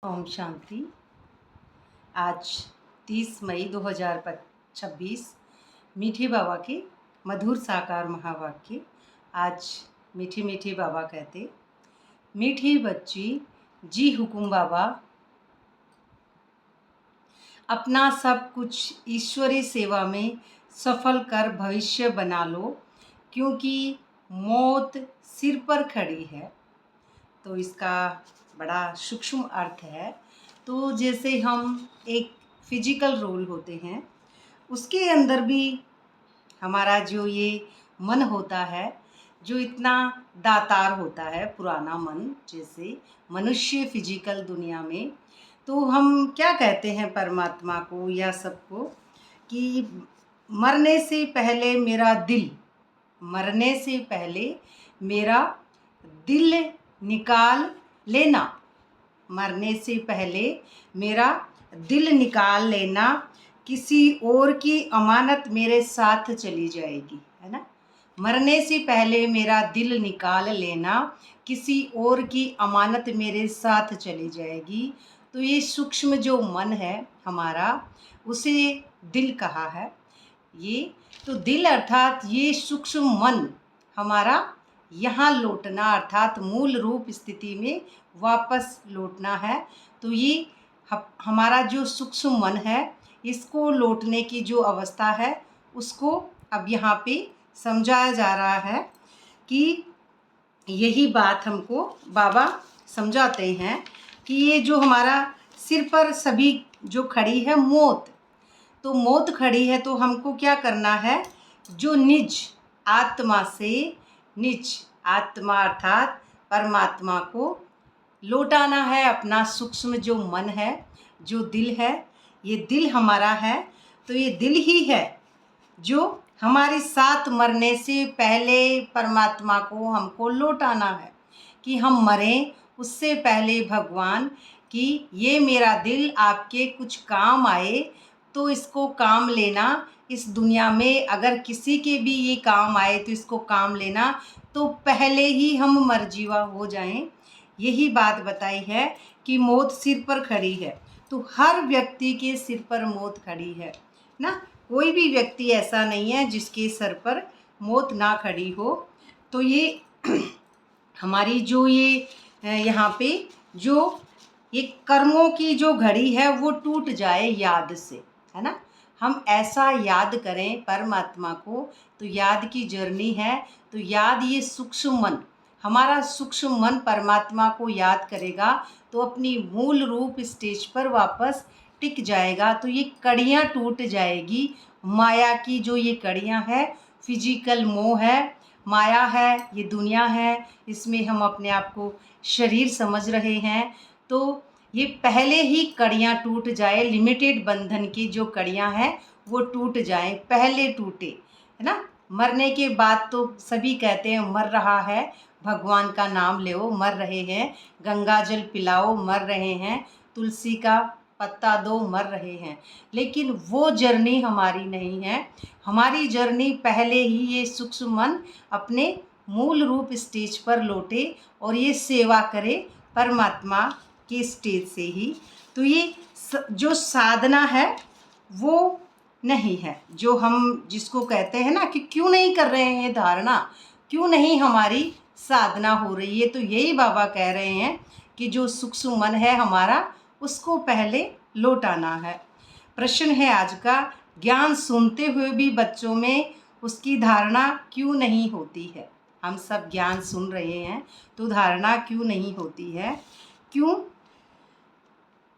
ओम शांति। आज 30 मई 2026 मीठे बाबा के मधुर साकार महावाक्य। आज मीठे मीठे बाबा कहते, मीठी बच्ची जी हुकुम बाबा, अपना सब कुछ ईश्वरी सेवा में सफल कर भविष्य बना लो, क्योंकि मौत सिर पर खड़ी है। तो इसका बड़ा सूक्ष्म अर्थ है। तो जैसे हम एक फिजिकल रोल होते हैं, उसके अंदर भी हमारा जो ये मन होता है, जो इतना दातार होता है, पुराना मन, जैसे मनुष्य फिजिकल दुनिया में, तो हम क्या कहते हैं परमात्मा को या सबको कि मरने से पहले मेरा दिल, मरने से पहले मेरा दिल निकाल लेना, मरने से पहले मेरा दिल निकाल लेना, किसी और की अमानत मेरे साथ चली जाएगी, है ना। मरने से पहले मेरा दिल निकाल लेना, किसी और की अमानत मेरे साथ चली जाएगी। तो ये सूक्ष्म जो मन है हमारा, उसे दिल कहा है। ये तो दिल अर्थात ये सूक्ष्म मन हमारा यहाँ लौटना, अर्थात मूल रूप स्थिति में वापस लौटना है। तो ये हमारा जो सूक्ष्म मन है, इसको लौटने की जो अवस्था है, उसको अब यहाँ पे समझाया जा रहा है कि यही बात हमको बाबा समझाते हैं कि ये जो हमारा सिर पर सभी जो खड़ी है मौत, तो मौत खड़ी है, तो हमको क्या करना है, जो निज आत्मा से, निज आत्मा अर्थात परमात्मा को लौटाना है। अपना सूक्ष्म जो मन है, जो दिल है, ये दिल हमारा है। तो ये दिल ही है जो हमारे साथ मरने से पहले परमात्मा को हमको लौटाना है, कि हम मरें उससे पहले भगवान, कि ये मेरा दिल आपके कुछ काम आए, तो इसको काम लेना। इस दुनिया में अगर किसी के भी ये काम आए तो इसको काम लेना, तो पहले ही हम मरजीवा हो जाएं। यही बात बताई है कि मौत सिर पर खड़ी है। तो हर व्यक्ति के सिर पर मौत खड़ी है ना। कोई भी व्यक्ति ऐसा नहीं है जिसके सर पर मौत ना खड़ी हो। तो ये हमारी जो ये यहाँ पे जो ये कर्मों की जो घड़ी है, वो टूट जाए याद से, है ना। हम ऐसा याद करें परमात्मा को, तो याद की जर्नी है। तो याद, ये सूक्ष्म मन, हमारा सूक्ष्म मन परमात्मा को याद करेगा तो अपनी मूल रूप स्टेज पर वापस टिक जाएगा। तो ये कड़ियाँ टूट जाएगी, माया की जो ये कड़ियाँ है, फिजिकल मोह है, माया है, ये दुनिया है, इसमें हम अपने आप को शरीर समझ रहे हैं। तो ये पहले ही कड़ियाँ टूट जाए, लिमिटेड बंधन की जो कड़ियाँ हैं वो टूट जाएं, पहले टूटे, है ना। मरने के बाद तो सभी कहते हैं मर रहा है, भगवान का नाम लो, मर रहे हैं, गंगा जल पिलाओ, मर रहे हैं, तुलसी का पत्ता दो, मर रहे हैं। लेकिन वो जर्नी हमारी नहीं है। हमारी जर्नी पहले ही ये सूक्ष्म मन अपने मूल रूप स्टेज पर लौटे और ये सेवा करे परमात्मा के स्टेज से ही। तो ये जो साधना है वो नहीं है, जो हम जिसको कहते हैं ना कि क्यों नहीं कर रहे हैं धारणा, क्यों नहीं हमारी साधना हो रही है। तो यही बाबा कह रहे हैं कि जो सूक्ष्म मन है हमारा, उसको पहले लौटाना है। प्रश्न है आज का, ज्ञान सुनते हुए भी बच्चों में उसकी धारणा क्यों नहीं होती है। हम सब ज्ञान सुन रहे हैं, तो धारणा क्यों नहीं होती है?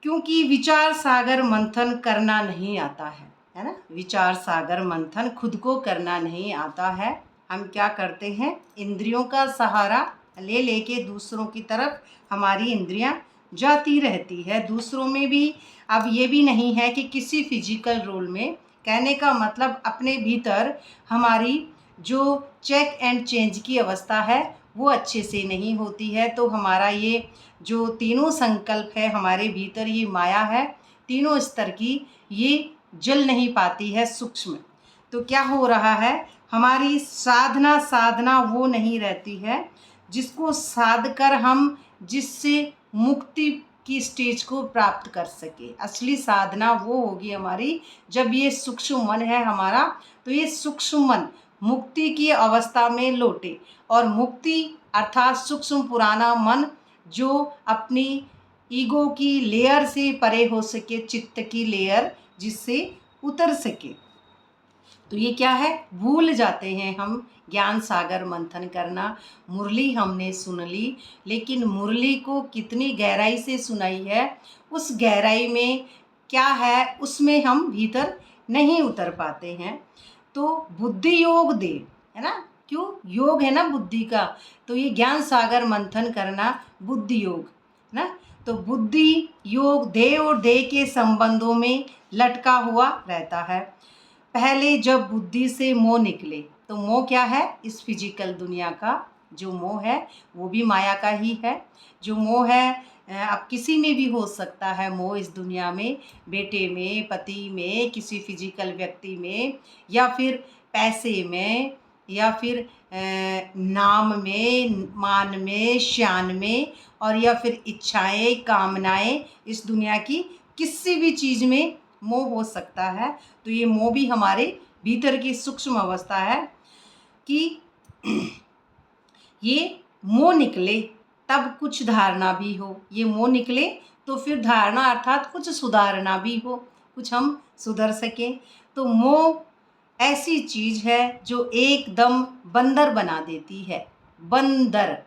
क्योंकि विचार सागर मंथन करना नहीं आता है ना। विचार सागर मंथन खुद को करना नहीं आता है। हम क्या करते हैं, इंद्रियों का सहारा ले लेके दूसरों की तरफ हमारी इंद्रियां जाती रहती है। दूसरों में भी अब ये भी नहीं है कि किसी फिजिकल रोल में, कहने का मतलब अपने भीतर हमारी जो चेक एंड चेंज की अवस्था है वो अच्छे से नहीं होती है। तो हमारा ये जो तीनों संकल्प है हमारे भीतर, ये माया है तीनों स्तर की, ये जल नहीं पाती है सूक्ष्म। तो क्या हो रहा है, हमारी साधना वो नहीं रहती है जिसको साध कर हम जिससे मुक्ति की स्टेज को प्राप्त कर सके। असली साधना वो होगी हमारी जब ये सूक्ष्म मन है हमारा, तो ये सूक्ष्म मन मुक्ति की अवस्था में लौटे। और मुक्ति अर्थात सूक्ष्म पुराना मन जो अपनी ईगो की लेयर से परे हो सके, चित्त की लेयर जिससे उतर सके। तो ये क्या है, भूल जाते हैं हम ज्ञान सागर मंथन करना। मुरली हमने सुन ली, लेकिन मुरली को कितनी गहराई से सुनाई है, उस गहराई में क्या है उसमें हम भीतर नहीं उतर पाते हैं। तो बुद्धि योग दे, है ना, क्यों, योग है ना बुद्धि का, तो ये ज्ञान सागर मंथन करना बुद्धि योग ना। तो बुद्धि योग देह और देह के संबंधों में लटका हुआ रहता है। पहले जब बुद्धि से मोह निकले, तो मोह क्या है, इस फिजिकल दुनिया का जो मोह है वो भी माया का ही है। जो मोह है अब किसी में भी हो सकता है मोह इस दुनिया में, बेटे में, पति में, किसी फिजिकल व्यक्ति में, या फिर पैसे में, या फिर नाम में, मान में, शान में, और या फिर इच्छाएं, कामनाएं, इस दुनिया की किसी भी चीज़ में मोह हो सकता है। तो ये मोह भी हमारे भीतर की सूक्ष्म अवस्था है कि ये मोह निकले तब कुछ धारणा भी हो। ये मोह निकले तो फिर धारणा अर्थात कुछ सुधारना भी हो, कुछ हम सुधर सकें। तो मोह ऐसी चीज़ है जो एकदम बंदर बना देती है। बंदर,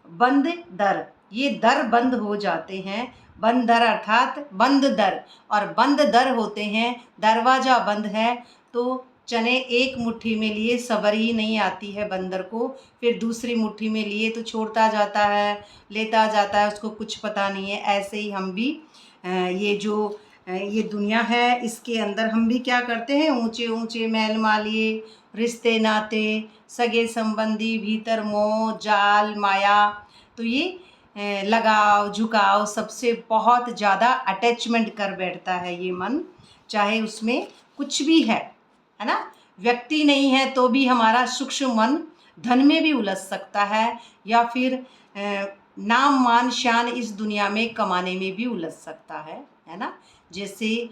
बंद दर, ये दर बंद हो जाते हैं। बंद दर अर्थात बंद दर, और बंद दर होते हैं, दरवाज़ा बंद है तो चने एक मुट्ठी में लिए सब्र ही नहीं आती है बंदर को, फिर दूसरी मुट्ठी में लिए तो छोड़ता जाता है, लेता जाता है, उसको कुछ पता नहीं है। ऐसे ही हम भी ये जो ये दुनिया है इसके अंदर हम भी क्या करते हैं, ऊंचे ऊंचे महल मालिए, रिश्ते नाते, सगे संबंधी, भीतर मोह जाल माया। तो ये लगाव झुकाव सबसे बहुत ज़्यादा अटैचमेंट कर बैठता है ये मन, चाहे उसमें कुछ भी है ना। व्यक्ति नहीं है तो भी हमारा सूक्ष्म मन धन में भी उलझ सकता है, या फिर नाम मान शान इस दुनिया में कमाने में भी उलझ सकता है ना। जैसे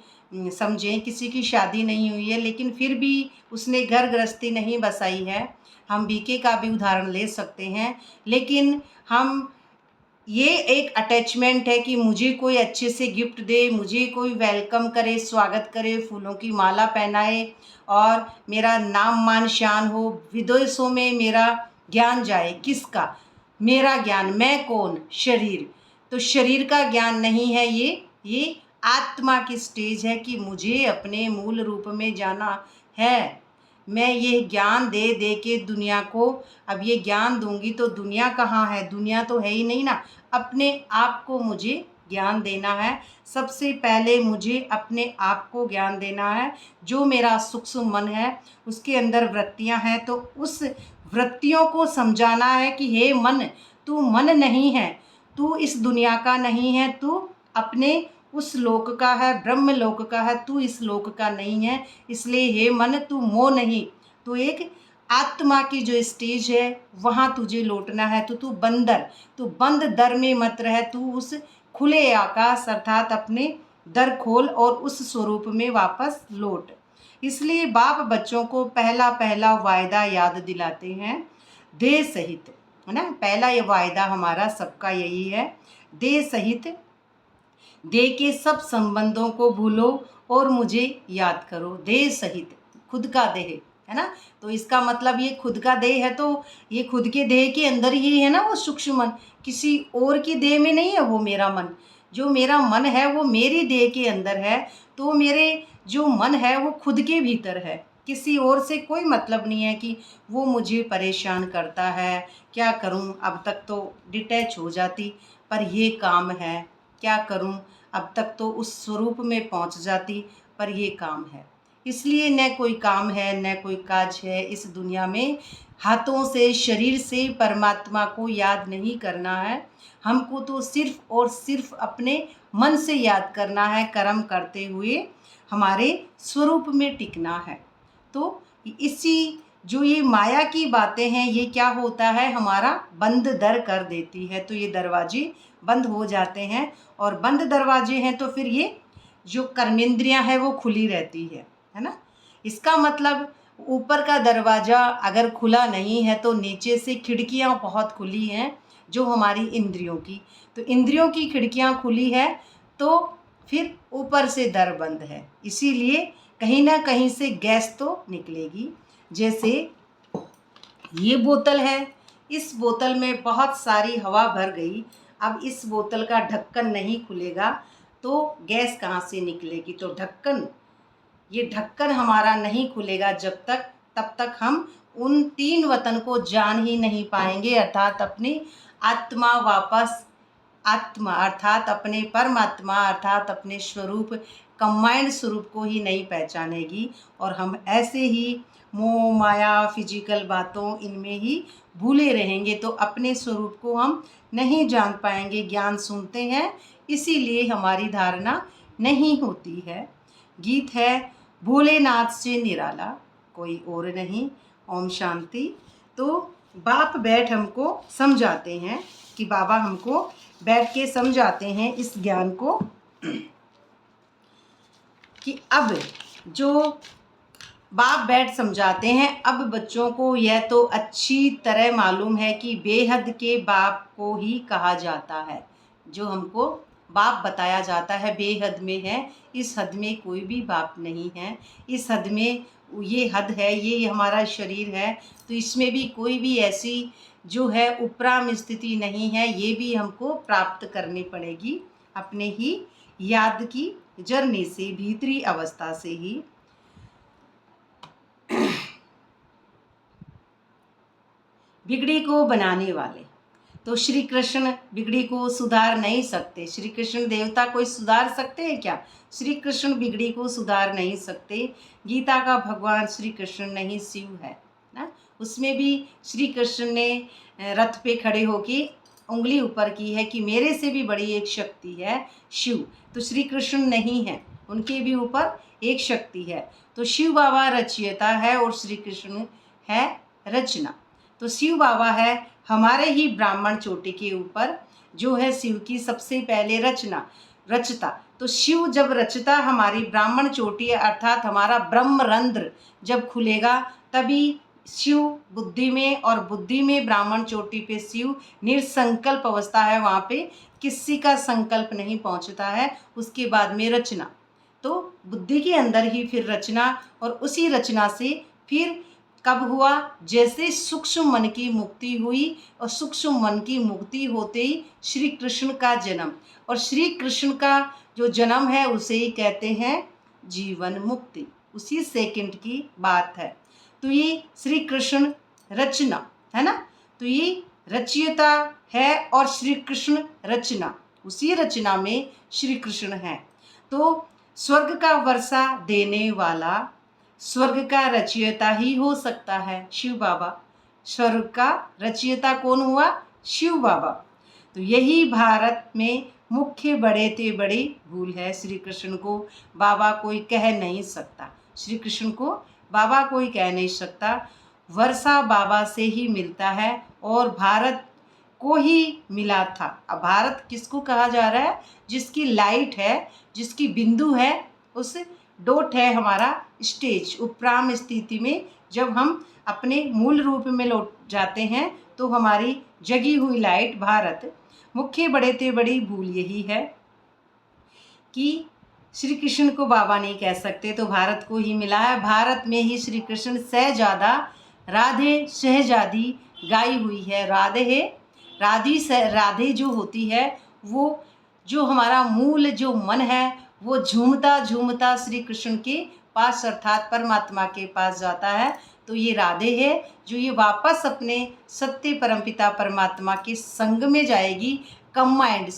समझें किसी की शादी नहीं हुई है लेकिन फिर भी उसने घर गृहस्थी नहीं बसाई है, हम बीके का भी उदाहरण ले सकते हैं। लेकिन हम ये एक अटैचमेंट है कि मुझे कोई अच्छे से गिफ्ट दे, मुझे कोई वेलकम करे, स्वागत करे, फूलों की माला पहनाए, और मेरा नाम मान शान हो, विदेशों में मेरा ज्ञान जाए। किसका, मेरा ज्ञान, मैं कौन, शरीर। तो शरीर का ज्ञान नहीं है ये आत्मा की स्टेज है कि मुझे अपने मूल रूप में जाना है। मैं ये ज्ञान दे दे के दुनिया को, अब ये ज्ञान दूंगी तो दुनिया कहाँ है, दुनिया तो है ही नहीं ना। अपने आप को मुझे ज्ञान देना है। सबसे पहले मुझे अपने आप को ज्ञान देना है। जो मेरा सूक्ष्म मन है उसके अंदर वृत्तियां हैं, तो उस वृत्तियों को समझाना है कि हे मन, तू मन नहीं है, तू इस दुनिया का नहीं है, तू अपने उस लोक का है, ब्रह्म लोक का है, तू इस लोक का नहीं है। इसलिए हे मन, तू मोह नहीं, तू एक आत्मा की जो स्टेज है वहाँ तुझे लौटना है। तो तू बंदर, तू बंद दर में मत रह, तू उस खुले आकाश अर्थात अपने दर खोल और उस स्वरूप में वापस लौट। इसलिए बाप बच्चों को पहला पहला वायदा याद दिलाते हैं, देह सहित, है ना। पहला ये वायदा हमारा सबका यही है, देह सहित, देह के सब संबंधों को भूलो और मुझे याद करो। देह सहित, खुद का देह है ना, तो इसका मतलब ये खुद का देह है, तो ये खुद के देह के अंदर ही है ना वो सूक्ष्म मन, किसी और की देह में नहीं है वो मेरा मन। जो मेरा मन है वो मेरी देह के अंदर है, तो मेरे जो मन है वो खुद के भीतर है, किसी और से कोई मतलब नहीं है कि वो मुझे परेशान करता है। क्या करूं, अब तक तो डिटैच हो जाती, पर ये काम है, क्या करूं, अब तक तो उस स्वरूप में पहुंच जाती, पर ये काम है। इसलिए न कोई काम है न कोई काज है इस दुनिया में, हाथों से शरीर से परमात्मा को याद नहीं करना है। हमको तो सिर्फ और सिर्फ अपने मन से याद करना है, कर्म करते हुए हमारे स्वरूप में टिकना है। तो इसी जो ये माया की बातें हैं ये क्या होता है, हमारा बंद दर कर देती है। तो ये दरवाजे बंद हो जाते हैं, और बंद दरवाजे हैं तो फिर ये जो कर्मेंद्रियां हैं वो खुली रहती है ना। इसका मतलब ऊपर का दरवाज़ा अगर खुला नहीं है तो नीचे से खिड़कियां बहुत खुली हैं जो हमारी इंद्रियों की, तो इंद्रियों की खिड़कियां खुली है तो फिर ऊपर से दर बंद है, इसीलिए कहीं ना कहीं से गैस तो निकलेगी। जैसे ये बोतल है, इस बोतल में बहुत सारी हवा भर गई, अब इस बोतल का ढक्कन नहीं खुलेगा तो गैस कहाँ से निकलेगी। तो ये ढक्कन हमारा नहीं खुलेगा तब तक हम उन 3 वतन को जान ही नहीं पाएंगे, अर्थात अपनी आत्मा आत्मा अर्थात अपने परमात्मा अर्थात अपने स्वरूप कंबाइंड स्वरूप को ही नहीं पहचानेगी, और हम ऐसे ही मोह माया फिजिकल बातों इनमें ही भूले रहेंगे, तो अपने स्वरूप को हम नहीं जान पाएंगे। ज्ञान सुनते हैं इसीलिए हमारी धारणा नहीं होती है। गीत है भोलेनाथ से निराला कोई और नहीं, ओम शांति। तो बाप बैठ हमको समझाते हैं कि बाबा हमको बैठ के समझाते हैं इस ज्ञान को कि अब जो बाप बैठ समझाते हैं, अब बच्चों को यह तो अच्छी तरह मालूम है कि बेहद के बाप को ही कहा जाता है। जो हमको बाप बताया जाता है बेहद में है, इस हद में कोई भी बाप नहीं है। इस हद में ये हद है, ये हमारा शरीर है, तो इसमें भी कोई भी ऐसी जो है उपराम स्थिति नहीं है, ये भी हमको प्राप्त करनी पड़ेगी अपने ही याद की जर्नी से, भीतरी अवस्था से ही। बिगड़ी को बनाने वाले, तो श्री कृष्ण बिगड़ी को सुधार नहीं सकते। श्री कृष्ण देवता कोई सुधार सकते हैं क्या? श्री कृष्ण बिगड़ी को सुधार नहीं सकते। गीता का भगवान श्री कृष्ण नहीं शिव है ना, उसमें भी श्री कृष्ण ने रथ पे खड़े होके उंगली ऊपर की है कि मेरे से भी बड़ी एक शक्ति है शिव। तो श्री कृष्ण नहीं है, उनके भी ऊपर एक शक्ति है। तो शिव बाबा रचयिता है और श्री कृष्ण है रचना। तो शिव बाबा है हमारे ही ब्राह्मण चोटी के ऊपर, जो है शिव की सबसे पहले रचता। तो शिव जब रचता हमारी ब्राह्मण चोटी अर्थात हमारा ब्रह्मरंध्र जब खुलेगा, तभी शिव बुद्धि में, और बुद्धि में ब्राह्मण चोटी पे शिव निर्संकल्प अवस्था है, वहाँ पे किसी का संकल्प नहीं पहुँचता है। उसके बाद में रचना, तो बुद्धि के अंदर ही फिर रचना, और उसी रचना से फिर कब हुआ, जैसे सूक्ष्म मन की मुक्ति हुई, और सूक्ष्म मन की मुक्ति होते ही श्री कृष्ण का जन्म, और श्री कृष्ण का जो जन्म है उसे ही कहते हैं जीवन मुक्ति। उसी सेकंड की बात है। तो ये श्री कृष्ण रचना है ना, तो ये रचयिता है और श्री कृष्ण रचना, उसी रचना में श्री कृष्ण है। तो स्वर्ग का वर्षा देने वाला स्वर्ग का रचयिता ही हो सकता है शिव बाबा। स्वर्ग का रचयिता कौन हुआ? शिव बाबा। तो यही भारत में मुख्य बड़े ते बड़ी भूल है। श्री कृष्ण को बाबा कोई कह नहीं सकता, श्री कृष्ण को बाबा कोई कह नहीं सकता। वर्षा बाबा से ही मिलता है और भारत को ही मिला था। अब भारत किसको कहा जा रहा है? जिसकी लाइट है, जिसकी बिंदु है, उस डोट है हमारा स्टेज। उपराम स्थिति में जब हम अपने मूल रूप में लौट जाते हैं तो हमारी जगी हुई लाइट भारत। मुख्य बड़े ते बड़ी भूल यही है कि श्री कृष्ण को बाबा नहीं कह सकते, तो भारत को ही मिला है। भारत में ही श्री कृष्ण शहजादा राधे शहजादी गाई हुई है। राधे जो होती है, वो जो हमारा मूल जो मन है वो झूमता झूमता श्री कृष्ण के पास अर्थात परमात्मा के पास जाता है। तो ये राधे है जो ये वापस अपने सत्य परमपिता परमात्मा के संग में जाएगी। कंबाइंड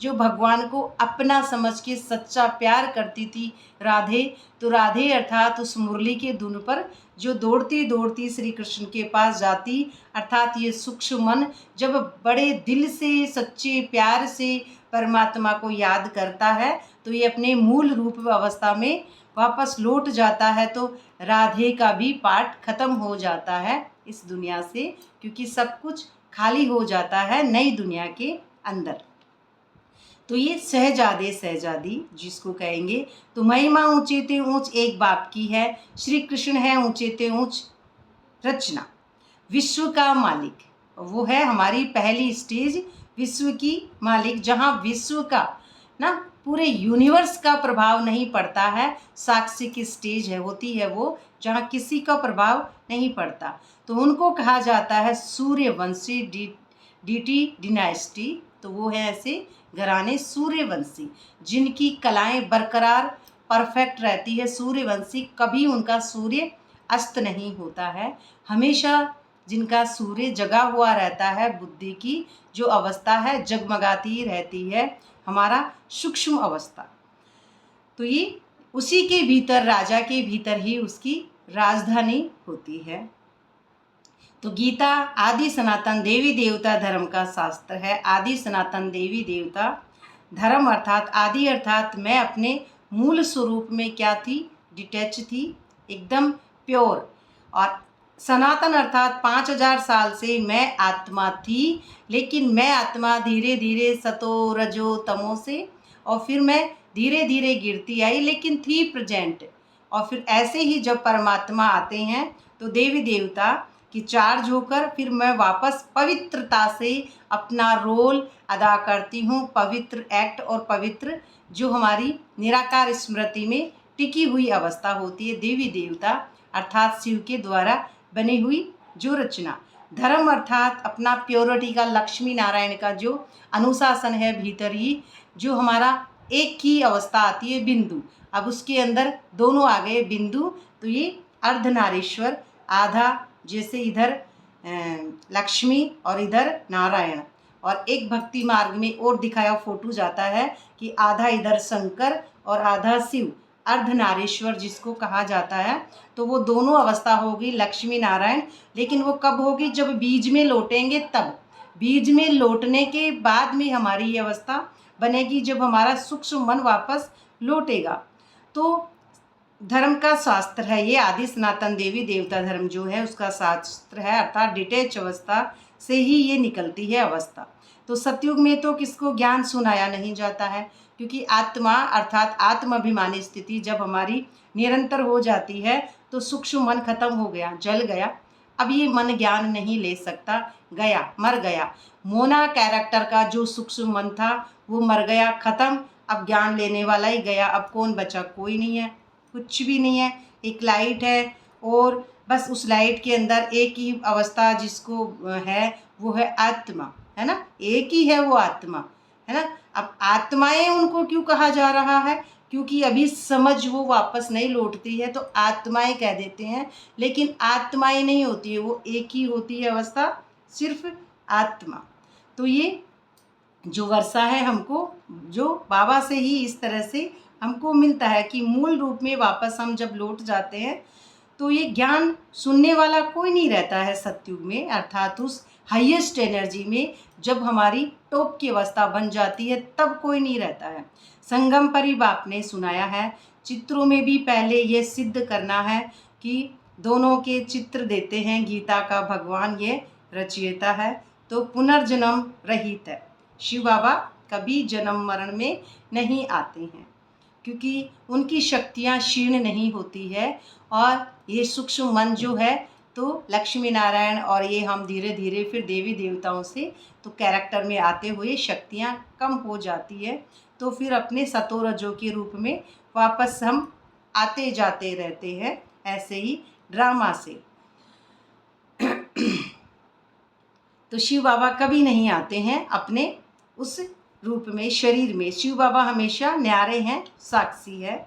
जो भगवान को अपना समझ के सच्चा प्यार करती थी राधे, तो राधे अर्थात उस मुरली के धुन पर जो दौड़ती दौड़ती श्री कृष्ण के पास जाती, अर्थात ये सूक्ष्म मन जब बड़े दिल से सच्चे प्यार से परमात्मा को याद करता है तो ये अपने मूल रूप अवस्था में वापस लौट जाता है। तो राधे का भी पार्ट खत्म हो जाता है इस दुनिया से, क्योंकि सब कुछ खाली हो जाता है नई दुनिया के अंदर। तो ये शहजादे शहजादी जिसको कहेंगे, तो महिमा ऊंचे ते ऊंच एक बाप की है, श्री कृष्ण है ऊंचे ते ऊंच रचना, विश्व का मालिक। वो है हमारी पहली स्टेज, विश्व की मालिक, जहाँ विश्व का ना पूरे यूनिवर्स का प्रभाव नहीं पड़ता है। साक्षी की स्टेज है होती है वो, जहाँ किसी का प्रभाव नहीं पड़ता। तो उनको कहा जाता है सूर्यवंशी डीटी डिनाइस्टी। तो वो है ऐसे घराने सूर्यवंशी जिनकी कलाएं बरकरार परफेक्ट रहती है। सूर्यवंशी कभी उनका सूर्य अस्त नहीं होता है, हमेशा जिनका सूर्य जगा हुआ रहता है, बुद्धि की जो अवस्था है जगमगाती रहती है, हमारा सूक्ष्म अवस्था। तो ये उसी के भीतर, राजा के भीतर ही उसकी राजधानी होती है। तो गीता आदि सनातन देवी देवता धर्म का शास्त्र है। आदि सनातन देवी देवता धर्म अर्थात आदि अर्थात मैं अपने मूल स्वरूप में क्या थी, डिटैच थी, एकदम प्योर। और सनातन अर्थात 5000 साल से मैं आत्मा थी, लेकिन मैं आत्मा धीरे धीरे सतो रजो तमो से, और फिर मैं धीरे धीरे गिरती आई, लेकिन थी प्रेजेंट। और फिर ऐसे ही जब परमात्मा आते हैं तो देवी देवता की चार्ज होकर फिर मैं वापस पवित्रता से अपना रोल अदा करती हूँ। पवित्र एक्ट और पवित्र जो हमारी निराकार स्मृति में टिकी हुई अवस्था होती है, देवी देवता अर्थात शिव के द्वारा बनी हुई जो रचना। धर्म अर्थात अपना प्योरिटी का, लक्ष्मी नारायण का जो अनुशासन है भीतर ही, जो हमारा एक ही अवस्था आती है बिंदु। अब उसके अंदर दोनों आ गए बिंदु, तो ये अर्धनारीश्वर, आधा जैसे इधर लक्ष्मी और इधर नारायण, और एक भक्ति मार्ग में और दिखाया फोटो जाता है कि आधा इधर शंकर और आधा शिव, अर्धनारीश्वर जिसको कहा जाता है। तो वो दोनों अवस्था होगी लक्ष्मी नारायण, लेकिन वो कब होगी, जब बीज में लौटेंगे तब। बीज में लौटने के बाद में हमारी ये अवस्था बनेगी जब हमारा सूक्ष्म मन वापस लौटेगा। तो धर्म का शास्त्र है ये, आदि सनातन देवी देवता धर्म जो है उसका शास्त्र है, अर्थात डिटेच अवस्था से ही ये निकलती है अवस्था। तो सतयुग में तो किसको ज्ञान सुनाया नहीं जाता है, क्योंकि आत्मा अर्थात आत्माभिमानी स्थिति जब हमारी निरंतर हो जाती है तो सूक्ष्म मन खत्म हो गया, जल गया। अब ये मन ज्ञान नहीं ले सकता, गया, मर गया। मोना कैरेक्टर का जो सूक्ष्म मन था वो मर गया, खत्म। अब ज्ञान लेने वाला ही गया, अब कौन बचा, कोई नहीं है, कुछ भी नहीं है। एक लाइट है और बस उस लाइट के अंदर एक ही अवस्था जिसको है वो है आत्मा, है ना, एक ही है वो आत्मा, है ना। अब आत्माएं उनको क्यों कहा जा रहा है, क्योंकि अभी समझ वो वापस नहीं लौटती है तो आत्माएं कह देते हैं, लेकिन आत्माएं नहीं होती है, वो एक ही होती है अवस्था, सिर्फ आत्मा। तो ये जो वर्षा है हमको जो बाबा से ही इस तरह से हमको मिलता है कि मूल रूप में वापस हम जब लौट जाते हैं तो ये ज्ञान सुनने वाला कोई नहीं रहता है सतयुग में, अर्थात उस हाईएस्ट एनर्जी में जब हमारी टॉप की अवस्था बन जाती है तब कोई नहीं रहता है। संगम पर ही बाप ने सुनाया है, चित्रों में भी पहले ये सिद्ध करना है कि दोनों के चित्र देते हैं गीता का भगवान, ये रचयिता है। तो पुनर्जन्म रहित है, शिव बाबा कभी जन्म मरण में नहीं आते हैं क्योंकि उनकी शक्तियाँ क्षीण नहीं होती है। और ये सूक्ष्म मन जो है तो लक्ष्मी नारायण और ये हम धीरे धीरे फिर देवी देवताओं से तो कैरेक्टर में आते हुए शक्तियाँ कम हो जाती है, तो फिर अपने सतोरजो के रूप में वापस हम आते जाते रहते हैं, ऐसे ही ड्रामा से। तो शिव बाबा कभी नहीं आते हैं अपने उस रूप में, शरीर में। शिव बाबा हमेशा न्यारे हैं, साक्षी है।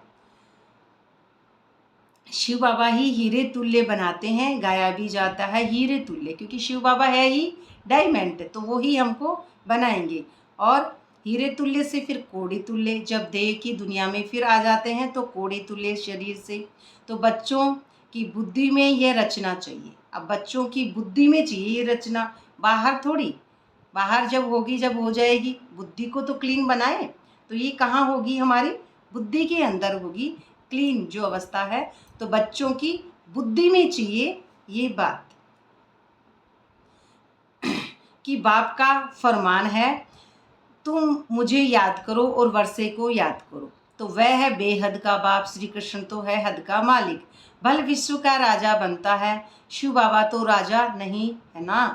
शिव बाबा ही हीरे तुल्य बनाते हैं, गाया भी जाता है हीरे तुल्य, क्योंकि शिव बाबा है ही डायमंड, तो वो ही हमको बनाएंगे। और हीरे तुल्य से फिर कोड़ी तुल्य, जब देह की दुनिया में फिर आ जाते हैं तो कोड़ी तुल्य शरीर से। तो बच्चों की बुद्धि में यह रचना चाहिए। अब बच्चों की बुद्धि में चाहिए ये रचना, बाहर थोड़ी। बाहर जब होगी, जब हो जाएगी, बुद्धि को तो क्लीन बनाए, तो ये कहाँ होगी, हमारी बुद्धि के अंदर होगी क्लीन जो अवस्था है। तो बच्चों की बुद्धि में चाहिए ये बात कि बाप का फरमान है, तुम मुझे याद करो और वर्षे को याद करो। तो वह है बेहद का बाप, श्री कृष्ण तो है हद का मालिक। भल विश्व का राजा बनता है, शिव बाबा तो राजा नहीं है ना।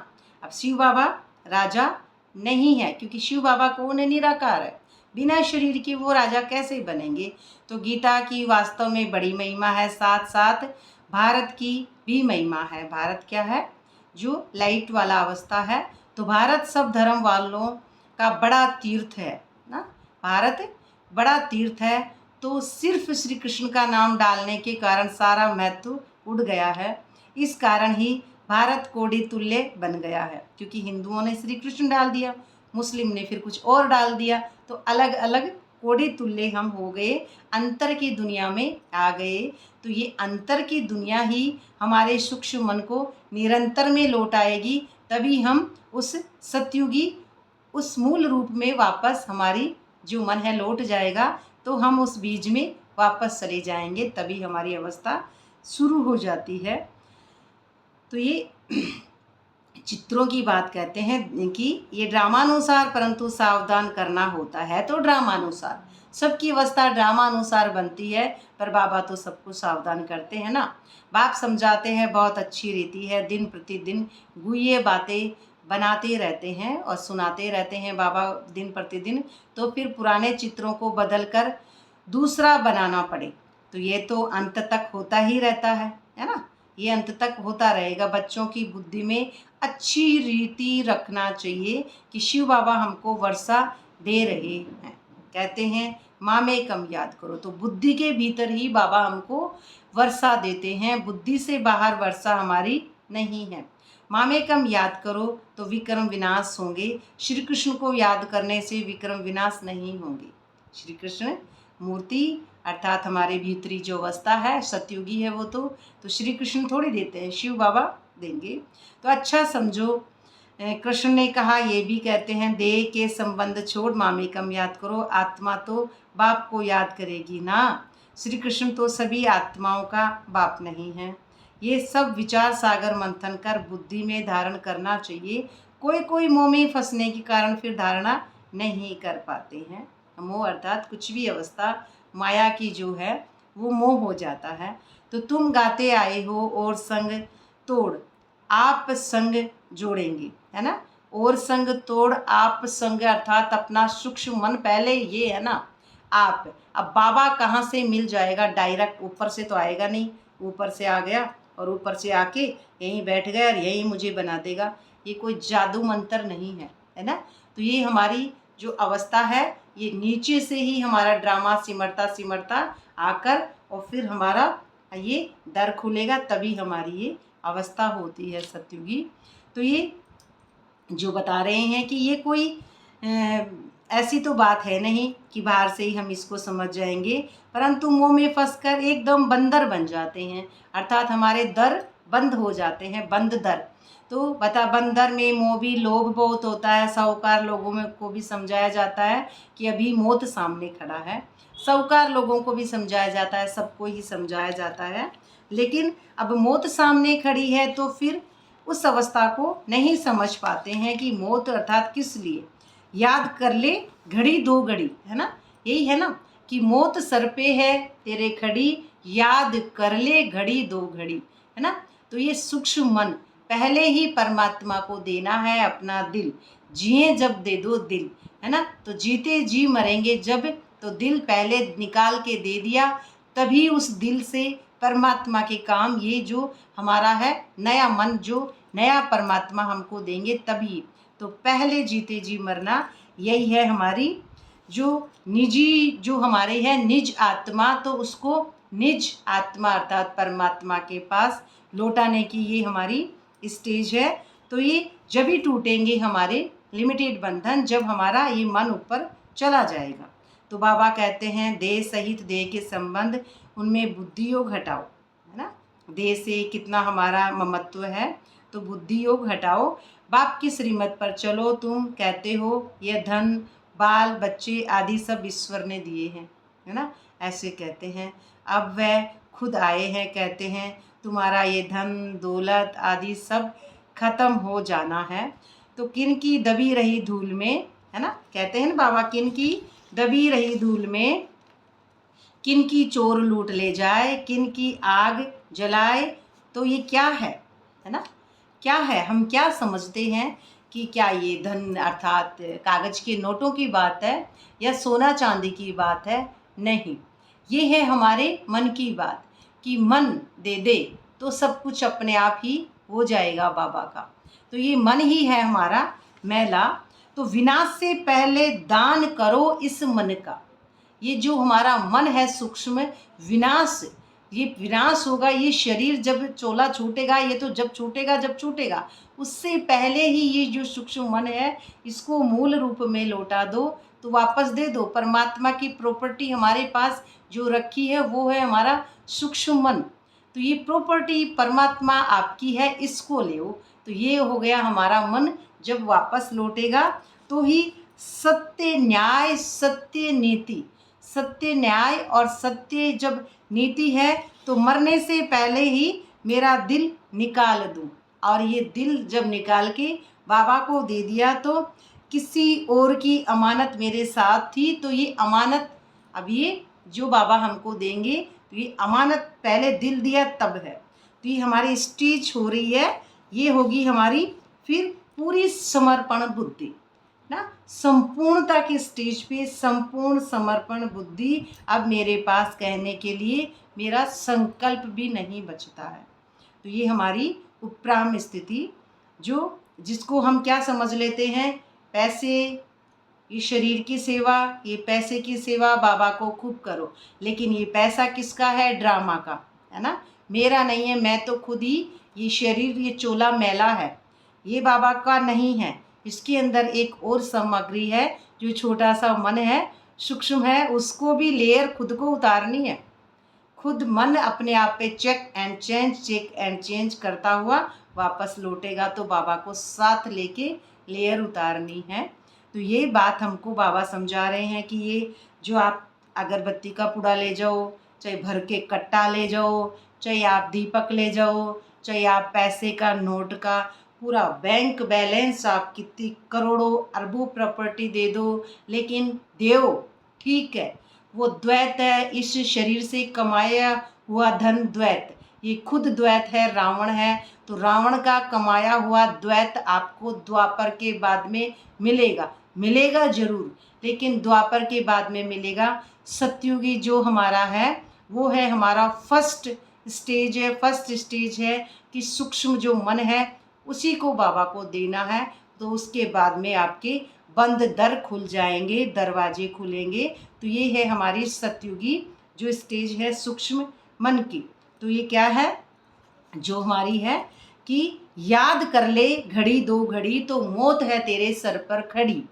अब शिव बाबा राजा नहीं है, क्योंकि शिव बाबा कौन है, निराकार है, बिना शरीर के वो राजा कैसे बनेंगे। तो गीता की वास्तव में बड़ी महिमा है, साथ साथ भारत की भी महिमा है। भारत क्या है, जो लाइट वाला अवस्था है। तो भारत सब धर्म वालों का बड़ा तीर्थ है ना, भारत बड़ा तीर्थ है। तो सिर्फ श्री कृष्ण का नाम डालने के कारण सारा महत्व उड़ गया है। इस कारण ही भारत कोड़ी तुल्य बन गया है, क्योंकि हिंदुओं ने श्री कृष्ण डाल दिया, मुस्लिम ने फिर कुछ और डाल दिया, तो अलग अलग कोड़ी तुल्य हम हो गए, अंतर की दुनिया में आ गए। तो ये अंतर की दुनिया ही हमारे सूक्ष्म मन को निरंतर में लौटाएगी, तभी हम उस सतयुगी उस मूल रूप में वापस हमारी जो मन है लौट जाएगा। तो हम उस बीज में वापस चले जाएंगे, तभी हमारी अवस्था शुरू हो जाती है। तो ये चित्रों की बात कहते हैं कि ये ड्रामानुसार, परंतु सावधान करना होता है। तो ड्रामानुसार सबकी अवस्था ड्रामानुसार बनती है, पर बाबा तो सबको सावधान करते हैं ना। बाप समझाते हैं, बहुत अच्छी रीति है, दिन प्रतिदिन गुह्य बातें बनाते रहते हैं और सुनाते रहते हैं बाबा दिन प्रतिदिन। तो फिर पुराने चित्रों को बदल कर दूसरा बनाना पड़े, तो ये तो अंत तक होता ही रहता है ना। ये अंत तक होता रहेगा। बच्चों की बुद्धि में अच्छी रीति रखना चाहिए कि शिव बाबा हमको वर्षा दे रहे हैं। कहते हैं माँ में कम याद करो, तो बुद्धि के भीतर ही बाबा हमको वर्षा देते हैं, बुद्धि से बाहर वर्षा हमारी नहीं है। माँ में कम याद करो तो विक्रम विनाश होंगे, श्री कृष्ण को याद करने से विक्रम विनाश नहीं होंगे। श्री कृष्ण मूर्ति अर्थात हमारे भीतरी जो अवस्था है सतयुगी है वो, तो श्री कृष्ण थोड़ी देते हैं, शिव बाबा देंगे। तो अच्छा समझो, कृष्ण ने कहा, ये भी कहते हैं, देह के संबंध छोड़ माँ में कम याद करो, आत्मा तो बाप को याद करेगी ना। श्री कृष्ण तो सभी आत्माओं का बाप नहीं है। ये सब विचार सागर मंथन कर बुद्धि में धारण करना चाहिए। कोई कोई मोह में फंसने के कारण फिर धारणा नहीं कर पाते हैं। मोह अर्थात कुछ भी अवस्था माया की जो है वो मोह हो जाता है। तो तुम गाते आए हो और संग तोड़ आप संग जोड़ेंगे, है ना। और संग तोड़ आप संग अर्थात अपना सूक्ष्म मन पहले ये है ना आप। अब बाबा कहाँ से मिल जाएगा, डायरेक्ट ऊपर से तो आएगा नहीं। ऊपर से आ गया और ऊपर से आके यहीं बैठ गया और यहीं मुझे बना देगा, ये कोई जादू मंत्र नहीं है, है ना। तो ये हमारी जो अवस्था है ये नीचे से ही हमारा ड्रामा सिमरता सिमरता आकर और फिर हमारा ये दर खुलेगा, तभी हमारी ये अवस्था होती है सतयुगी। तो ये जो बता रहे हैं कि ये कोई ऐसी तो बात है नहीं कि बाहर से ही हम इसको समझ जाएंगे, परंतु मुंह में फंसकर एकदम बंदर बन जाते हैं, अर्थात हमारे दर बंद हो जाते हैं, बंद दर। तो बता बंदर में मोह भी लोभ बहुत होता है। साहूकार लोगों में को भी समझाया जाता है कि अभी मौत सामने खड़ा है। साहूकार लोगों को भी समझाया जाता है, सबको ही समझाया जाता है। लेकिन अब मौत सामने खड़ी है तो फिर उस अवस्था को नहीं समझ पाते हैं कि मौत अर्थात किस लिए। याद कर ले घड़ी दो घड़ी, है ना, यही है ना कि मौत सर पे है तेरे खड़ी, याद कर ले घड़ी दो घड़ी, है ना। तो ये सूक्ष्म मन पहले ही परमात्मा को देना है अपना दिल, जिए जब दे दो दिल, है ना। तो जीते जी मरेंगे जब, तो दिल पहले निकाल के दे दिया, तभी उस दिल से परमात्मा के काम ये जो हमारा है नया मन, जो नया परमात्मा हमको देंगे तभी। तो पहले जीते जी मरना यही है हमारी जो निजी जो हमारे है निज आत्मा, तो उसको निज आत्मा अर्थात परमात्मा के पास लौटाने की ये हमारी स्टेज है। तो ये जब ही टूटेंगे हमारे लिमिटेड बंधन, जब हमारा ये मन ऊपर चला जाएगा। तो बाबा कहते हैं देह सहित देह के संबंध उनमें बुद्धि योग हटाओ, है ना। देह से कितना हमारा ममत्व है, तो बुद्धि योग हटाओ, बाप की श्रीमत पर चलो। तुम कहते हो यह धन बाल बच्चे आदि सब ईश्वर ने दिए हैं, है ना, ऐसे कहते हैं। अब वह खुद आए हैं, कहते हैं तुम्हारा ये धन दौलत आदि सब खत्म हो जाना है। तो किन की दबी रही धूल में, है ना, कहते हैं ना बाबा, किन की दबी रही धूल में किन की चोर लूट ले जाए, किन की आग जलाए। तो ये क्या है ना, क्या है, हम क्या समझते हैं कि क्या ये धन अर्थात कागज के नोटों की बात है या सोना चांदी की बात है? नहीं, ये है हमारे मन की बात कि मन दे दे तो सब कुछ अपने आप ही हो जाएगा बाबा का। तो ये मन ही है हमारा मैला। तो विनाश से पहले दान करो इस मन का। ये जो हमारा मन है सूक्ष्म, विनाश, ये विनाश होगा, ये शरीर जब चोला छूटेगा, ये तो जब छूटेगा, उससे पहले ही ये जो सूक्ष्म मन है इसको मूल रूप में लौटा दो, तो वापस दे दो। परमात्मा की प्रॉपर्टी हमारे पास जो रखी है वो है हमारा सूक्ष्म मन। तो ये प्रॉपर्टी परमात्मा आपकी है, इसको ले। तो ये हो गया हमारा मन। जब वापस लौटेगा तो ही सत्य न्याय सत्य नीति, सत्य न्याय और सत्य जब नीति है तो मरने से पहले ही मेरा दिल निकाल दूं। और ये दिल जब निकाल के बाबा को दे दिया तो किसी और की अमानत मेरे साथ थी, तो ये अमानत अब ये जो बाबा हमको देंगे, तो ये अमानत पहले दिल दिया तब है। तो ये हमारी स्टेज हो रही है, ये होगी हमारी फिर पूरी समर्पण बुद्धि ना, संपूर्णता की स्टेज पे संपूर्ण समर्पण बुद्धि। अब मेरे पास कहने के लिए मेरा संकल्प भी नहीं बचता है। तो ये हमारी उपराम स्थिति, जो जिसको हम क्या समझ लेते हैं, पैसे, ये शरीर की सेवा, ये पैसे की सेवा बाबा को खूब करो। लेकिन ये पैसा किसका है? ड्रामा का, है ना, मेरा नहीं है। मैं तो खुद ही, ये शरीर, ये चोला मैला है, ये बाबा का नहीं है। इसके अंदर एक और सामग्री है, जो छोटा सा मन है, सूक्ष्म है, उसको भी लेयर खुद को उतारनी है। खुद मन अपने आप पे चेक एंड चेंज करता हुआ वापस लौटेगा, तो बाबा को साथ लेके लेयर उतारनी है। तो ये बात हमको बाबा समझा रहे हैं कि ये जो आप अगरबत्ती का पुड़ा ले जाओ, चाहे भर के कट्टा ले जाओ, चाहे आप दीपक ले जाओ, चाहे आप पैसे का नोट का पूरा बैंक बैलेंस, आप कितनी करोड़ों अरबों प्रॉपर्टी दे दो, लेकिन देव ठीक है, वो द्वैत है। इस शरीर से कमाया हुआ धन द्वैत, ये खुद द्वैत है, रावण है। तो रावण का कमाया हुआ द्वैत आपको द्वापर के बाद में मिलेगा ज़रूर, लेकिन द्वापर के बाद में मिलेगा। सतयुगी जो हमारा है वो है हमारा फर्स्ट स्टेज है कि सूक्ष्म जो मन है उसी को बाबा को देना है। तो उसके बाद में आपके बंद दर खुल जाएंगे, दरवाजे खुलेंगे। तो ये है हमारी सतयुगी जो स्टेज है सूक्ष्म मन की। तो ये क्या है जो हमारी है कि याद कर ले घड़ी दो घड़ी, तो मौत है तेरे सर पर खड़ी।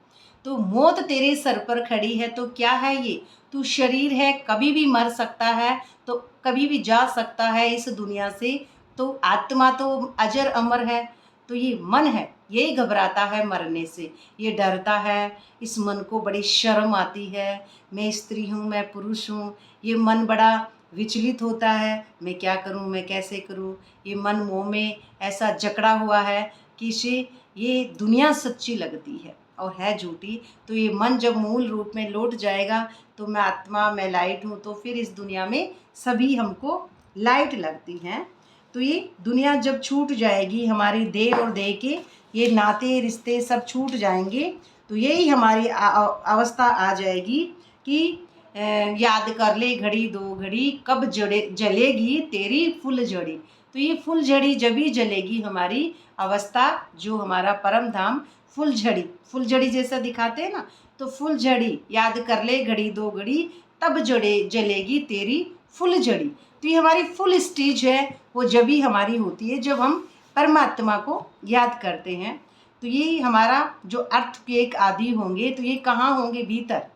तो मौत तेरे सर पर खड़ी है, तो क्या है ये? तू शरीर है, कभी भी मर सकता है, तो कभी भी जा सकता है इस दुनिया से। तो आत्मा तो अजर अमर है। तो ये मन है, यही घबराता है मरने से, ये डरता है। इस मन को बड़ी शर्म आती है, मैं स्त्री हूँ, मैं पुरुष हूँ। ये मन बड़ा विचलित होता है, मैं क्या करूँ, मैं कैसे करूँ। ये मन मोह में ऐसा जकड़ा हुआ है कि इसे ये दुनिया सच्ची लगती है और है झूठी। तो ये मन जब मूल रूप में लौट जाएगा, तो मैं आत्मा, मैं लाइट हूँ, तो फिर इस दुनिया में सभी हमको लाइट लगती हैं। तो ये दुनिया जब छूट जाएगी, हमारी देह और देह के ये नाते रिश्ते सब छूट जाएंगे, तो यही हमारी अवस्था आ जाएगी कि याद कर ले घड़ी दो घड़ी, कब जलेगी तेरी फुल झड़ी। तो ये फुल झड़ी जब ही जलेगी हमारी अवस्था, जो हमारा परम धाम फुल झड़ी जैसा दिखाते हैं ना, तो फुल झड़ी याद कर ले घड़ी दो घड़ी, तब जलेगी तेरी फुल झड़ी। तो ये हमारी फुल स्टेज है, वो जब ही हमारी होती है जब हम परमात्मा को याद करते हैं। तो ये हमारा जो अर्थक्वेक आदि होंगे तो ये कहाँ होंगे? भीतर।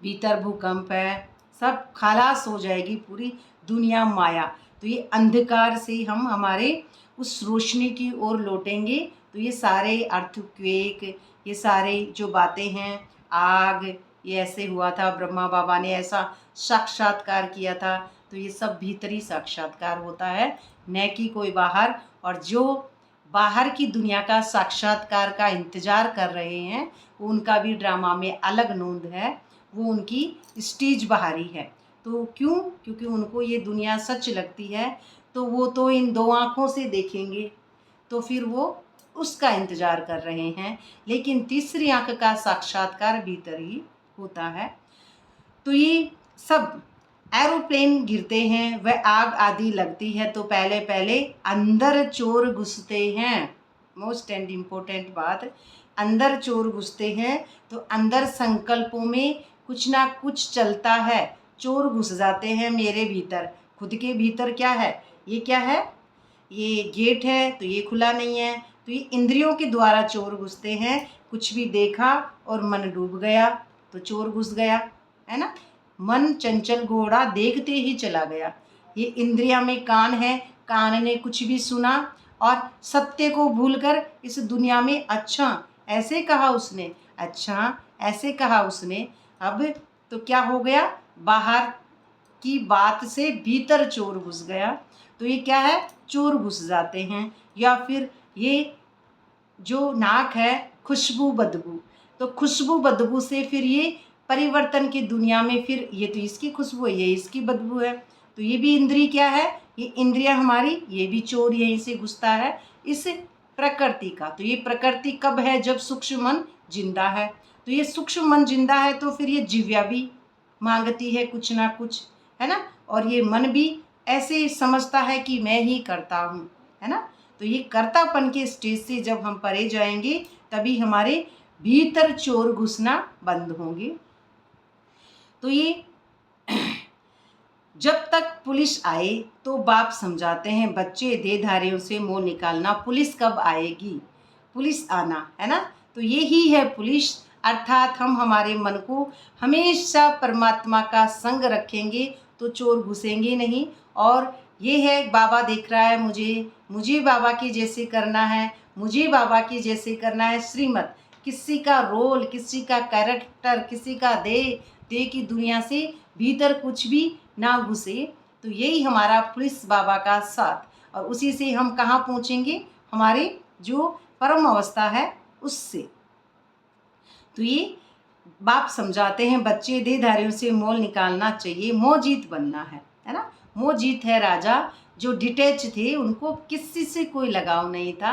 भीतर भूकंप है, सब खलास हो जाएगी पूरी दुनिया माया। तो ये अंधकार से हम हमारे उस रोशनी की ओर लौटेंगे। तो ये सारे अर्थक्वेक, ये सारे जो बातें हैं, आग, ये ऐसे हुआ था, ब्रह्मा बाबा ने ऐसा साक्षात्कार किया था, तो ये सब भीतरी साक्षात्कार होता है, न कि कोई बाहर। और जो बाहर की दुनिया का साक्षात्कार का इंतज़ार कर रहे हैं, उनका भी ड्रामा में अलग नोंद है, वो उनकी स्टेज बाहरी है। तो क्यों? क्योंकि उनको ये दुनिया सच लगती है, तो वो तो इन दो आँखों से देखेंगे, तो फिर वो उसका इंतज़ार कर रहे हैं। लेकिन तीसरी आँख का साक्षात्कार भीतर ही होता है। तो ये सब एरोप्लेन गिरते हैं, वह आग आदि लगती है, तो पहले पहले अंदर चोर घुसते हैं। मोस्ट एंड इम्पोर्टेंट बात, अंदर चोर घुसते हैं, तो अंदर संकल्पों में कुछ ना कुछ चलता है। चोर घुस जाते हैं मेरे भीतर, खुद के भीतर क्या है? ये क्या है? ये गेट है, तो ये खुला नहीं है, तो ये इंद्रियों के द्वारा चोर घुसते हैं। कुछ भी देखा और मन डूब गया तो चोर घुस गया, है ना। मन चंचल घोड़ा देखते ही चला गया। ये इंद्रिया में कान है, कान ने कुछ भी सुना और सत्य को भूलकर इस दुनिया में अच्छा ऐसे कहा उसने, अच्छा ऐसे कहा उसने। अब तो क्या हो गया? बाहर की बात से भीतर चोर घुस गया। तो ये क्या है? चोर घुस जाते हैं। या फिर ये जो नाक है, खुशबू बदबू, तो खुशबू बदबू से फिर ये परिवर्तन की दुनिया में, फिर ये तो इसकी खुशबू है, ये इसकी बदबू है, तो ये भी इंद्री क्या है? ये इंद्रिया हमारी, ये भी चोर यहीं से घुसता है इस प्रकृति का। तो ये प्रकृति कब है? जब सूक्ष्म मन जिंदा है। तो ये सूक्ष्म मन जिंदा है, तो फिर ये जिव्या भी मांगती है कुछ ना कुछ, है ना। और ये मन भी ऐसे समझता है कि मैं ही करता हूँ, है ना। तो ये कर्तापन के स्टेज से जब हम परे जाएंगे, तभी हमारे भीतर चोर घुसना बंद होंगे। तो ये जब तक पुलिस आए तो बाप समझाते हैं बच्चे देहधारियों से मोह निकालना। पुलिस कब आएगी? पुलिस आना, है ना। तो ये ही है पुलिस, अर्थात हम हमारे मन को हमेशा परमात्मा का संग रखेंगे तो चोर घुसेंगे नहीं। और ये है, बाबा देख रहा है मुझे बाबा की जैसे करना है, मुझे बाबा की जैसे करना है। श्रीमत, किसी का रोल, किसी का कैरेक्टर, किसी का देह की दुनिया से भीतर कुछ भी ना घुसे। तो यही हमारा पुलिस बाबा का साथ, और उसी से हम कहाँ पहुँचेंगे? हमारे जो परम अवस्था है उससे। तो ये बाप समझाते हैं बच्चे देहधारियों से मोल निकालना चाहिए, मोह जीत बनना है ना। मोह जीत है राजा, जो डिटैच थे, उनको किसी से कोई लगाव नहीं था,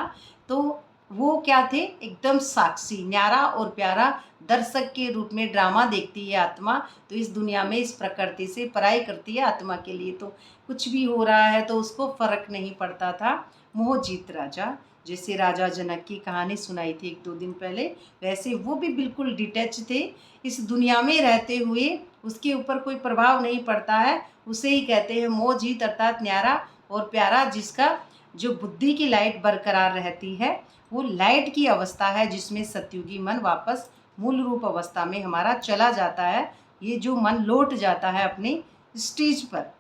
तो वो क्या थे? एकदम साक्षी, न्यारा और प्यारा दर्शक के रूप में ड्रामा देखती है आत्मा। तो इस दुनिया में इस प्रकृति से पराई करती है आत्मा के लिए, तो कुछ भी हो रहा है तो उसको फर्क नहीं पड़ता था। मोह जीत राजा, जैसे राजा जनक की कहानी सुनाई थी 1-2 दिन पहले, वैसे वो भी बिल्कुल डिटैच थे इस दुनिया में रहते हुए, उसके ऊपर कोई प्रभाव नहीं पड़ता है। उसे ही कहते हैं मोह जीत, अर्थात न्यारा और प्यारा, जिसका जो बुद्धि की लाइट बरकरार रहती है, वो लाइट की अवस्था है जिसमें सत्युगी मन वापस मूल रूप अवस्था में हमारा चला जाता है। ये जो मन लौट जाता है अपने स्टेज पर।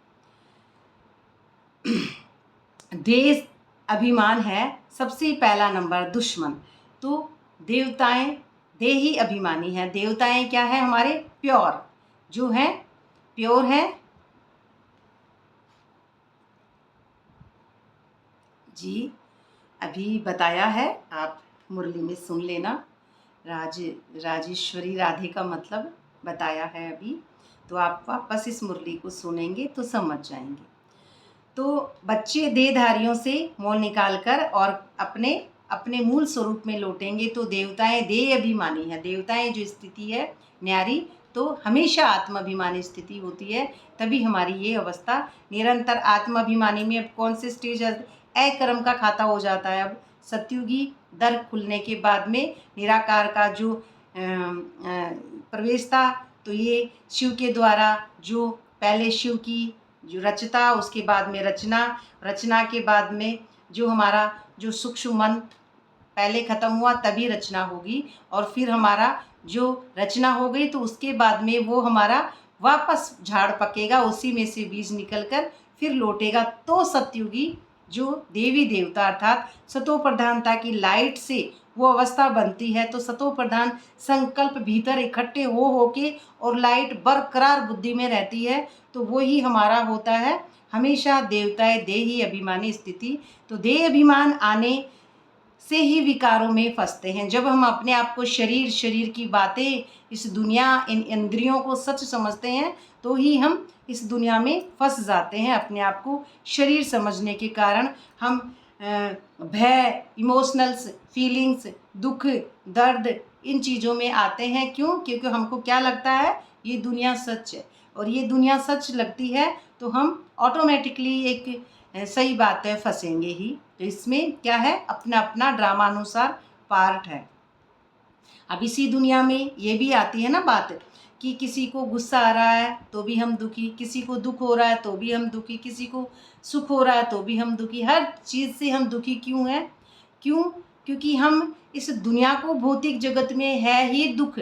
देश अभिमान है सबसे पहला नंबर दुश्मन। तो देवताएं देही अभिमानी हैं। देवताएं क्या है? हमारे प्योर जो हैं, प्योर हैं जी। अभी बताया है, आप मुरली में सुन लेना। राजेश्वरी, राधे का मतलब बताया है अभी, तो आप वापस इस मुरली को सुनेंगे तो समझ जाएंगे। तो बच्चे देहधारियों से मोल निकालकर और अपने अपने मूल स्वरूप में लौटेंगे। तो देवताएं देह अभिमानी है, देवताएं जो स्थिति है न्यारी, तो हमेशा आत्माभिमानी स्थिति होती है, तभी हमारी ये अवस्था निरंतर आत्माभिमानी में। अब कौन से स्टेज? अकर्म का खाता हो जाता है। अब सत्युगी दर खुलने के बाद में निराकार का जो प्रवेश था, तो ये शिव के द्वारा, जो पहले शिव की जो रचता, उसके बाद में रचना, रचना के बाद में जो हमारा जो सूक्ष्म मन पहले ख़त्म हुआ तभी रचना होगी, और फिर हमारा जो रचना हो गई तो उसके बाद में वो हमारा वापस झाड़ पकेगा, उसी में से बीज निकलकर फिर लौटेगा। तो सतयुगी जो देवी देवता अर्थात सतो प्रधानता की लाइट से वो अवस्था बनती है, तो सतो प्रधान संकल्प भीतर इकट्ठे हो के और लाइट बरकरार बुद्धि में रहती है, तो वो ही हमारा होता है हमेशा देवताए देही अभिमानी स्थिति। तो देह अभिमान आने से ही विकारों में फंसते हैं। जब हम अपने आप को शरीर की बातें, इस दुनिया, इन इंद्रियों को सच समझते हैं, तो ही हम इस दुनिया में फंस जाते हैं। अपने आप को शरीर समझने के कारण हम भय, इमोशनल्स, फीलिंग्स, दुख, दर्द, इन चीज़ों में आते हैं। क्यों? क्योंकि हमको क्या लगता है, ये दुनिया सच है, और ये दुनिया सच लगती है तो हम ऑटोमेटिकली एक सही बात है फंसेंगे ही। तो इसमें क्या है, अपना अपना ड्रामानुसार पार्ट है। अब इसी दुनिया में ये भी आती है ना बात कि किसी को गुस्सा आ रहा है तो भी हम दुखी, किसी को दुख हो रहा है तो भी हम दुखी, किसी को सुख हो रहा है तो भी हम दुखी। हर चीज़ से हम दुखी क्यों हैं? क्यों? क्योंकि हम इस दुनिया को, भौतिक जगत में है ही दुख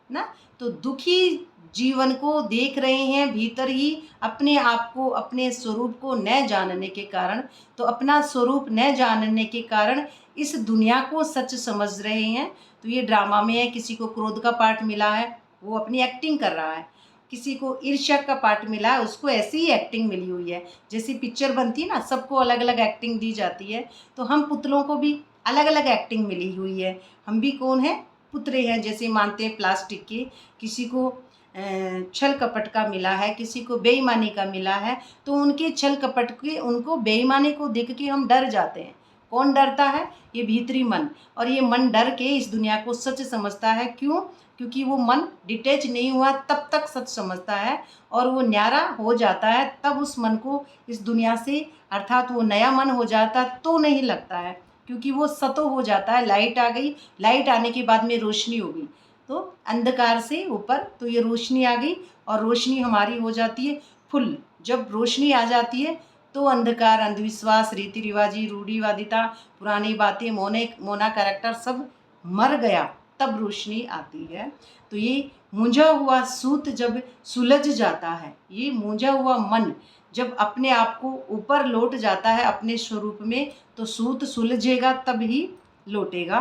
ना, तो दुखी जीवन को देख रहे हैं भीतर ही, अपने आप को, अपने स्वरूप को न जानने के कारण। तो अपना स्वरूप न जानने के कारण इस दुनिया को सच समझ रहे हैं। तो ये ड्रामा में है, किसी को क्रोध का पार्ट मिला है वो अपनी एक्टिंग कर रहा है, किसी को ईर्ष्या का पार्ट मिला है उसको ऐसी ही एक्टिंग मिली हुई है। जैसी पिक्चर बनती है ना, सबको अलग अलग एक्टिंग दी जाती है, तो हम पुतलों को भी अलग अलग एक्टिंग मिली हुई है। हम भी कौन है? पुतले हैं। जैसे मानते हैं प्लास्टिक के, किसी को छल कपट का मिला है, किसी को बेईमानी का मिला है, तो उनके छल कपट के, उनको बेईमानी को देख के हम डर जाते हैं। कौन डरता है? ये भीतरी मन। और ये मन डर के इस दुनिया को सच समझता है। क्यों? क्योंकि वो मन डिटैच नहीं हुआ तब तक सच समझता है, और वो न्यारा हो जाता है तब उस मन को इस दुनिया से, अर्थात वो नया मन हो जाता तो नहीं लगता है, क्योंकि वो सतो हो जाता है। लाइट आ गई, लाइट आने के बाद में रोशनी हो गई, तो अंधकार से ऊपर तो ये रोशनी आ गई, और रोशनी हमारी हो जाती है फुल। जब रोशनी आ जाती है तो अंधकार, अंधविश्वास, रीति रिवाजी, रूढ़िवादिता, पुरानी बातें, मोना कैरेक्टर सब मर गया, तब रोशनी आती है। तो ये मूंझा हुआ सूत जब सुलझ जाता है, ये मूंझा हुआ मन जब अपने आप को ऊपर लौट जाता है अपने स्वरूप में, तो सूत सुलझेगा तब ही लौटेगा।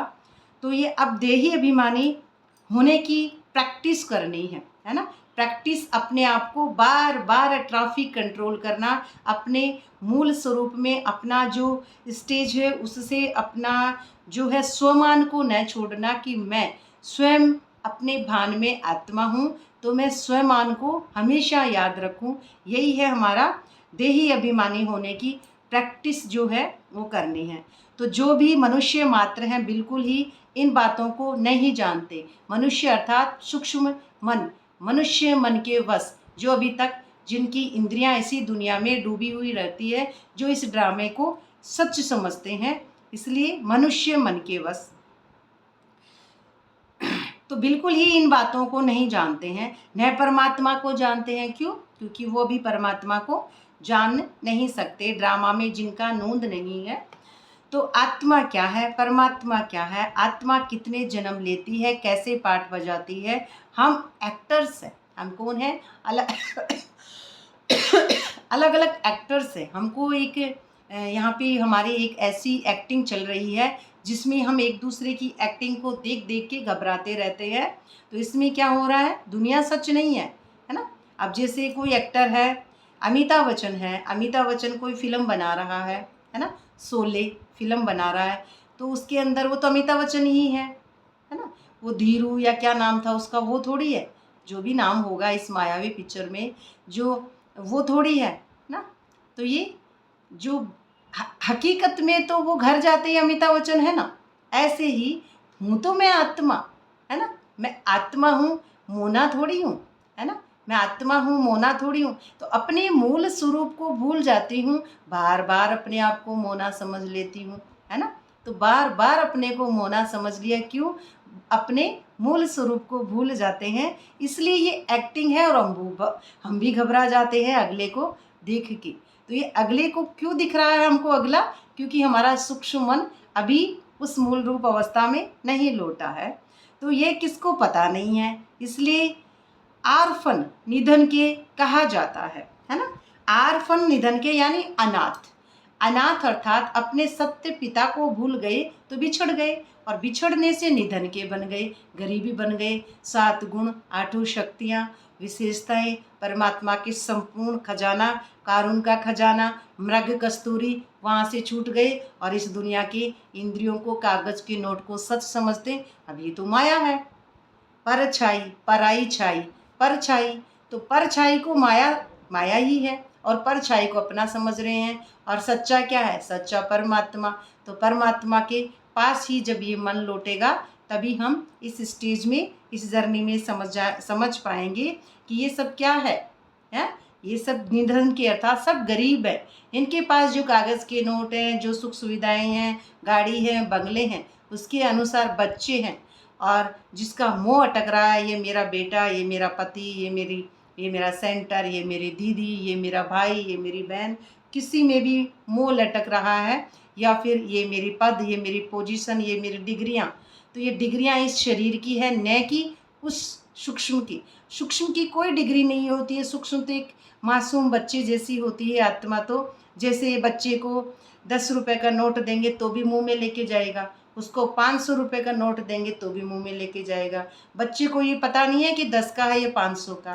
तो ये अब देही अभिमानी होने की प्रैक्टिस करनी है ना। प्रैक्टिस, अपने आप को बार बार ट्रैफिक कंट्रोल करना, अपने मूल स्वरूप में, अपना जो स्टेज है उससे अपना जो है स्वमान को न छोड़ना, कि मैं स्वयं अपने भान में आत्मा हूँ, तो मैं स्वमान को हमेशा याद रखूँ। यही है हमारा देही अभिमानी होने की प्रैक्टिस जो है वो करनी है। तो जो भी मनुष्य मात्र हैं बिल्कुल ही इन बातों को नहीं जानते। मनुष्य अर्थात सूक्ष्म मन, मनुष्य मन के वश, जो अभी तक जिनकी इंद्रियां इसी दुनिया में डूबी हुई रहती है, जो इस ड्रामे को सच समझते हैं, इसलिए मनुष्य मन के वश, तो बिल्कुल ही इन बातों को नहीं जानते हैं, न परमात्मा को जानते हैं। क्यों? क्योंकि वो भी परमात्मा को जान नहीं सकते, ड्रामा में जिनका नूंद नहीं है। तो आत्मा क्या है, परमात्मा क्या है, आत्मा कितने जन्म लेती है, कैसे पार्ट बजाती है? हम एक्टर्स हैं। हम कौन हैं? अलग अलग अलग एक्टर्स हैं। हमको एक यहाँ पे हमारी एक ऐसी एक्टिंग चल रही है जिसमें हम एक दूसरे की एक्टिंग को देख देख के घबराते रहते हैं। तो इसमें क्या हो रहा है, दुनिया सच नहीं है ना। अब जैसे कोई एक्टर है, अमिताभ बच्चन है, अमिताभ बच्चन कोई फिल्म बना रहा है ना, शोले फिल्म बना रहा है, तो उसके अंदर वो तो अमिताभ बच्चन ही है ना। वो धीरू या क्या नाम था उसका, वो थोड़ी है, जो भी नाम होगा इस मायावी पिक्चर में, जो वो थोड़ी है ना। तो ये जो हकीकत में तो वो घर जाते ही अमिताभ बच्चन है ना, ऐसे ही हूँ तो मैं आत्मा, है ना। मैं आत्मा हूँ, मोना थोड़ी हूँ, है ना। मैं आत्मा हूँ, मोना थोड़ी हूँ। तो अपने मूल स्वरूप को भूल जाती हूँ, बार बार अपने आप को मोना समझ लेती हूँ, है ना। तो बार बार अपने को मोना समझ लिया, क्यों? अपने मूल स्वरूप को भूल जाते हैं, इसलिए ये एक्टिंग है। और हम भी घबरा जाते हैं अगले को देख के। तो ये अगले को क्यों दिख रहा है हमको अगला? क्योंकि हमारा सूक्ष्म मन अभी उस मूल रूप अवस्था में नहीं लौटा है। तो ये किसको पता नहीं है, इसलिए आर्फन निधन के कहा जाता है ना। आर्फन निधन के यानी अनाथ। अनाथ अर्थात अपने सत्य पिता को भूल गए तो बिछड़ गए, और बिछड़ने से निधन के बन गए, गरीबी बन गए। 7 गुण, 8 शक्तियाँ, विशेषताएं, परमात्मा के संपूर्ण खजाना, कारुण का खजाना, मृग कस्तूरी वहाँ से छूट गए और इस दुनिया के इंद्रियों को, कागज के नोट को सच समझते। अब ये तो माया है। परछाई, पराई छाई, परछाई, तो परछाई को माया माया ही है और परछाई को अपना समझ रहे हैं। और सच्चा क्या है? सच्चा परमात्मा। तो परमात्मा के पास ही जब ये मन लौटेगा तभी हम इस स्टेज में, इस जर्नी में समझ पाएंगे कि ये सब क्या है, ये सब निधन के अर्थात सब गरीब है। इनके पास जो कागज़ के नोट हैं, जो सुख सुविधाएं हैं, गाड़ी है, बंगले हैं, उसके अनुसार बच्चे हैं। और जिसका मोह अटक रहा है, ये मेरा बेटा, ये मेरा पति, ये मेरा सेंटर, ये मेरी दीदी, ये मेरा भाई, ये मेरी बहन, किसी में भी मोह लटक रहा है, या फिर ये मेरी पद, ये मेरी पोजीशन, ये मेरी डिग्रियाँ। तो ये डिग्रियाँ इस शरीर की है, न कि उस सूक्ष्म की। सूक्ष्म की कोई डिग्री नहीं होती है। सूक्ष्म तो एक मासूम बच्चे जैसी होती है आत्मा। तो जैसे बच्चे को 10 रुपए का नोट देंगे तो भी मुंह में लेके जाएगा, उसको 500 रुपये का नोट देंगे तो भी मुंह में लेके जाएगा। बच्चे को ये पता नहीं है कि 10 का है या 500 का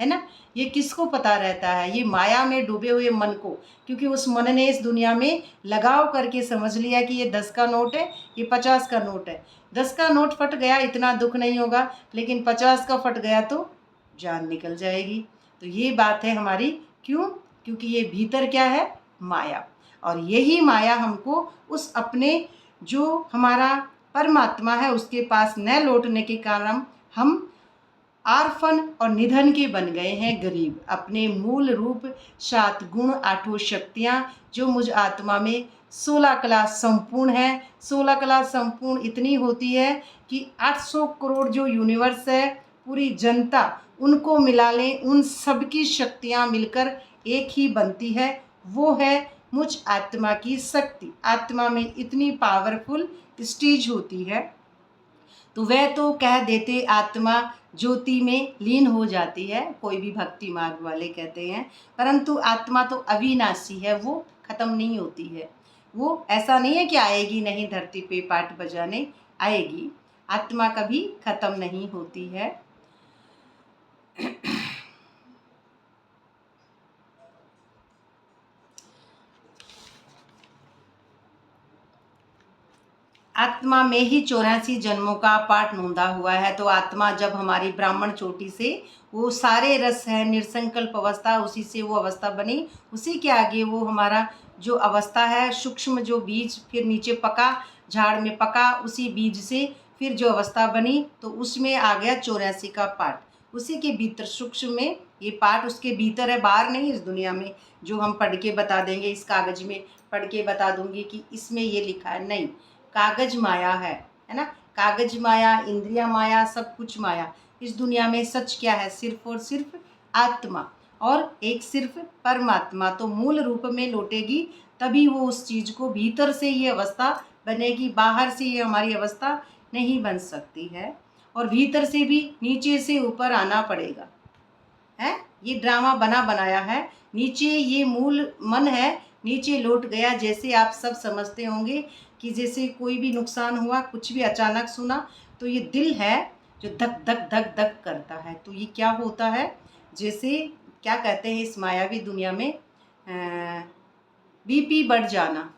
है ना। ये किसको पता रहता है? ये माया में डूबे हुए मन को, क्योंकि उस मन ने इस दुनिया में लगाव करके समझ लिया कि ये 10 का नोट है, ये 50 का नोट है। 10 का नोट फट गया इतना दुख नहीं होगा, लेकिन 50 का फट गया तो जान निकल जाएगी। तो ये बात है हमारी। क्यों? क्योंकि ये भीतर क्या है? माया। और यही माया हमको उस अपने जो हमारा परमात्मा है उसके पास न लौटने के कारण हम आर्फन और निधन के बन गए हैं, गरीब। अपने मूल रूप 7 गुण, 8 शक्तियाँ जो मुझ आत्मा में 16 कला संपूर्ण है। 16 कला संपूर्ण इतनी होती है कि 800 करोड़ जो यूनिवर्स है, पूरी जनता, उनको मिला लें, उन सब की शक्तियाँ मिलकर एक ही बनती है। वो है मुझ आत्मा की शक्ति। आत्मा में इतनी पावरफुल स्टेज होती है। तो वह तो कह देते आत्मा ज्योति में लीन हो जाती है, कोई भी भक्ति मार्ग वाले कहते हैं, परंतु आत्मा तो अविनाशी है, वो खत्म नहीं होती है। वो ऐसा नहीं है कि आएगी नहीं धरती पे पाठ बजाने, आएगी। आत्मा कभी खत्म नहीं होती है। आत्मा में ही 84 जन्मों का पाठ नोंदा हुआ है। तो आत्मा जब हमारी ब्राह्मण चोटी से वो सारे रस है, निर्संकल्प अवस्था, उसी से वो अवस्था बनी, उसी के आगे वो हमारा जो अवस्था है, सूक्ष्म जो बीज फिर नीचे पका, झाड़ में पका, उसी बीज से फिर जो अवस्था बनी, तो उसमें आ गया 84 का पाठ। उसी के भीतर सूक्ष्म में ये पाठ उसके भीतर है, बाहर नहीं। इस दुनिया में जो हम पढ़ के बता देंगे, इस कागज़ में पढ़ के बता दूंगी कि इसमें ये लिखा है, नहीं। कागज माया है ना। कागज माया, इंद्रिया माया, सब कुछ माया। इस दुनिया में सच क्या है? सिर्फ और सिर्फ आत्मा और एक सिर्फ परमात्मा। तो मूल रूप में लौटेगी तभी वो उस चीज़ को, भीतर से ये अवस्था बनेगी, बाहर से ये हमारी अवस्था नहीं बन सकती है। और भीतर से भी नीचे से ऊपर आना पड़ेगा, है। ये ड्रामा बना बनाया है। नीचे ये मूल मन है, नीचे लौट गया। जैसे आप सब समझते होंगे कि जैसे कोई भी नुकसान हुआ, कुछ भी अचानक सुना, तो ये दिल है जो धक धक धक धक करता है। तो ये क्या होता है? जैसे क्या कहते हैं इस मायावी दुनिया में, बीपी बढ़ जाना।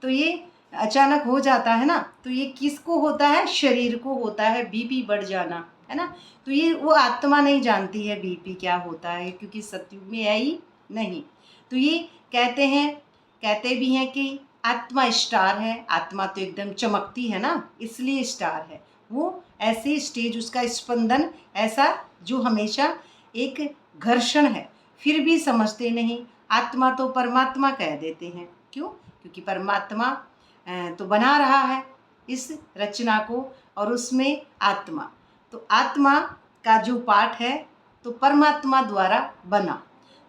तो ये अचानक हो जाता है ना। तो ये किसको होता है? शरीर को होता है बीपी बढ़ जाना, है ना। तो ये वो आत्मा नहीं जानती है बीपी क्या होता है, क्योंकि सतयुग में है ही नहीं। तो ये कहते भी हैं कि आत्मा स्टार है। आत्मा तो एकदम चमकती है ना, इसलिए स्टार है वो। ऐसे स्टेज, उसका स्पंदन ऐसा जो हमेशा एक घर्षण है, फिर भी समझते नहीं। आत्मा तो परमात्मा कह देते हैं। क्यों? क्योंकि परमात्मा तो बना रहा है इस रचना को, और उसमें आत्मा, तो आत्मा का जो पाठ है तो परमात्मा द्वारा बना।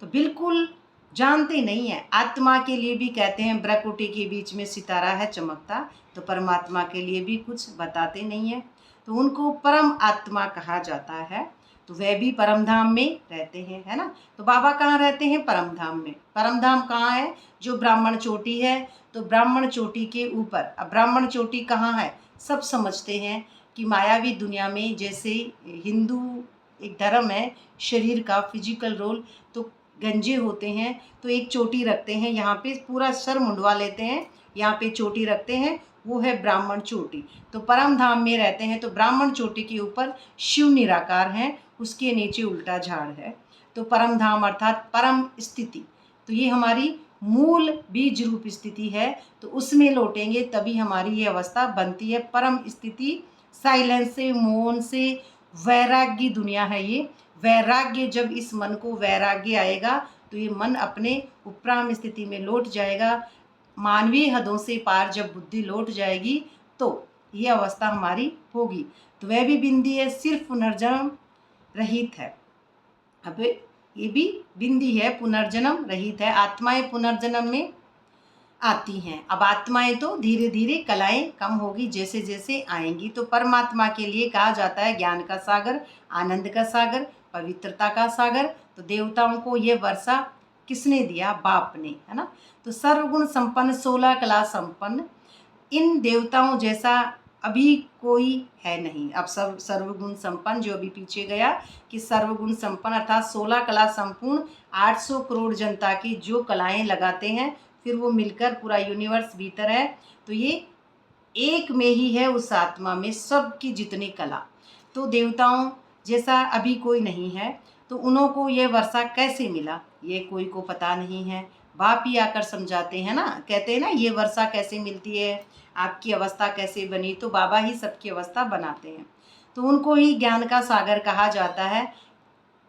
तो बिल्कुल जानते नहीं है। आत्मा के लिए भी कहते हैं ब्रह्मकुटी के बीच में सितारा है चमकता, तो परमात्मा के लिए भी कुछ बताते नहीं है, तो उनको परम आत्मा कहा जाता है। तो वह भी परम धाम में रहते हैं, है ना। तो बाबा कहाँ रहते हैं? परम धाम में। परम धाम कहाँ है? जो ब्राह्मण चोटी है, तो ब्राह्मण चोटी के ऊपर। अब ब्राह्मण चोटी कहाँ है? सब समझते हैं कि मायावी दुनिया में, जैसे हिंदू एक धर्म है शरीर का, फिजिकल रोल, तो गंजे होते हैं तो एक चोटी रखते हैं, यहाँ पे पूरा सर मुंडवा लेते हैं, यहाँ पे चोटी रखते हैं, वो है ब्राह्मण चोटी। तो परम धाम में रहते हैं, तो ब्राह्मण चोटी के ऊपर शिव निराकार हैं, उसके नीचे उल्टा झाड़ है। तो परम धाम अर्थात परम स्थिति, तो ये हमारी मूल बीज रूप स्थिति है। तो उसमें लौटेंगे तभी हमारी ये अवस्था बनती है परम स्थिति। साइलेंस से, मौन से, वैराग्य दुनिया है ये। वैराग्य, जब इस मन को वैराग्य आएगा तो ये मन अपने उपराम स्थिति में लौट जाएगा। मानवीय हदों से पार जब बुद्धि लौट जाएगी तो ये अवस्था हमारी होगी। तो वह भी बिंदी है, सिर्फ पुनर्जन्म रहित है। अब ये भी बिंदी है, पुनर्जन्म रहित है। आत्माएं पुनर्जन्म में आती हैं। अब आत्माएं तो धीरे धीरे कलाएं कम होगी जैसे जैसे आएंगी। तो परमात्मा के लिए कहा जाता है ज्ञान का सागर, आनंद का सागर, पवित्रता का सागर। तो देवताओं को ये वर्षा किसने दिया? बाप ने, है ना। तो सर्वगुण संपन्न, 16 कला संपन्न, इन देवताओं जैसा अभी कोई है नहीं। अब सब सर्वगुण संपन्न, जो अभी पीछे गया कि सर्वगुण संपन्न अर्थात 16 कला संपूर्ण, 800 करोड़ जनता की जो कलाएं लगाते हैं, फिर वो मिलकर पूरा यूनिवर्स भीतर है। तो ये एक में ही है, उस आत्मा में सबकी जितनी कला। तो देवताओं जैसा अभी कोई नहीं है। तो उन्हों को ये वर्षा कैसे मिला, ये कोई को पता नहीं है। बाप ही आकर समझाते हैं ना, कहते हैं ना ये वर्षा कैसे मिलती है, आपकी अवस्था कैसे बनी। तो बाबा ही सबकी अवस्था बनाते हैं। तो उनको ही ज्ञान का सागर कहा जाता है।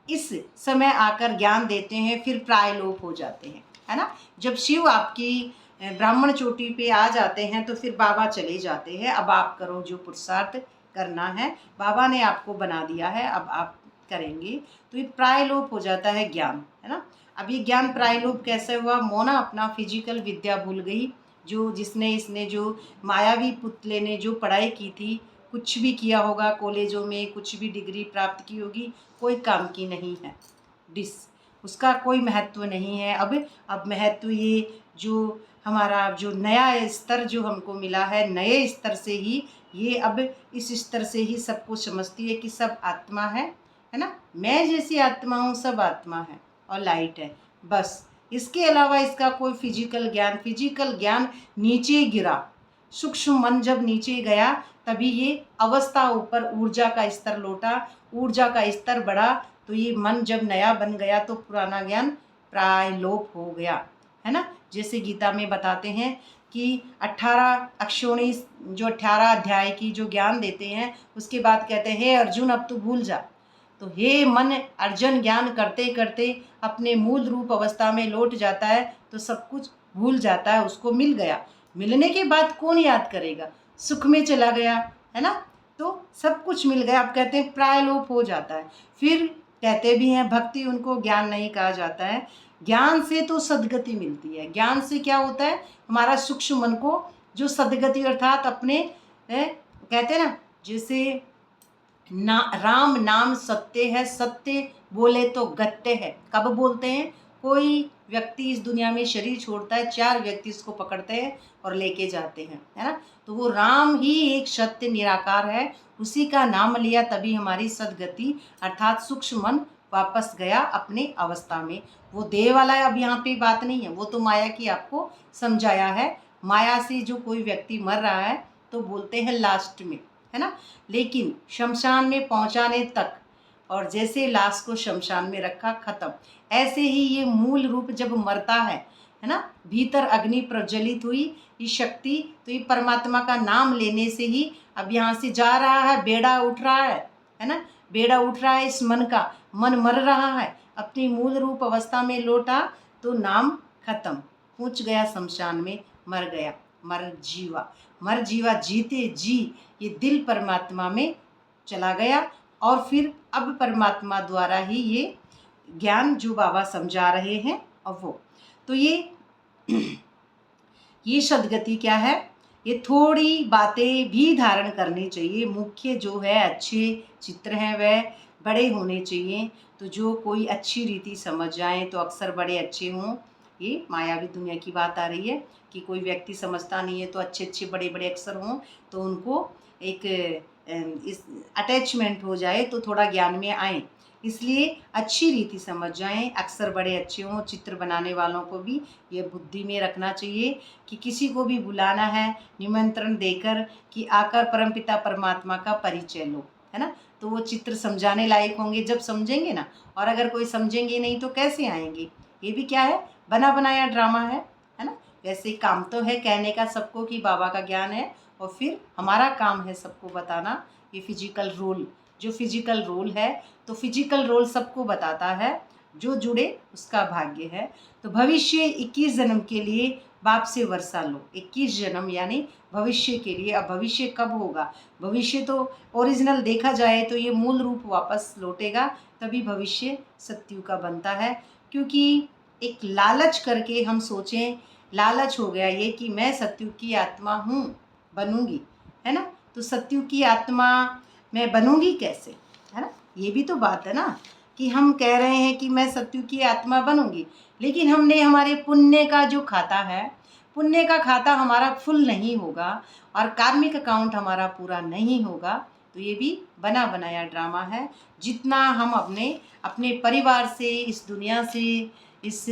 इस समय आकर ज्ञान देते हैं, फिर प्रायलोप हो जाते हैं, है ना। जब शिव आपकी ब्राह्मण चोटी पे आ जाते हैं तो फिर बाबा चले जाते हैं। अब आप करो जो पुरुषार्थ करना है, बाबा ने आपको बना दिया है, अब आप करेंगे। तो ये प्रायलोप हो जाता है ज्ञान, है ना। अब ये ज्ञान प्रायलोप कैसे हुआ? मोना अपना फिजिकल विद्या भूल गई। जो जिसने इसने जो मायावी पुतले ने जो पढ़ाई की थी, कुछ भी किया होगा कॉलेजों में, कुछ भी डिग्री प्राप्त की होगी, कोई काम की नहीं है। डिस उसका कोई महत्व नहीं है। अब महत्व ये जो हमारा जो नया स्तर जो हमको मिला है, नए स्तर से ही ये, अब इस स्तर से ही सबको समझती है कि सब आत्मा है ना। मैं जैसी आत्मा हूँ, सब आत्मा है और लाइट है, बस। इसके अलावा इसका कोई फिजिकल ज्ञान नीचे गिरा। सूक्ष्म मन जब नीचे गया तभी ये अवस्था ऊपर, ऊर्जा का स्तर लौटा, ऊर्जा का स्तर बढ़ा। तो ये मन जब नया बन गया तो पुराना ज्ञान प्रायलोप हो गया, है ना। जैसे गीता में बताते हैं कि 18 अक्षोणी, जो 18 अध्याय की जो ज्ञान देते हैं, उसके बाद कहते हैं हे अर्जुन अब तू भूल जा। तो हे मन, अर्जुन ज्ञान करते करते अपने मूल रूप अवस्था में लौट जाता है, तो सब कुछ भूल जाता है, उसको मिल गया। मिलने के बाद कौन याद करेगा? सुख में चला गया, है ना। तो सब कुछ मिल गया। अब कहते हैं प्रायलोप हो जाता है। फिर कहते भी हैं भक्ति उनको ज्ञान नहीं कहा जाता है। ज्ञान से तो सद्गति मिलती है। ज्ञान से क्या होता है? हमारा सूक्ष्म मन को जो सद्गति अर्थात अपने कहते हैं ना, जैसे राम नाम सत्य है, सत्य बोले तो गत्य है। कब बोलते हैं? कोई व्यक्ति इस दुनिया में शरीर छोड़ता है, 4 व्यक्ति इसको पकड़ते हैं और लेके जाते हैं, है ना। तो वो राम ही एक सत्य निराकार है, उसी का नाम लिया तभी हमारी सद्गति अर्थात सूक्ष्म मन वापस गया अपने अवस्था में। वो देह वाला अब यहाँ पे बात नहीं है, वो तो माया की आपको समझाया है। माया से जो कोई व्यक्ति मर रहा है तो बोलते हैं लास्ट में, है ना। लेकिन शमशान में पहुंचाने तक, और जैसे लाश को शमशान में रखा खत्म, ऐसे ही ये मूल रूप जब मरता है ना, भीतर अग्नि प्रज्वलित हुई ये शक्ति, तो ये परमात्मा का नाम लेने से ही अब यहाँ से जा रहा है, बेड़ा उठ रहा है ना। बेड़ा उठ रहा है इस मन का, मन मर रहा है, अपनी मूल रूप अवस्था में लौटा तो नाम खत्म, पहुँच गया शमशान में, मर गया। मर जीवा जीते जी ये दिल परमात्मा में चला गया। और फिर अब परमात्मा द्वारा ही ये ज्ञान जो बाबा समझा रहे हैं, और वो तो ये सद्गति क्या है, ये थोड़ी बातें भी धारण करनी चाहिए। मुख्य जो है अच्छे चित्र हैं वह बड़े होने चाहिए। तो जो कोई अच्छी रीति समझ जाए तो अक्सर बड़े अच्छे हों। ये मायावी दुनिया की बात आ रही है कि कोई व्यक्ति समझता नहीं है तो अच्छे अच्छे बड़े बड़े अक्षर हों तो उनको एक इस अटैचमेंट हो जाए तो थोड़ा ज्ञान में आए। इसलिए अच्छी रीति समझ जाएं, अक्सर बड़े अच्छे हों। चित्र बनाने वालों को भी ये बुद्धि में रखना चाहिए कि किसी को भी बुलाना है निमंत्रण देकर कि आकर परमपिता परमात्मा का परिचय लो, है ना। तो वो चित्र समझाने लायक होंगे जब समझेंगे ना, और अगर कोई समझेंगे नहीं तो कैसे आएंगे। ये भी क्या है, बना बनाया ड्रामा है ना। वैसे काम तो है कहने का सबको कि बाबा का ज्ञान है, और फिर हमारा काम है सबको बताना। ये फिजिकल रोल, जो फिजिकल रोल है तो फिजिकल रोल सबको बताता है, जो जुड़े उसका भाग्य है। तो भविष्य 21 जन्म के लिए बाप से वर्षा लो। 21 जन्म यानी भविष्य के लिए। अब भविष्य कब होगा, भविष्य तो ओरिजिनल देखा जाए तो ये मूल रूप वापस लौटेगा, तभी भविष्य सत्युग का बनता है। क्योंकि एक लालच करके हम सोचें, लालच हो गया ये कि मैं सत्युग की आत्मा हूँ, बनूंगी, है ना। तो सत्युग की आत्मा मैं बनूंगी कैसे, है ना। ये भी तो बात है ना कि हम कह रहे हैं कि मैं सत्युग की आत्मा बनूंगी, लेकिन हमने हमारे पुण्य का जो खाता है, पुण्य का खाता हमारा फुल नहीं होगा और कार्मिक अकाउंट हमारा पूरा नहीं होगा। तो ये भी बना बनाया ड्रामा है। जितना हम अपने अपने परिवार से, इस दुनिया से, इस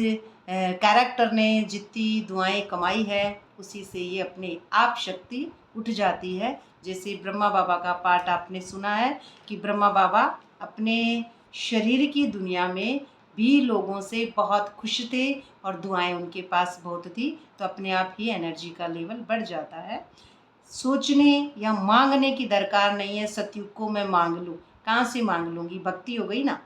कैरेक्टर ने जितनी दुआएं कमाई है उसी से ये अपने आप शक्ति उठ जाती है। जैसे ब्रह्मा बाबा का पाठ आपने सुना है कि ब्रह्मा बाबा अपने शरीर की दुनिया में भी लोगों से बहुत खुश थे और दुआएं उनके पास बहुत थी, तो अपने आप ही एनर्जी का लेवल बढ़ जाता है। सोचने या मांगने की दरकार नहीं है। सतयुग को मैं मांग लूँ, कहाँ से मांग लूँगी, भक्ति हो गई ना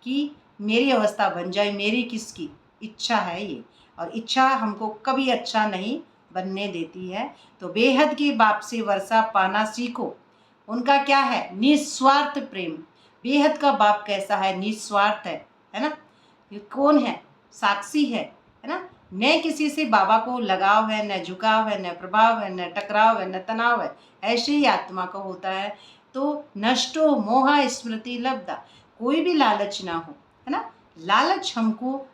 कि मेरी अवस्था बन जाए। मेरी किसकी इच्छा है ये, और इच्छा हमको कभी अच्छा नहीं बनने देती है। तो बेहद के बाप से वर्षा पाना सीखो। उनका क्या है, निस्वार्थ प्रेम। बेहद का बाप कैसा है, निस्वार्थ है ना। ये कौन है, साक्षी है ना। न किसी से बाबा को लगाव है, न झुकाव है, न प्रभाव है, न टकराव है, न तनाव है। ऐसे ही आत्मा का होता है। तो नष्टो मोहा स्मृति लब्धा, कोई भी लालच ना हो, है ना। लालच हमको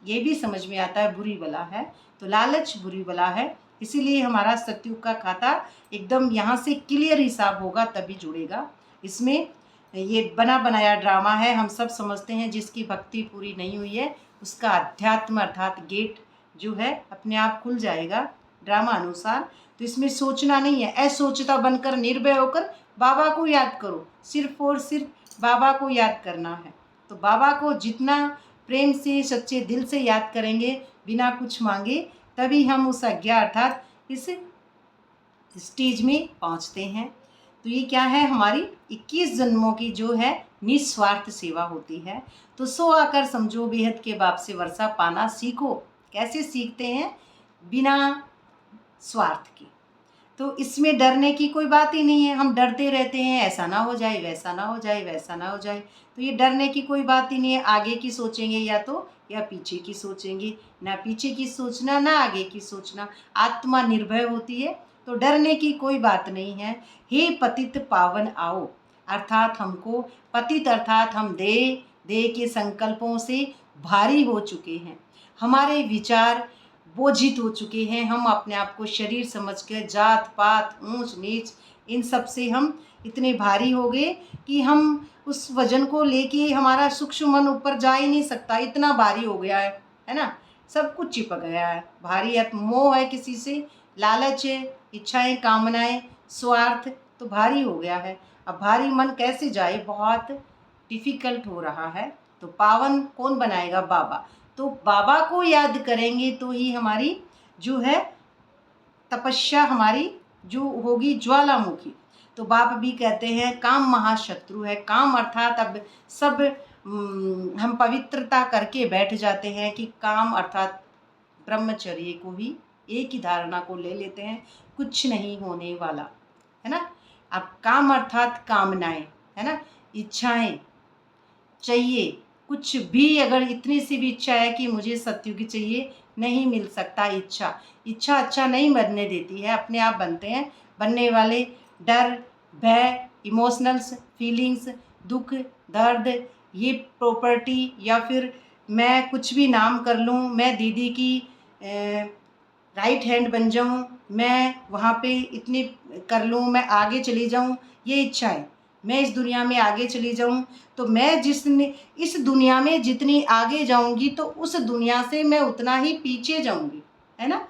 ये भी समझ में आता है बुरी बला है, तो लालच बुरी बला है। इसीलिए हमारा सतयुग का खाता एकदम यहाँ से क्लियर हिसाब होगा तभी जुड़ेगा। इसमें ये बना बनाया ड्रामा है। हम सब समझते हैं जिसकी भक्ति पूरी नहीं हुई है उसका अध्यात्म अर्थात गेट जो है अपने आप खुल जाएगा ड्रामा अनुसार। तो इसमें सोचना नहीं है, असोचता बनकर निर्भय होकर बाबा को याद करो। सिर्फ और सिर्फ बाबा को याद करना है। तो बाबा को जितना प्रेम से सच्चे दिल से याद करेंगे बिना कुछ मांगे, तभी हम उस आज्ञा अर्थात इस स्टेज में पहुंचते हैं। तो ये क्या है, हमारी 21 जन्मों की जो है निस्वार्थ सेवा होती है। तो सो आकर समझो बेहद के बाप से वर्षा पाना सीखो। कैसे सीखते हैं, बिना स्वार्थ के। तो इसमें डरने की कोई बात ही नहीं है। हम डरते रहते हैं ऐसा ना हो जाए, वैसा ना हो जाए, वैसा ना हो जाए। तो ये डरने की कोई बात ही नहीं है। आगे की सोचेंगे या पीछे की सोचेंगे, ना पीछे की सोचना ना आगे की सोचना। आत्मा निर्भय होती है तो डरने की कोई बात नहीं है। हे पतित पावन आओ, अर्थात हमको पतित अर्थात हम देह के संकल्पों से भारी हो चुके हैं। हमारे विचार बोझित हो चुके हैं। हम अपने आप को शरीर समझ कर जात पात ऊंच नीच इन सब से हम इतने भारी हो गए कि हम उस वजन को लेके हमारा सूक्ष्म मन ऊपर जा ही नहीं सकता, इतना भारी हो गया है ना। सब कुछ चिपक गया है, भारी मोह है, किसी से लालच है, इच्छाएं कामनाएं स्वार्थ, तो भारी हो गया है। अब भारी मन कैसे जाए, बहुत डिफ़िकल्ट हो रहा है। तो पावन कौन बनाएगा, बाबा। तो बाबा को याद करेंगे तो ही हमारी जो है तपस्या हमारी जो होगी ज्वालामुखी। तो बाप भी कहते हैं काम महाशत्रु है। काम अर्थात अब सब हम पवित्रता करके बैठ जाते हैं कि काम अर्थात ब्रह्मचर्य को ही एक ही धारणा को ले लेते हैं, कुछ नहीं होने वाला, है ना। अब काम अर्थात कामनाएं, है ना, इच्छाएं चाहिए, कुछ भी अगर इतनी सी भी इच्छा है कि मुझे सत्युग चाहिए, नहीं मिल सकता। इच्छा अच्छा नहीं बनने देती है, अपने आप बनते हैं। बनने वाले डर, भय, इमोशनल्स, फीलिंग्स, दुख, दर्द, ये प्रॉपर्टी, या फिर मैं कुछ भी नाम कर लूँ, मैं दीदी की राइट हैंड बन जाऊँ, मैं वहाँ पे इतनी कर लूँ, मैं आगे चली जाऊँ, ये इच्छा है। मैं इस दुनिया में आगे चली जाऊँ, तो मैं जिसने इस दुनिया में जितनी आगे जाऊँगी तो उस दुनिया से मैं उतना ही पीछे जाऊँगी, है ना।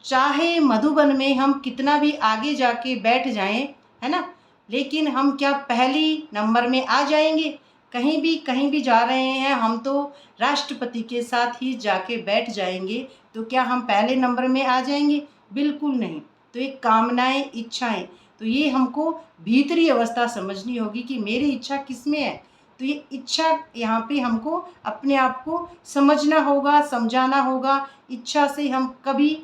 चाहे मधुबन में हम कितना भी आगे जाके बैठ जाएं, है ना, लेकिन हम क्या पहली नंबर में आ जाएंगे? कहीं भी जा रहे हैं हम तो राष्ट्रपति के साथ ही जाके बैठ जाएंगे, तो क्या हम पहले नंबर में आ जाएंगे? बिल्कुल नहीं। तो ये कामनाएं, इच्छाएं, तो ये हमको भीतरी अवस्था समझनी होगी कि मेरी इच्छा किस में है। तो ये इच्छा यहाँ पे हमको अपने आप को समझना होगा, समझाना होगा। इच्छा से हम कभी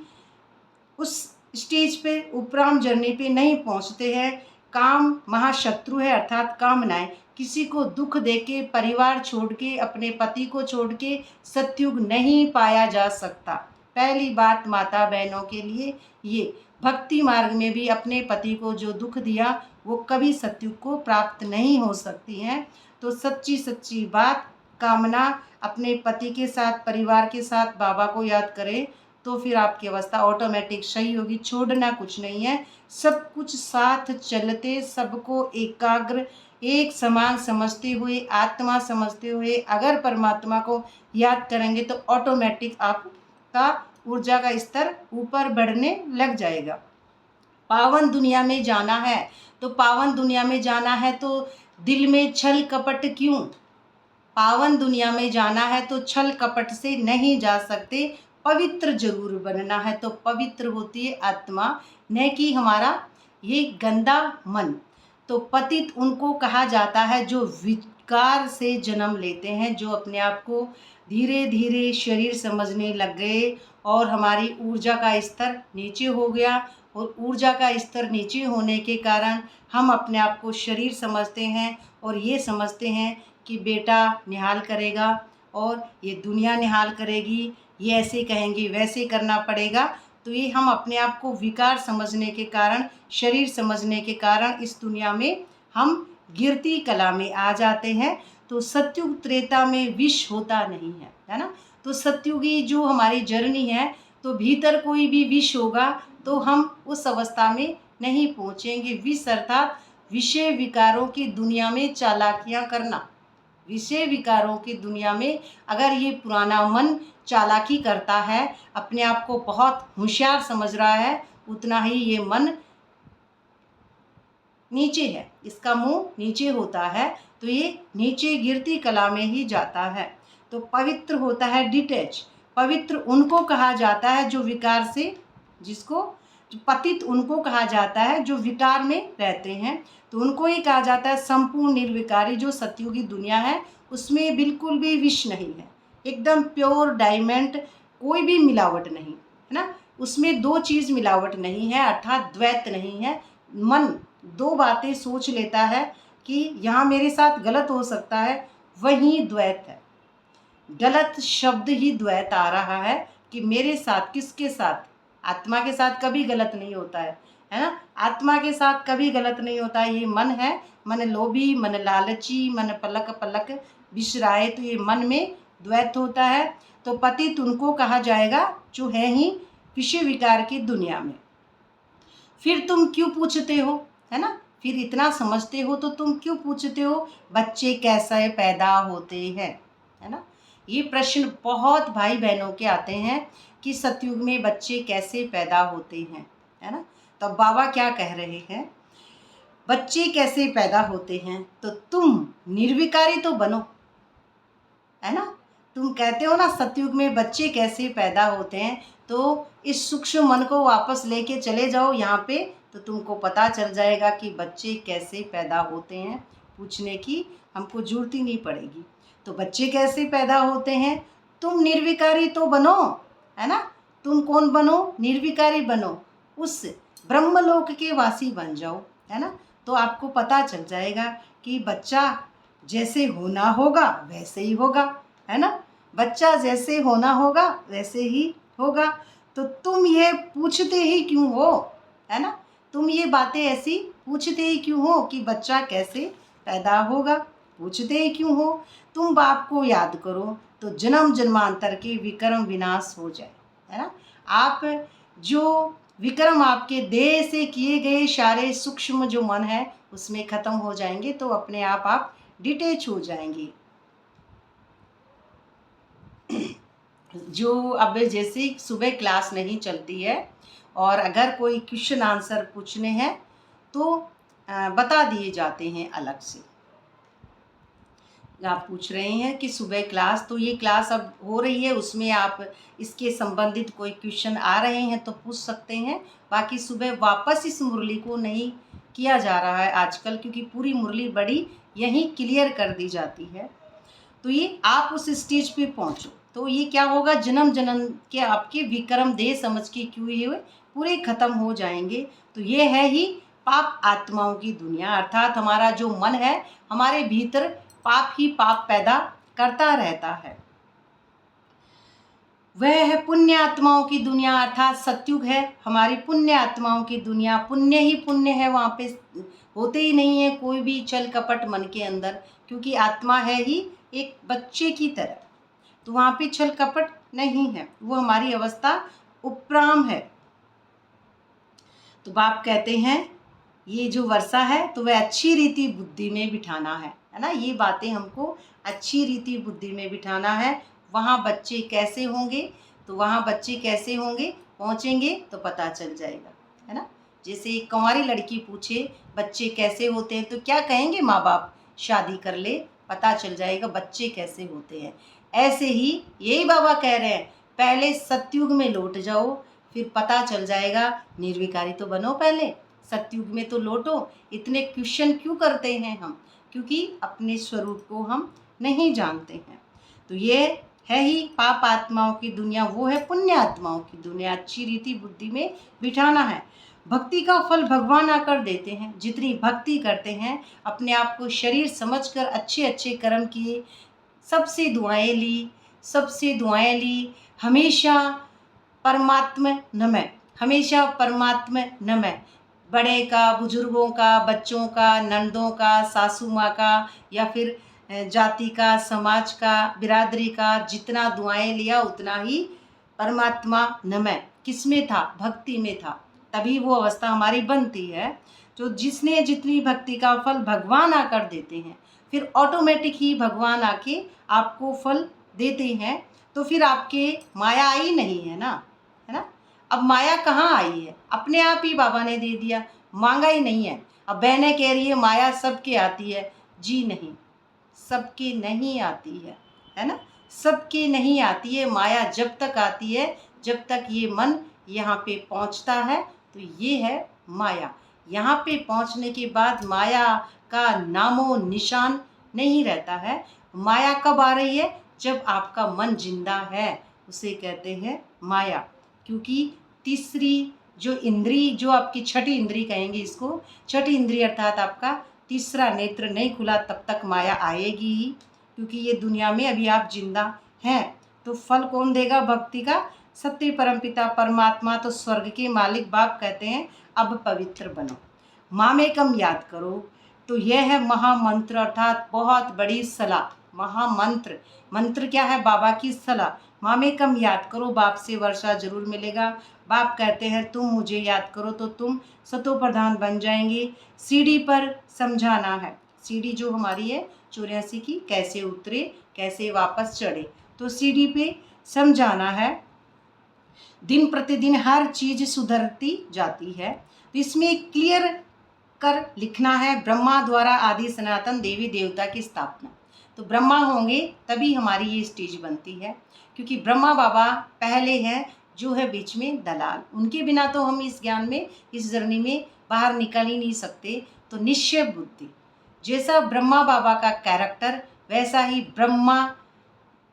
उस स्टेज पे, उपराम जर्नी पे नहीं पहुंचते हैं। काम महाशत्रु है, अर्थात कामनाएं। किसी को दुख देके, परिवार छोड़ के, अपने पति को छोड़ के सत्युग नहीं पाया जा सकता। पहली बात माता बहनों के लिए ये, भक्ति मार्ग में भी अपने पति को जो दुख दिया वो कभी सत्युग को प्राप्त नहीं हो सकती हैं। तो सच्ची सच्ची बात, कामना अपने पति के साथ, परिवार के साथ बाबा को याद करें तो फिर आपकी अवस्था ऑटोमेटिक सही होगी। छोड़ना कुछ नहीं है, सब कुछ साथ चलते, सबको एकाग्र, एक समान समझते हुए, आत्मा समझते हुए अगर परमात्मा को याद करेंगे तो ऑटोमेटिक आपका ऊर्जा का स्तर ऊपर बढ़ने लग जाएगा। पावन दुनिया में जाना है, तो पावन दुनिया में जाना है तो दिल में छल कपट क्यों? पावन दुनिया में जाना है तो छल कपट से नहीं जा सकते, पवित्र जरूर बनना है। तो पवित्र होती है आत्मा, न कि हमारा ये गंदा मन। तो पतित उनको कहा जाता है जो विकार से जन्म लेते हैं, जो अपने आप को धीरे धीरे शरीर समझने लग गए और हमारी ऊर्जा का स्तर नीचे हो गया। और ऊर्जा का स्तर नीचे होने के कारण हम अपने आप को शरीर समझते हैं और ये समझते हैं कि बेटा निहाल करेगा और ये दुनिया निहाल करेगी, ये ऐसे कहेंगे, वैसे करना पड़ेगा। तो ये हम अपने आप को विकार समझने के कारण, शरीर समझने के कारण इस दुनिया में हम गिरती कला में आ जाते हैं। तो सत्युग त्रेता में विष होता नहीं है, है ना। तो सत्युगी जो हमारी जर्नी है, तो भीतर कोई भी विष होगा तो हम उस अवस्था में नहीं पहुँचेंगे। विष अर्थात विषय विकारों की दुनिया में चालाकियाँ करना। विषय विकारों की दुनिया में अगर ये पुराना मन चालाकी करता है, अपने आप को बहुत होशियार समझ रहा है, उतना ही ये मन नीचे है, इसका मुंह नीचे होता है, तो ये नीचे गिरती कला में ही जाता है। तो पवित्र होता है डिटैच। पवित्र उनको कहा जाता है जो विकार से, जिसको पतित उनको कहा जाता है जो विकार में रहते हैं। तो उनको ही कहा जाता है संपूर्ण निर्विकारी। जो सत्युगी दुनिया है उसमें बिल्कुल भी विष नहीं है, एकदम प्योर डायमंड, कोई भी मिलावट नहीं, है ना। उसमें दो चीज़ मिलावट नहीं है, अर्थात द्वैत नहीं है। मन दो बातें सोच लेता है कि यहाँ मेरे साथ गलत हो सकता है, वही द्वैत है। गलत शब्द ही द्वैत आ रहा है कि मेरे साथ, किसके साथ? आत्मा के साथ कभी गलत नहीं होता है ना। आत्मा के साथ कभी गलत नहीं होता है। ये मन है, मन लोभी, मन लालची, मन पलक पलक बिसराए, तो ये मन में द्वैत होता है। तो पतित उनको कहा जाएगा जो है ही विषय विकार की दुनिया में। फिर तुम क्यों पूछते हो, है ना। फिर इतना समझते हो तो तुम क्यों पूछते हो बच्चे कैसे पैदा होते हैं, है ना। ये प्रश्न बहुत भाई बहनों के आते हैं कि सतयुग में बच्चे कैसे पैदा होते हैं, है ना। तो बाबा क्या कह रहे हैं, बच्चे कैसे पैदा होते हैं, तो तुम निर्विकारी तो बनो, है ना। तुम कहते हो ना सतयुग में बच्चे कैसे पैदा होते हैं, तो इस सूक्ष्म मन को वापस लेके चले जाओ यहाँ पे, तो तुमको पता चल जाएगा कि बच्चे कैसे पैदा होते हैं। पूछने की हमको जरूरत ही नहीं पड़ेगी। तो बच्चे कैसे पैदा होते हैं, तुम निर्विकारी तो बनो, है ना। तुम कौन बनो? निर्विकारी बनो, उस ब्रह्मलोक के वासी बन जाओ, है ना। तो आपको पता चल जाएगा कि बच्चा जैसे होना होगा वैसे ही होगा, है ना। बच्चा जैसे होना होगा वैसे ही होगा। तो तुम ये पूछते ही क्यों हो, है ना। तुम ये बातें ऐसी पूछते ही क्यों हो कि बच्चा कैसे पैदा होगा, पूछते ही क्यों हो। तुम बाप को याद करो तो जन्म जन्मांतर के विक्रम विनाश हो जाए, है ना। आप जो विक्रम आपके देह से किए गए सारे सूक्ष्म जो मन है उसमें ख़त्म हो जाएंगे, तो अपने आप डिटेच हो जाएंगे। जो अब जैसे सुबह क्लास नहीं चलती है और अगर कोई क्वेश्चन आंसर पूछने हैं तो बता दिए जाते हैं अलग से। आप पूछ रहे हैं कि सुबह क्लास, तो ये क्लास अब हो रही है, उसमें आप इसके संबंधित कोई क्वेश्चन आ रहे हैं तो पूछ सकते हैं। बाकी सुबह वापस इस मुरली को नहीं किया जा रहा है आजकल, क्योंकि पूरी मुरली बड़ी यहीं क्लियर कर दी जाती है। तो ये आप उस स्टेज पे पहुंचो तो ये क्या होगा, जन्म जन्म के आपके विक्रम देह समझ के किए हुए पूरे खत्म हो जाएंगे। तो ये है ही पाप आत्माओं की दुनिया, अर्थात हमारा जो मन है हमारे भीतर पाप ही पाप पैदा करता रहता है। वह है पुण्य आत्माओं की दुनिया, अर्थात सत्युग है हमारी पुण्य आत्माओं की दुनिया। पुण्य ही पुण्य है, वहाँ पे होते ही नहीं है कोई भी छल कपट मन के अंदर, क्योंकि आत्मा है ही एक बच्चे की तरह। तो वहाँ पे छल कपट नहीं है, वो हमारी अवस्था उपराम है। तो बाप कहते हैं ये जो वर्षा है तो वह अच्छी रीति बुद्धि में बिठाना है ना। ये बातें हमको अच्छी रीति बुद्धि में बिठाना है। वहाँ बच्चे कैसे होंगे, तो वहाँ बच्चे कैसे होंगे, पहुँचेंगे तो पता चल जाएगा, है ना। जैसे एक कंवारी लड़की पूछे बच्चे कैसे होते हैं तो क्या कहेंगे माँ बाप, शादी कर ले पता चल जाएगा बच्चे कैसे होते हैं। ऐसे ही यही बाबा कह रहे हैं, पहले सतयुग में लौट जाओ फिर पता चल जाएगा। निर्विकारी तो बनो पहले, सतयुग में तो लौटो। इतने क्वेश्चन क्यों करते हैं हम, क्योंकि अपने स्वरूप को हम नहीं जानते हैं। तो ये है ही पाप आत्माओं की दुनिया, वो है पुण्य आत्माओं की दुनिया। अच्छी रीति बुद्धि में बिठाना है। भक्ति का फल भगवान आकर देते हैं। जितनी भक्ति करते हैं, अपने आप को शरीर समझकर अच्छे अच्छे कर्म किए, सबसे दुआएं ली, हमेशा परमात्मा नमः, हमेशा परमात्मा नमः। बड़े का, बुजुर्गों का, बच्चों का, नंदों का, सासू माँ का, या फिर जाति का, समाज का, बिरादरी का, जितना दुआएं लिया उतना ही परमात्मा नमः किस में था, भक्ति में था। तभी वो अवस्था हमारी बनती है। जो जिसने जितनी भक्ति का फल भगवान आकर देते हैं, फिर ऑटोमेटिक ही भगवान आके आपको फल देते हैं। तो फिर आपके माया आई नहीं है ना, है ना। अब माया कहाँ आई है, अपने आप ही बाबा ने दे दिया, मांगा ही नहीं है। अब बहनें कह रही है माया सबके आती है, जी नहीं, सबके नहीं आती है ना। सबके नहीं आती है माया, जब तक आती है जब तक ये मन यहाँ पे पहुँचता है। तो ये है माया। यहाँ पे पहुँचने के बाद माया का नामो निशान नहीं रहता है। माया कब आ रही है, जब आपका मन जिंदा है, उसे कहते हैं माया। क्योंकि तीसरी जो इंद्री, जो आपकी छठी इंद्री कहेंगे इसको, छठी इंद्री अर्थात आपका तीसरा नेत्र नहीं खुला तब तक माया आएगी ही। क्योंकि ये दुनिया में अभी आप जिंदा हैं। तो फल कौन देगा भक्ति का, सत्य परमपिता परमात्मा। तो स्वर्ग के मालिक बाप कहते हैं अब पवित्र बनो, मामेकम याद करो। तो यह है महामंत्र, अर्थात बहुत बड़ी सलाह। महामंत्र, मंत्र क्या है, बाबा की सलाह। मामेकम याद करो, बाप से वर्षा जरूर मिलेगा। बाप कहते हैं तुम मुझे याद करो तो तुम सतो प्रधान बन जाएंगे। सीढ़ी पर समझाना है, सीढ़ी जो हमारी है 84 की, कैसे उतरे कैसे वापस चढ़े, तो सीढ़ी पे समझाना है। दिन प्रतिदिन हर चीज सुधरती जाती है। तो इसमें क्लियर कर लिखना है, ब्रह्मा द्वारा आदि सनातन देवी देवता की स्थापना। तो ब्रह्मा होंगे तभी हमारी ये स्टेज बनती है, क्योंकि ब्रह्मा बाबा पहले हैं, जो है बीच में दलाल। उनके बिना तो हम इस ज्ञान में, इस जर्नी में बाहर निकल ही नहीं सकते। तो निश्चय बुद्धि, जैसा ब्रह्मा बाबा का कैरेक्टर वैसा ही ब्रह्मा।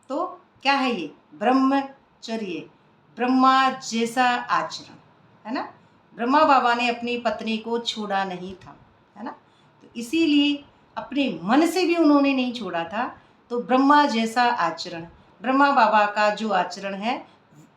तो क्या है ये, ब्रह्मचर्य, ब्रह्मा जैसा आचरण, है ना। ब्रह्मा बाबा ने अपनी पत्नी को छोड़ा नहीं था, है ना। तो इसीलिए अपने मन से भी उन्होंने नहीं छोड़ा था। तो ब्रह्मा जैसा आचरण, ब्रह्मा बाबा का जो आचरण है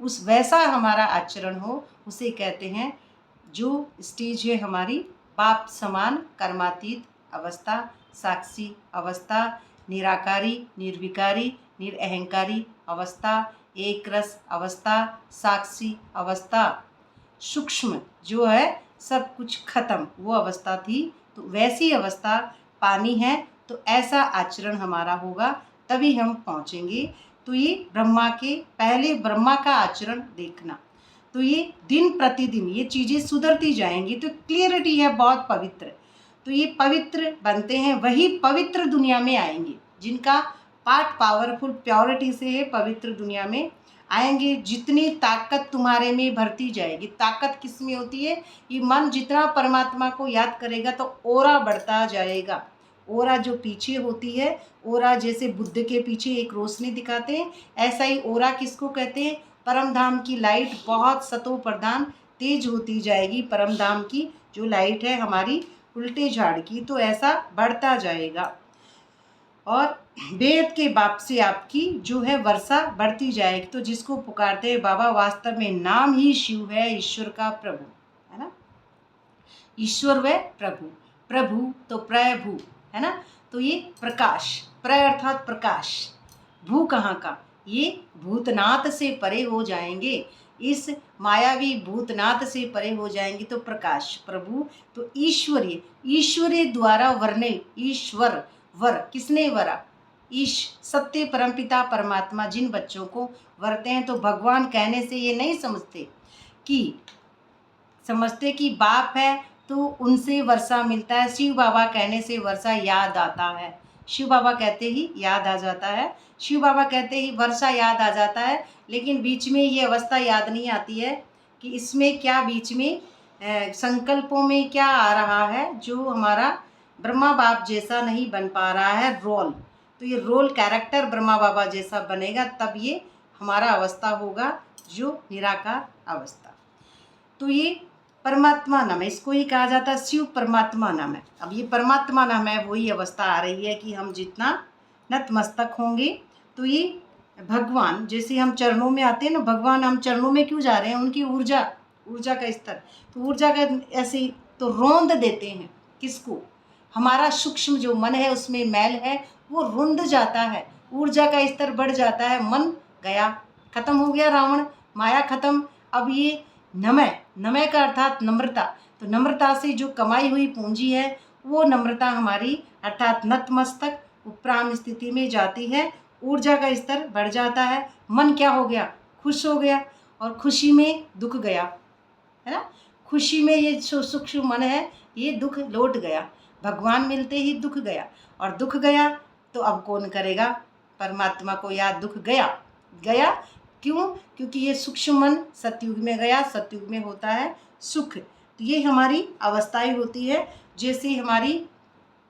उस वैसा हमारा आचरण हो, उसे कहते हैं, जो स्टेज है हमारी बाप समान कर्मातीत अवस्था, साक्षी अवस्था, निराकारी, निर्विकारी, निरअहंकारी अवस्था, एक रस अवस्था, साक्षी अवस्था, सूक्ष्म जो है सब कुछ खत्म वो अवस्था थी। तो वैसी अवस्था पानी है, तो ऐसा आचरण हमारा होगा तभी हम पहुँचेंगे। तो ये ब्रह्मा के पहले ब्रह्मा का आचरण देखना, तो ये दिन प्रतिदिन ये चीज़ें सुधरती जाएंगी। तो क्लियरिटी है बहुत पवित्र, तो ये पवित्र बनते हैं वही पवित्र दुनिया में आएंगे जिनका पार्ट पावरफुल प्योरिटी से है, पवित्र दुनिया में आएंगे। जितनी ताकत तुम्हारे में भरती जाएगी, ताकत किस में होती है, ये मन जितना परमात्मा को याद करेगा तो ओरा बढ़ता जाएगा। ओरा जो पीछे होती है, ओरा जैसे बुद्ध के पीछे एक रोशनी दिखाते हैं, ऐसा ही ओरा किसको कहते हैं, परम धाम की लाइट बहुत सतो प्रधान तेज होती जाएगी। परम धाम की जो लाइट है हमारी उल्टे झाड़ की, तो ऐसा बढ़ता जाएगा और वेद के बाप से आपकी जो है वर्षा बढ़ती जाएगी। तो जिसको पुकारते हैं बाबा, वास्तव में नाम ही शिव है, ईश्वर का प्रभु है ना, ईश्वर व प्रभु, प्रभु तो प्रभु है ना। तो ये प्रकाश, प्र अर्थात प्रकाश, भू कहाँ का, ये भूतनाथ से परे हो जाएंगे, इस मायावी भूतनाथ से परे हो जाएंगे। तो प्रकाश प्रभु, तो ईश्वरीय, ईश्वरीय द्वारा वर्णे, ईश्वर वर किसने वरा, ईश सत्य परमपिता परमात्मा जिन बच्चों को वरते हैं। तो भगवान कहने से ये नहीं समझते कि बाप है तो उनसे वर्षा मिलता है। शिव बाबा कहने से वर्षा याद आता है, शिव बाबा कहते ही याद आ जाता है, शिव बाबा कहते ही वर्षा याद आ जाता है। लेकिन बीच में ये अवस्था याद नहीं आती है कि इसमें क्या बीच में संकल्पों में क्या आ रहा है, जो हमारा ब्रह्मा बाप जैसा नहीं बन पा रहा है रोल। तो ये रोल कैरेक्टर ब्रह्मा बाबा जैसा बनेगा, तब ये हमारा अवस्था होगा जो निराकार अवस्था। तो ये परमात्मा नाम है, इसको ही कहा जाता है शिव परमात्मा नाम है। अब ये परमात्मा नाम है, वही अवस्था आ रही है कि हम जितना नतमस्तक होंगे, तो ये भगवान जैसे हम चरणों में आते हैं ना, भगवान हम चरणों में क्यों जा रहे हैं, उनकी ऊर्जा का स्तर, तो ऊर्जा का ऐसे तो रोंद देते हैं किसको, हमारा सूक्ष्म जो मन है उसमें मैल है वो रुंध जाता है, ऊर्जा का स्तर बढ़ जाता है, मन गया, खत्म हो गया रावण, माया खत्म। अब ये नमय का अर्थात नम्रता, तो नम्रता से जो कमाई हुई पूंजी है वो नम्रता हमारी अर्थात नतमस्तक उपराम स्थिति में जाती है, ऊर्जा का स्तर बढ़ जाता है, मन क्या हो गया, खुश हो गया, और खुशी में दुख गया है ना, खुशी में ये सूक्ष्म मन है ये दुख लौट गया, भगवान मिलते ही दुख गया, और दुख गया तो अब कौन करेगा, परमात्मा को याद, दुख गया क्यों, क्योंकि ये सूक्ष्म मन सतयुग में गया, सतयुग में होता है सुख। तो ये हमारी अवस्थाएं होती है, जैसे हमारी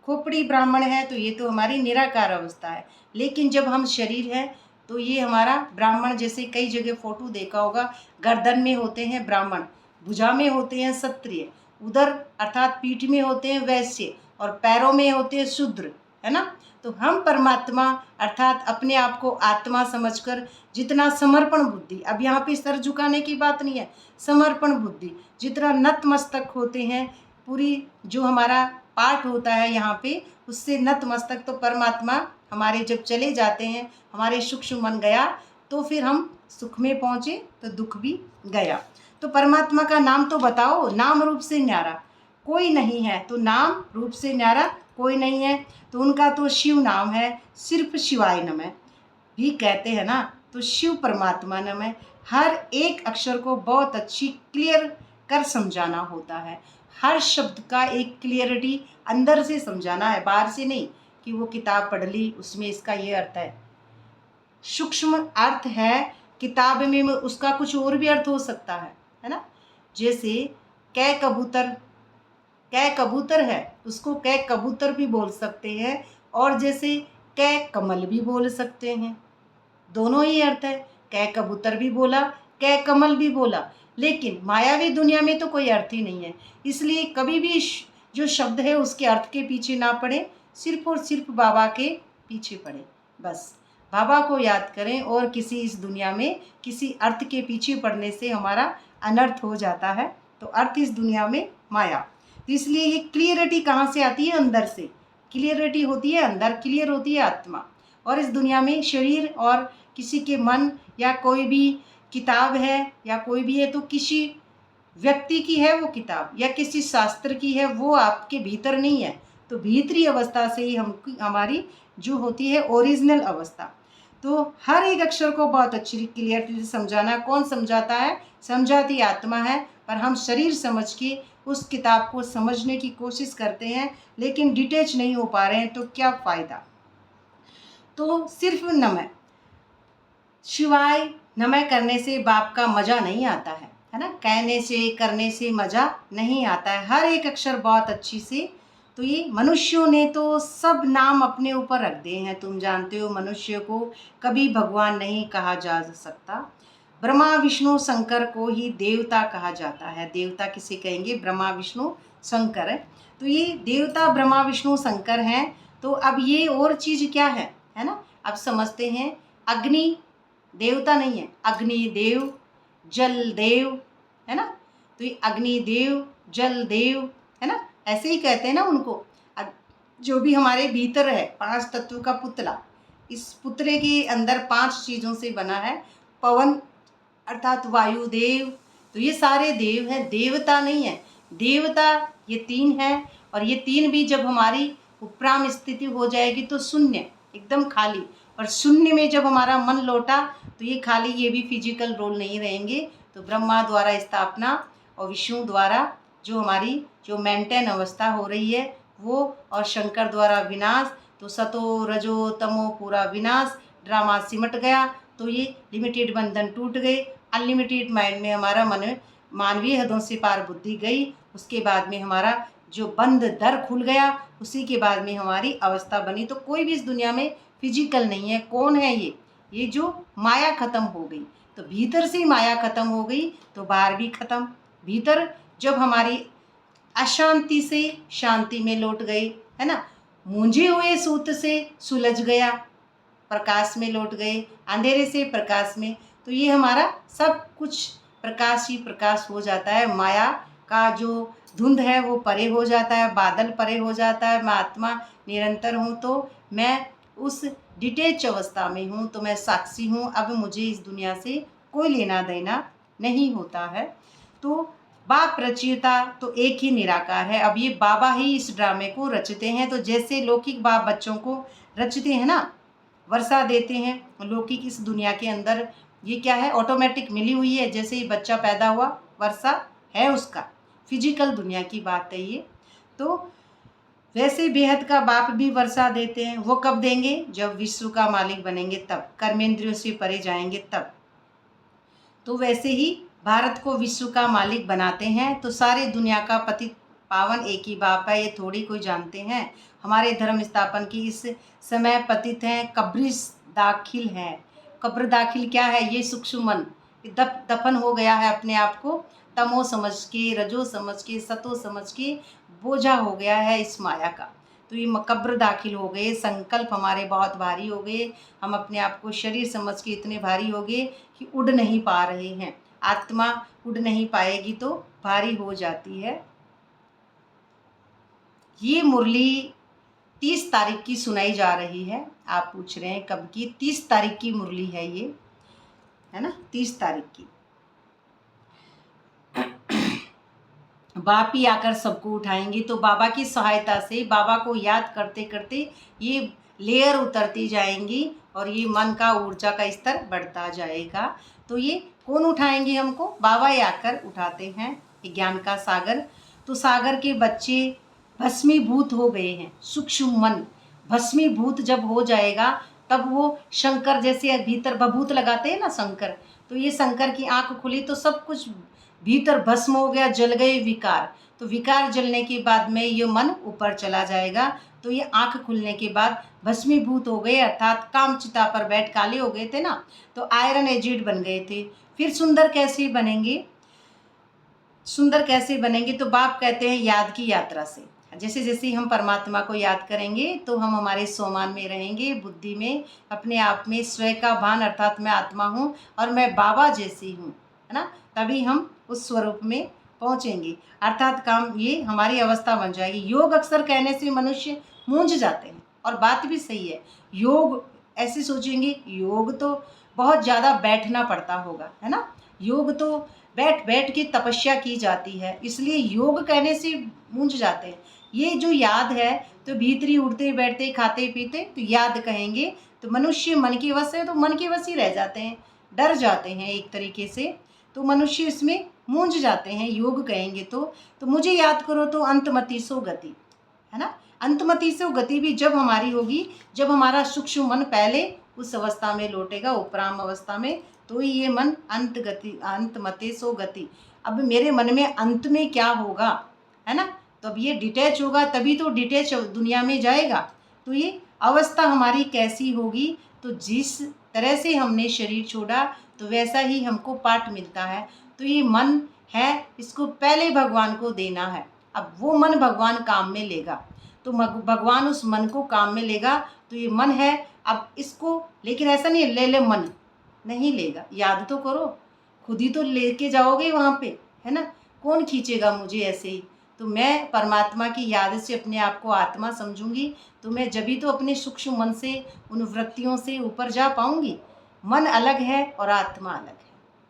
खोपड़ी ब्राह्मण है तो ये तो हमारी निराकार अवस्था है, लेकिन जब हम शरीर है तो ये हमारा ब्राह्मण, जैसे कई जगह फोटो देखा होगा, गर्दन में होते हैं ब्राह्मण, भुजा में होते हैं क्षत्रिय, उधर अर्थात पीठ में होते हैं वैश्य, और पैरों में होते हैं शूद्र है ना। तो हम परमात्मा अर्थात अपने आप को आत्मा समझकर जितना समर्पण बुद्धि, अब यहाँ पे सर झुकाने की बात नहीं है, समर्पण बुद्धि जितना नतमस्तक होते हैं, पूरी जो हमारा पाठ होता है यहाँ पे उससे नतमस्तक, तो परमात्मा हमारे जब चले जाते हैं, हमारे सूक्ष्म मन गया तो फिर हम सुख में पहुँचे तो दुख भी गया। तो परमात्मा का नाम तो बताओ, नाम रूप से न्यारा कोई नहीं है, तो नाम रूप से न्यारा कोई नहीं है, तो उनका तो शिव नाम है, सिर्फ शिवाय नमः भी कहते हैं ना, तो शिव परमात्मा नाम है। हर एक अक्षर को बहुत अच्छी क्लियर कर समझाना होता है, हर शब्द का एक क्लियरिटी अंदर से समझाना है, बाहर से नहीं कि वो किताब पढ़ ली उसमें इसका ये अर्थ है, सूक्ष्म अर्थ है किताब में उसका कुछ और भी अर्थ हो सकता है ना। जैसे कै कबूतर है उसको कै कबूतर भी बोल सकते हैं, और जैसे कै कमल भी बोल सकते हैं, दोनों ही अर्थ है, कै कबूतर भी बोला कै कमल भी बोला, लेकिन मायावी दुनिया में तो कोई अर्थ ही नहीं है। इसलिए कभी भी जो शब्द है उसके अर्थ के पीछे ना पड़े, सिर्फ और सिर्फ बाबा के पीछे पड़े। बस बाबा को याद करें और किसी इस दुनिया में किसी अर्थ के पीछे पड़ने से हमारा अनर्थ हो जाता है। तो अर्थ इस दुनिया में माया। तो इसलिए ये क्लियरिटी कहाँ से आती है? अंदर से। क्लियरिटी होती है अंदर, क्लियर होती है आत्मा। और इस दुनिया में शरीर और किसी के मन या कोई भी किताब है या कोई भी है तो किसी व्यक्ति की है वो किताब या किसी शास्त्र की है, वो आपके भीतर नहीं है। तो भीतरी अवस्था से ही हमारी जो होती है ओरिजिनल अवस्था। तो हर एक अक्षर को बहुत अच्छी क्लियरिटी से समझाना। कौन समझाता है? समझाती आत्मा है। पर हम शरीर समझ के उस किताब को समझने की कोशिश करते हैं, लेकिन डिटेच नहीं हो पा रहे हैं, तो क्या फ़ायदा। तो सिर्फ नमः शिवाय नमः करने से बाप का मज़ा नहीं आता है ना। कहने से करने से मज़ा नहीं आता है। हर एक अक्षर बहुत अच्छी से। तो ये मनुष्यों ने तो सब नाम अपने ऊपर रख दिए हैं। तुम जानते हो मनुष्य को कभी भगवान नहीं कहा जा सकता। ब्रह्मा विष्णु शंकर को ही देवता कहा जाता है। देवता किसे कहेंगे? ब्रह्मा विष्णु शंकर है। तो ये देवता ब्रह्मा विष्णु शंकर हैं। तो अब ये और चीज़ क्या है ना। अब समझते हैं। अग्नि देवता नहीं है, अग्निदेव, जल देव है ना। तो ये अग्निदेव, जल देव है ना, ऐसे ही कहते हैं ना उनको। जो भी हमारे भीतर है 5 तत्व का पुतला, इस पुतले के अंदर 5 चीज़ों से बना है। पवन अर्थात वायुदेव। तो ये सारे देव हैं, देवता नहीं है। देवता ये 3 हैं। और ये 3 भी जब हमारी उपराम स्थिति हो जाएगी तो शून्य, एकदम खाली। और शून्य में जब हमारा मन लौटा तो ये खाली, ये भी फिजिकल रोल नहीं रहेंगे। तो ब्रह्मा द्वारा स्थापना और विष्णु द्वारा जो हमारी जो मेंटेन अवस्था हो रही है वो, और शंकर द्वारा विनाश। तो सतो रजो तमो पूरा विनाश, ड्रामा सिमट गया। तो ये लिमिटेड बंधन टूट गए। अनलिमिटेड माइंड में हमारा मन मानवीय हदों से पार बुद्धि गई। उसके बाद में हमारा जो बंद दर खुल गया, उसी के बाद में हमारी अवस्था बनी। तो कोई भी इस दुनिया में फिजिकल नहीं है। कौन है ये जो माया ख़त्म हो गई। तो भीतर से माया ख़त्म हो गई तो बाहर भी ख़त्म। भीतर जब हमारी अशांति से शांति में लौट गए है ना, मूंझे हुए सूत से सुलझ गया, प्रकाश में लौट गए, अंधेरे से प्रकाश में। तो ये हमारा सब कुछ प्रकाश ही प्रकाश हो जाता है। माया का जो धुंध है वो परे हो जाता है, बादल परे हो जाता है। मैं आत्मा निरंतर हूँ, तो मैं उस डिटेच अवस्था में हूँ, तो मैं साक्षी हूँ। अब मुझे इस दुनिया से कोई लेना देना नहीं होता है। तो बाप रचयिता तो एक ही निराकार है। अब ये बाबा ही इस ड्रामे को रचते हैं। तो जैसे लौकिक बाप बच्चों को रचते हैं ना, वर्षा देते हैं, लौकिक इस दुनिया के अंदर ये क्या है? ऑटोमेटिक मिली हुई है। जैसे ही बच्चा पैदा हुआ वर्षा है उसका, फिजिकल दुनिया की बात है ये। तो वैसे बेहद का बाप भी वर्षा देते हैं। वो कब देंगे? जब विश्व का मालिक बनेंगे तब, कर्मेंद्रियों से परे जाएंगे तब। तो वैसे ही भारत को विश्व का मालिक बनाते हैं। तो सारे दुनिया का पतित पावन एक ही बाप है, ये थोड़ी कोई जानते हैं। हमारे धर्म स्थापन की इस समय पतित हैं, कब्र दाखिल हैं। कब्र दाखिल क्या है? ये सूक्ष्म मन दफन हो गया है अपने आप को, तमो समझ के, रजो समझ के, सतो समझ के बोझा हो गया है इस माया का। तो ये कब्र दाखिल हो गए। संकल्प हमारे बहुत भारी हो गए। हम अपने आप को शरीर समझ के इतने भारी हो गए कि उड़ नहीं पा रहे हैं। आत्मा उड़ नहीं पाएगी तो भारी हो जाती है। ये मुरली 30 तारीख की सुनाई जा रही है। आप पूछ रहे हैं कब की? 30 तारीख की मुरली है ये, है ना, 30 तारीख की। बाप ही आकर सबको उठाएंगे। तो बाबा की सहायता से, बाबा को याद करते करते ये लेयर उतरती जाएंगी और ये मन का ऊर्जा का स्तर बढ़ता जाएगा। तो ये कौन उठाएंगे हमको? बाबा ही आकर उठाते हैं, ज्ञान का सागर। तो सागर के बच्चे भस्मीभूत हो गए हैं। सूक्ष्म मन भस्मीभूत जब हो जाएगा तब वो शंकर जैसे भीतर बभूत लगाते हैं ना शंकर। तो ये शंकर की आंख खुली तो सब कुछ भीतर भस्म हो गया, जल गए विकार। तो विकार जलने के बाद में ये मन ऊपर चला जाएगा। तो ये आंख खुलने के बाद भस्मीभूत हो गए, अर्थात काम चिता पर बैठ काले हो गए थे ना, तो आयरन एजिड बन गए थे। फिर सुंदर कैसे बनेंगे? सुंदर कैसे बनेंगे? तो बाप कहते हैं याद की यात्रा से। जैसे जैसे हम परमात्मा को याद करेंगे तो हम हमारे स्वमान में रहेंगे, बुद्धि में, अपने आप में स्वयं का भान, अर्थात मैं आत्मा हूँ और मैं बाबा जैसी हूँ, है ना। तभी हम उस स्वरूप में पहुँचेंगे, अर्थात काम ये हमारी अवस्था बन जाएगी। योग अक्सर कहने से मनुष्य मूंझ जाते हैं, और बात भी सही है। योग ऐसे सोचेंगे, योग तो बहुत ज़्यादा बैठना पड़ता होगा, है ना। योग तो बैठ बैठ के तपस्या की जाती है, इसलिए योग कहने से मूंझ जाते हैं। ये जो याद है तो भीतरी उठते बैठते खाते पीते तो याद कहेंगे, तो मनुष्य मन के वश है तो मन के वश ही रह जाते हैं, डर जाते हैं एक तरीके से, तो मनुष्य इसमें मूंझ जाते हैं। योग कहेंगे तो मुझे याद करो तो अंतमति सो गति, है ना। अंतमति से गति भी जब हमारी होगी, जब हमारा सूक्ष्म मन पहले उस अवस्था में लौटेगा, उपराम अवस्था में, तो ही ये मन अंतमते सो गति। अब मेरे मन में अंत में क्या होगा, है ना, तो अब ये डिटैच होगा, तभी तो डिटैच दुनिया में जाएगा। तो ये अवस्था हमारी कैसी होगी, तो जिस तरह से हमने शरीर छोड़ा तो वैसा ही हमको पाठ मिलता है। तो ये मन है, इसको पहले भगवान को देना है। अब वो मन भगवान काम में लेगा, तो भगवान उस मन को काम में लेगा। तो ये मन है, अब इसको, लेकिन ऐसा नहीं है ले ले मन, नहीं लेगा, याद तो करो, खुद ही तो लेके जाओगे वहाँ पे, है ना। कौन खींचेगा मुझे ऐसे ही। तो मैं परमात्मा की याद से अपने आप को आत्मा समझूंगी, तो मैं जभी तो अपने सूक्ष्म मन से, उन वृत्तियों से ऊपर जा पाऊंगी। मन अलग है और आत्मा अलग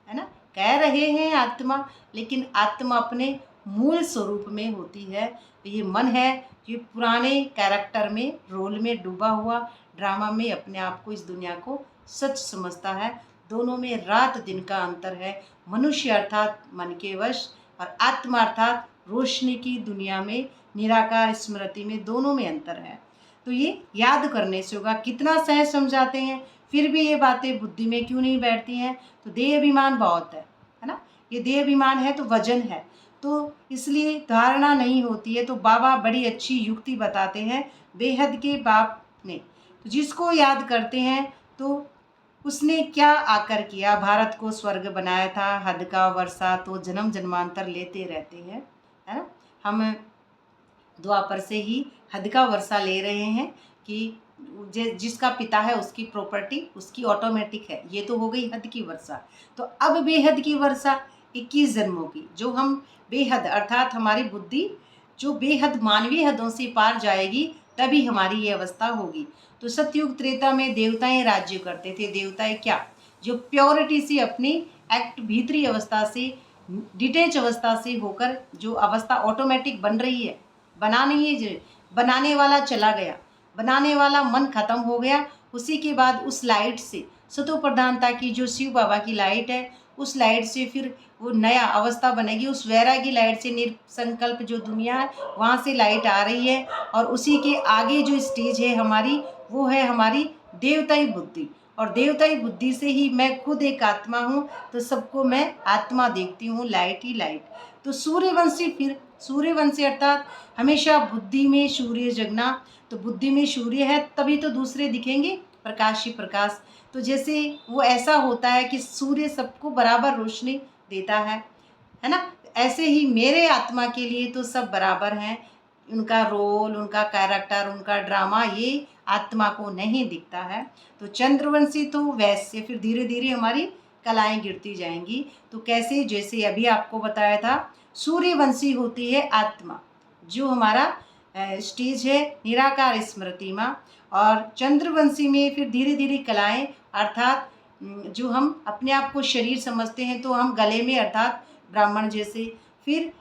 है ना। कह रहे हैं आत्मा, लेकिन आत्मा अपने मूल स्वरूप में होती है। तो ये मन है जो पुराने कैरेक्टर में, रोल में डूबा हुआ, ड्रामा में अपने आप को, इस दुनिया को सच समझता है। दोनों में रात दिन का अंतर है। मनुष्य अर्थात मन के वश, और आत्मा अर्थात रोशनी की दुनिया में, निराकार स्मृति में, दोनों में अंतर है। तो ये याद करने से होगा। कितना सहज समझाते हैं, फिर भी ये बातें बुद्धि में क्यों नहीं बैठती हैं। तो देह अभिमान बहुत है ना। ये देह अभिमान है तो वजन है, तो इसलिए धारणा नहीं होती है। तो बाबा बड़ी अच्छी युक्ति बताते हैं बेहद के बाप ने, तो जिसको याद करते हैं तो उसने क्या आकर किया, भारत को स्वर्ग बनाया था, हद का वर्षा तो जन्म जन्मांतर लेते रहते हैं, है ना। हम द्वापर से ही हद का वर्षा ले रहे हैं कि जिसका पिता है उसकी प्रॉपर्टी उसकी ऑटोमेटिक है। ये तो हो गई हद की वर्षा। तो अब बेहद की वर्षा 21 जन्मों की, जो हम बेहद अर्थात हमारी बुद्धि जो बेहद मानवीय हदों से पार जाएगी, तभी हमारी ये अवस्था होगी। तो सतयुग त्रेता में देवताएं राज्य करते थे। देवताएं क्या, जो प्योरिटी से अपनी एक्ट भीतरी अवस्था से, डिटेच अवस्था से होकर, जो अवस्था ऑटोमेटिक बन रही है, बना नहीं है, बनाने वाला चला गया, बनाने वाला मन खत्म हो गया। उसी के बाद उस लाइट से, सतो प्रधानता की जो शिव बाबा की लाइट है, उस लाइट से फिर वो नया अवस्था बनेगी। उस वैरागी लाइट से निर्संकल्प जो दुनिया है, वहाँ से लाइट आ रही है। और उसी के आगे जो स्टेज है हमारी, वो है हमारी देवताई बुद्धि। और देवताई बुद्धि से ही मैं खुद एक आत्मा हूँ, तो सबको मैं आत्मा देखती हूँ, लाइट ही लाइट। तो सूर्यवंशी, फिर सूर्यवंशी अर्थात हमेशा बुद्धि में सूर्य जगना। तो बुद्धि में सूर्य है तभी तो दूसरे दिखेंगे, प्रकाश ही प्रकाश। तो जैसे वो ऐसा होता है कि सूर्य सबको बराबर रोशनी देता है ना। ऐसे ही मेरे आत्मा के लिए तो सब बराबर हैं। उनका रोल, उनका कैरेक्टर, उनका ड्रामा ये आत्मा को नहीं दिखता है। तो चंद्रवंशी तो वैसे फिर धीरे धीरे हमारी कलाएं गिरती जाएंगी। तो कैसे, जैसे अभी आपको बताया था, सूर्यवंशी होती है आत्मा, जो हमारा स्टेज है निराकार स्मृति में। और चंद्रवंशी में फिर धीरे धीरे कलाएं, अर्थात जो हम अपने आप को शरीर समझते हैं, तो हम गले में अर्थात ब्राह्मण जैसे, फिर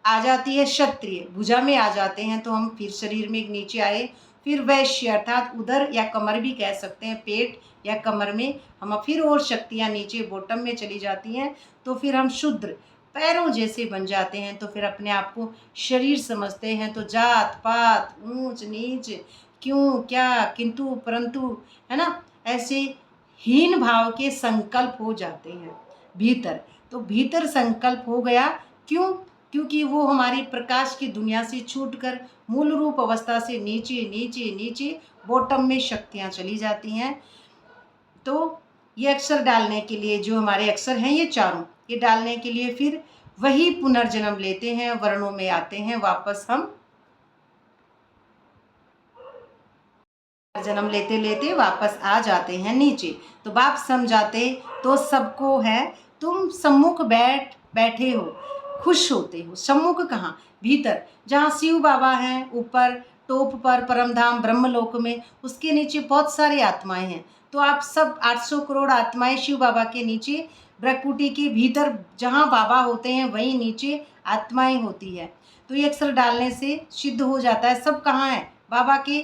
आ जाती है क्षत्रिय, भुजा में आ जाते हैं, तो हम फिर शरीर में नीचे आए। फिर वैश्य अर्थात उदर या कमर भी कह सकते हैं, पेट या कमर में हम फिर और शक्तियाँ नीचे बॉटम में चली जाती हैं। तो फिर हम शूद्र, पैरों जैसे बन जाते हैं। तो फिर अपने आप को शरीर समझते हैं। तो जात पात, ऊंच नीच, क्यों क्या किंतु परंतु, है ना, ऐसे हीन भाव के संकल्प हो जाते हैं भीतर। तो भीतर संकल्प हो गया, क्यों, क्योंकि वो हमारी प्रकाश की दुनिया से छूटकर मूल रूप अवस्था से नीचे नीचे नीचे बॉटम में शक्तियाँ चली जाती हैं। तो ये अक्षर डालने के लिए, जो हमारे अक्षर हैं ये चारों, ये डालने के लिए फिर वही पुनर्जन्म लेते हैं, वर्णों में आते हैं वापस हम जन्म लेते लेते वापस आ जाते हैं नीचे। तो बाप समझाते तो सबको है, तुम सम्मुख बैठे हो, खुश होते हो। सम्मुख कहाँ? भीतर, जहाँ शिव बाबा हैं ऊपर टॉप पर परमधाम ब्रह्मलोक में, उसके नीचे बहुत सारी आत्माएं हैं। तो आप सब 800 करोड़ आत्माएं शिव बाबा के नीचे, ब्रह्मकुटी के भीतर जहाँ बाबा होते हैं वहीं नीचे आत्माएं होती है। तो ये अक्षर डालने से सिद्ध हो जाता है। सब कहाँ है? बाबा के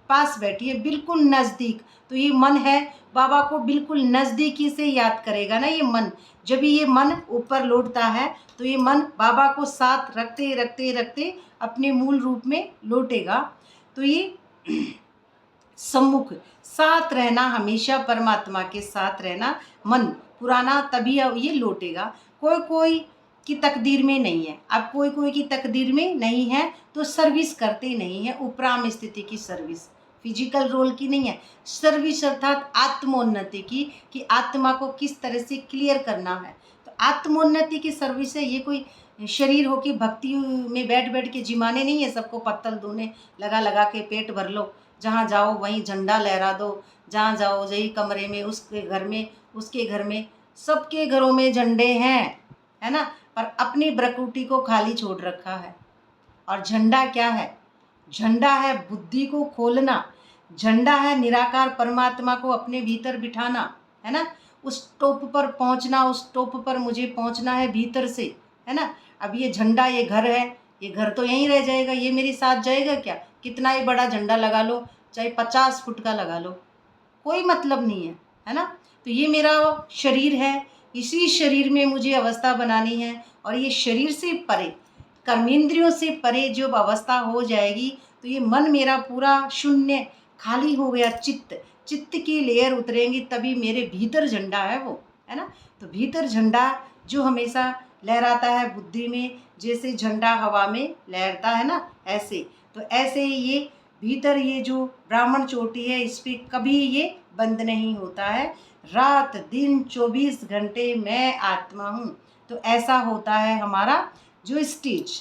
पास बैठी है, बिल्कुल नज़दीक। तो ये मन है, बाबा को बिल्कुल नज़दीकी से याद करेगा ना ये मन। जब भी ये मन ऊपर लौटता है तो ये मन बाबा को साथ रखते रखते रखते अपने मूल रूप में लौटेगा। तो ये सम्मुख, साथ रहना, हमेशा परमात्मा के साथ रहना, मन पुराना, तभी ये लौटेगा। कोई कोई की तकदीर में नहीं है। अब कोई कोई की तकदीर में नहीं है तो सर्विस करते नहीं है, उपराम स्थिति की सर्विस, फिजिकल रोल की नहीं है। सर्विस अर्थात आत्मोन्नति की, कि आत्मा को किस तरह से क्लियर करना है। तो आत्मोन्नति की सर्विस है। ये कोई शरीर हो कि भक्ति में बैठ बैठ के जिमाने नहीं है, सबको पत्तल धोने लगा लगा के पेट भर लो, जहाँ जाओ वहीं झंडा लहरा दो, जहाँ जाओ यही कमरे में, उसके घर में, उसके घर में, सबके घरों में झंडे हैं, है ना, पर अपनी प्रकृति को खाली छोड़ रखा है। और झंडा क्या है? झंडा है बुद्धि को खोलना, झंडा है निराकार परमात्मा को अपने भीतर बिठाना, है ना, उस टॉप पर पहुंचना। उस टॉप पर मुझे पहुंचना है भीतर से, है ना। अब ये झंडा, ये घर है, ये घर तो यहीं रह जाएगा, ये मेरे साथ जाएगा क्या? कितना ही बड़ा झंडा लगा लो, चाहे 50 फुट का लगा लो, कोई मतलब नहीं है ना। तो ये मेरा शरीर है, इसी शरीर में मुझे अवस्था बनानी है। और ये शरीर से परे, कर्मेंद्रियों से परे जब अवस्था हो जाएगी तो ये मन मेरा पूरा शून्य खाली हो गया, चित्त की लेयर उतरेंगी, तभी मेरे भीतर झंडा है वो, है ना। तो भीतर झंडा जो हमेशा लहराता है बुद्धि में, जैसे झंडा हवा में लहरता है ना, ऐसे। तो ऐसे ही ये भीतर ये जो ब्राह्मण चोटी है, इस पर कभी ये बंद नहीं होता है। रात दिन 24 घंटे मैं आत्मा हूँ। तो ऐसा होता है हमारा जो स्टेज,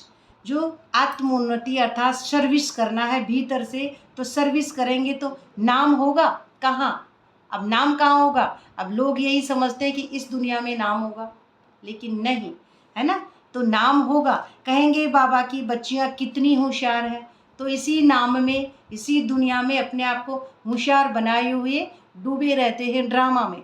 जो आत्मोन्नति अर्थात सर्विस करना है भीतर से। तो सर्विस करेंगे तो नाम होगा कहाँ? अब नाम कहाँ होगा? अब लोग यही समझते हैं कि इस दुनिया में नाम होगा, लेकिन नहीं, है ना। तो नाम होगा, कहेंगे बाबा की बच्चियाँ कितनी होशियार हैं, तो इसी नाम में, इसी दुनिया में अपने आप को होशियार बनाए हुए डूबे रहते हैं ड्रामा में।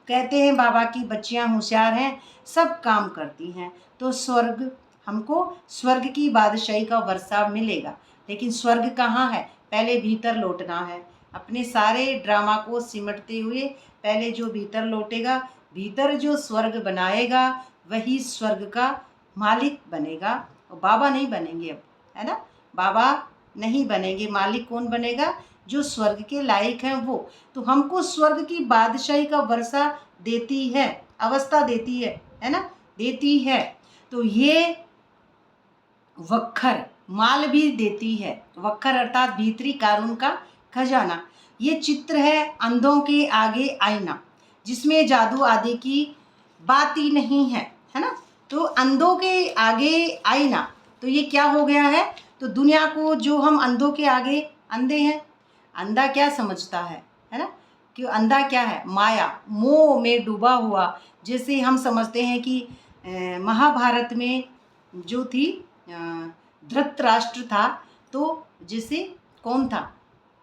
कहते हैं बाबा की बच्चियाँ होशियार हैं, सब काम करती हैं, तो स्वर्ग, हमको स्वर्ग की बादशाही का वर्षा मिलेगा। लेकिन स्वर्ग कहाँ है? पहले भीतर लौटना है। अपने सारे ड्रामा को सिमटते हुए पहले जो भीतर लौटेगा, भीतर जो स्वर्ग बनाएगा, वही स्वर्ग का मालिक बनेगा। और बाबा नहीं बनेंगे अब, है ना। बाबा नहीं बनेंगे, मालिक कौन बनेगा? जो स्वर्ग के लायक हैं वो। तो हमको स्वर्ग की बादशाही का वर्षा देती है, अवस्था देती है ना, देती है। तो ये वक्खर माल भी देती है। वक्खर अर्थात भीतरी कानून का खजाना। ये चित्र है अंधों के आगे आईना, जिसमें जादू आदि की बात ही नहीं है ना। तो अंधों के आगे आईना, तो ये क्या हो गया है? तो दुनिया को जो हम अंधों के आगे अंधे हैं, अंधा क्या समझता है ना, कि अंधा क्या है? माया, मोह में डूबा हुआ। जैसे हम समझते हैं कि महाभारत में जो थी धृतराष्ट्र था, तो जैसे कौन था?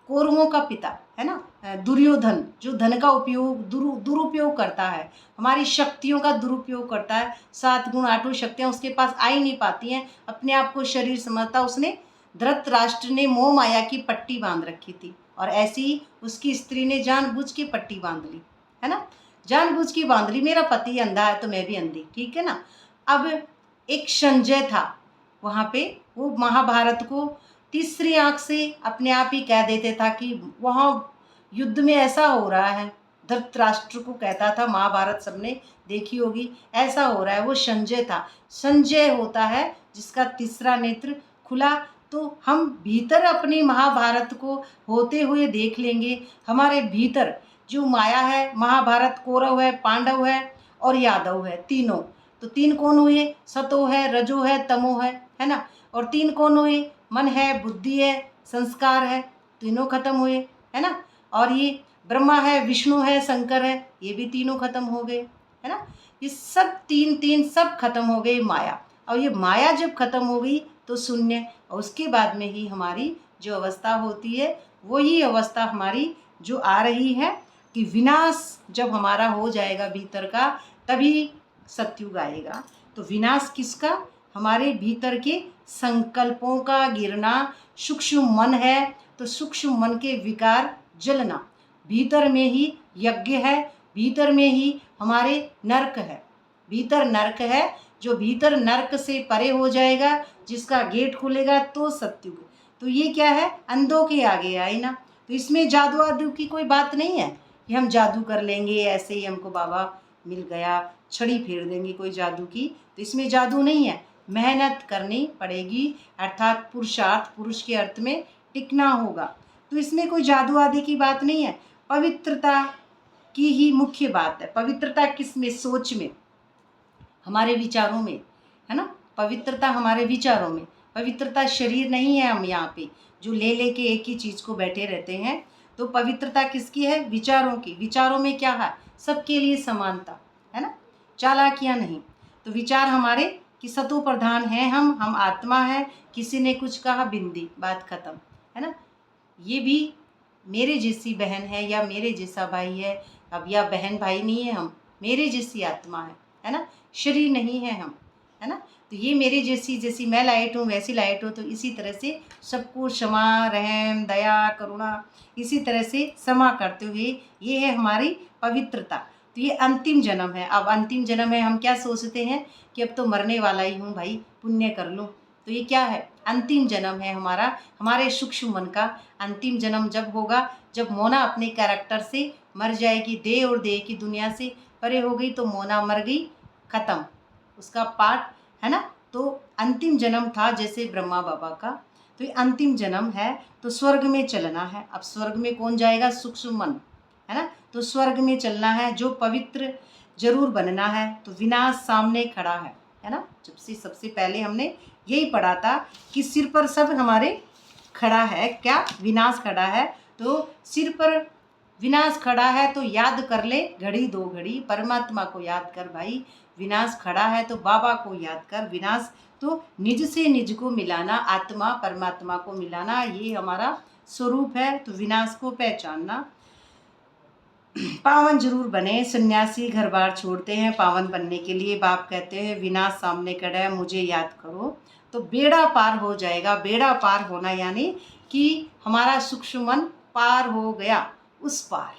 कौरवों का पिता, है ना, दुर्योधन, जो धन का उपयोग दुरुपयोग करता है, हमारी शक्तियों का दुरुपयोग करता है। 7 गुण 8 शक्तियाँ उसके पास आ ही नहीं पाती हैं, अपने आप को शरीर समझता। उसने, धृतराष्ट्र ने मोह माया की पट्टी बांध रखी थी, और ऐसी ही उसकी स्त्री ने जानबूझ के पट्टी बांध ली, है ना, जानबूझ के बांध ली। मेरा पति अंधा है तो मैं भी अंधी, ठीक है ना। अब एक संजय था वहाँ पे, वो महाभारत को तीसरी आंख से अपने आप ही कह देते था कि वहाँ युद्ध में ऐसा हो रहा है। धृतराष्ट्र को कहता था, महाभारत सबने देखी होगी, ऐसा हो रहा है। वो संजय था। संजय होता है जिसका तीसरा नेत्र खुला। तो हम भीतर अपनी महाभारत को होते हुए देख लेंगे। हमारे भीतर जो माया है, महाभारत कौरव है, पांडव है और यादव है, तीनों। तो 3 कौन हुए? सतो है, रजो है, तमो है ना। और 3 कौन हुए? मन है, बुद्धि है, संस्कार है, तीनों खत्म हुए, है ना। और ये ब्रह्मा है, विष्णु है, शंकर है, ये भी तीनों खत्म हो गए, है ना। ये सब तीन तीन सब खत्म हो गए, माया। और ये माया जब खत्म हो गई तो शून्य, और उसके बाद में ही हमारी जो अवस्था होती है वही अवस्था हमारी जो आ रही है कि विनाश जब हमारा हो जाएगा भीतर का, तभी सतयुग आएगा। तो विनाश किसका? हमारे भीतर के संकल्पों का गिरना। सूक्ष्म मन है तो सूक्ष्म मन के विकार जलना। भीतर में ही यज्ञ है, भीतर में ही हमारे नरक है, भीतर नरक है। जो भीतर नरक से परे हो जाएगा, जिसका गेट खुलेगा तो सतयुग। तो ये क्या है? अंधों के आगे आई ना। तो इसमें जादू आदू की कोई बात नहीं है कि हम जादू कर लेंगे, ऐसे ही हमको बाबा मिल गया, छड़ी फेर देंगे कोई जादू की। तो इसमें जादू नहीं है, मेहनत करनी पड़ेगी, अर्थात पुरुषार्थ, पुरुष के अर्थ में टिकना होगा। तो इसमें कोई जादू आदि की बात नहीं है, पवित्रता की ही मुख्य बात है। पवित्रता किस में? सोच में, हमारे विचारों में, है ना। पवित्रता हमारे विचारों में, पवित्रता शरीर नहीं है। हम यहाँ पे जो ले लेके एक ही चीज़ को बैठे रहते हैं। तो पवित्रता किसकी है? विचारों की। विचारों में क्या है? सबके लिए समानता, है ना, चालाकियाँ नहीं। तो विचार हमारे कि सतो प्रधान है, हम आत्मा है। किसी ने कुछ कहा, बिंदी, बात खत्म, है ना। ये भी मेरे जैसी बहन है या मेरे जैसा भाई है, अब या बहन भाई नहीं है, हम मेरे जैसी आत्मा है ना, शरीर नहीं है हम, है ना। तो ये मेरे जैसी, जैसी मैं लाइट हूँ वैसी लाइट हो। तो इसी तरह से सबको क्षमा, रहम, दया, करुणा, इसी तरह से क्षमा करते हुए, ये है हमारी पवित्रता। तो ये अंतिम जन्म है। अब अंतिम जन्म है, हम क्या सोचते हैं कि अब तो मरने वाला ही हूँ भाई, पुण्य कर लूँ। तो ये क्या है? अंतिम जन्म है हमारा, हमारे सूक्ष्म मन का। अंतिम जन्म जब होगा, जब मोना अपने कैरेक्टर से मर जाएगी, देह और देह की दुनिया से परे हो गई, तो मोना मर गई, खत्म उसका पार्ट, है ना। तो अंतिम जन्म था जैसे ब्रह्मा बाबा का, तो ये अंतिम जन्म है। तो स्वर्ग में चलना है। अब स्वर्ग में कौन जाएगा? सूक्ष्म मन, है ना। तो स्वर्ग में चलना है, जो पवित्र जरूर बनना है। तो विनाश सामने खड़ा है ना। जब से सबसे पहले हमने यही पढ़ा था कि सिर पर सब हमारे खड़ा है, क्या? विनाश खड़ा है। तो सिर पर विनाश खड़ा है तो याद कर ले घड़ी दो घड़ी, परमात्मा को याद कर भाई। विनाश खड़ा है तो बाबा को याद कर। विनाश तो निज से निज को मिलाना, आत्मा परमात्मा को मिलाना, ये हमारा स्वरूप है। तो विनाश को पहचानना। पावन जरूर बने। सन्यासी घर बार छोड़ते हैं पावन बनने के लिए। बाप कहते हैं विनाश सामने खड़ा है, मुझे याद करो, तो बेड़ा पार हो जाएगा। बेड़ा पार होना यानी कि हमारा सूक्ष्म मन पार हो गया, उस पार,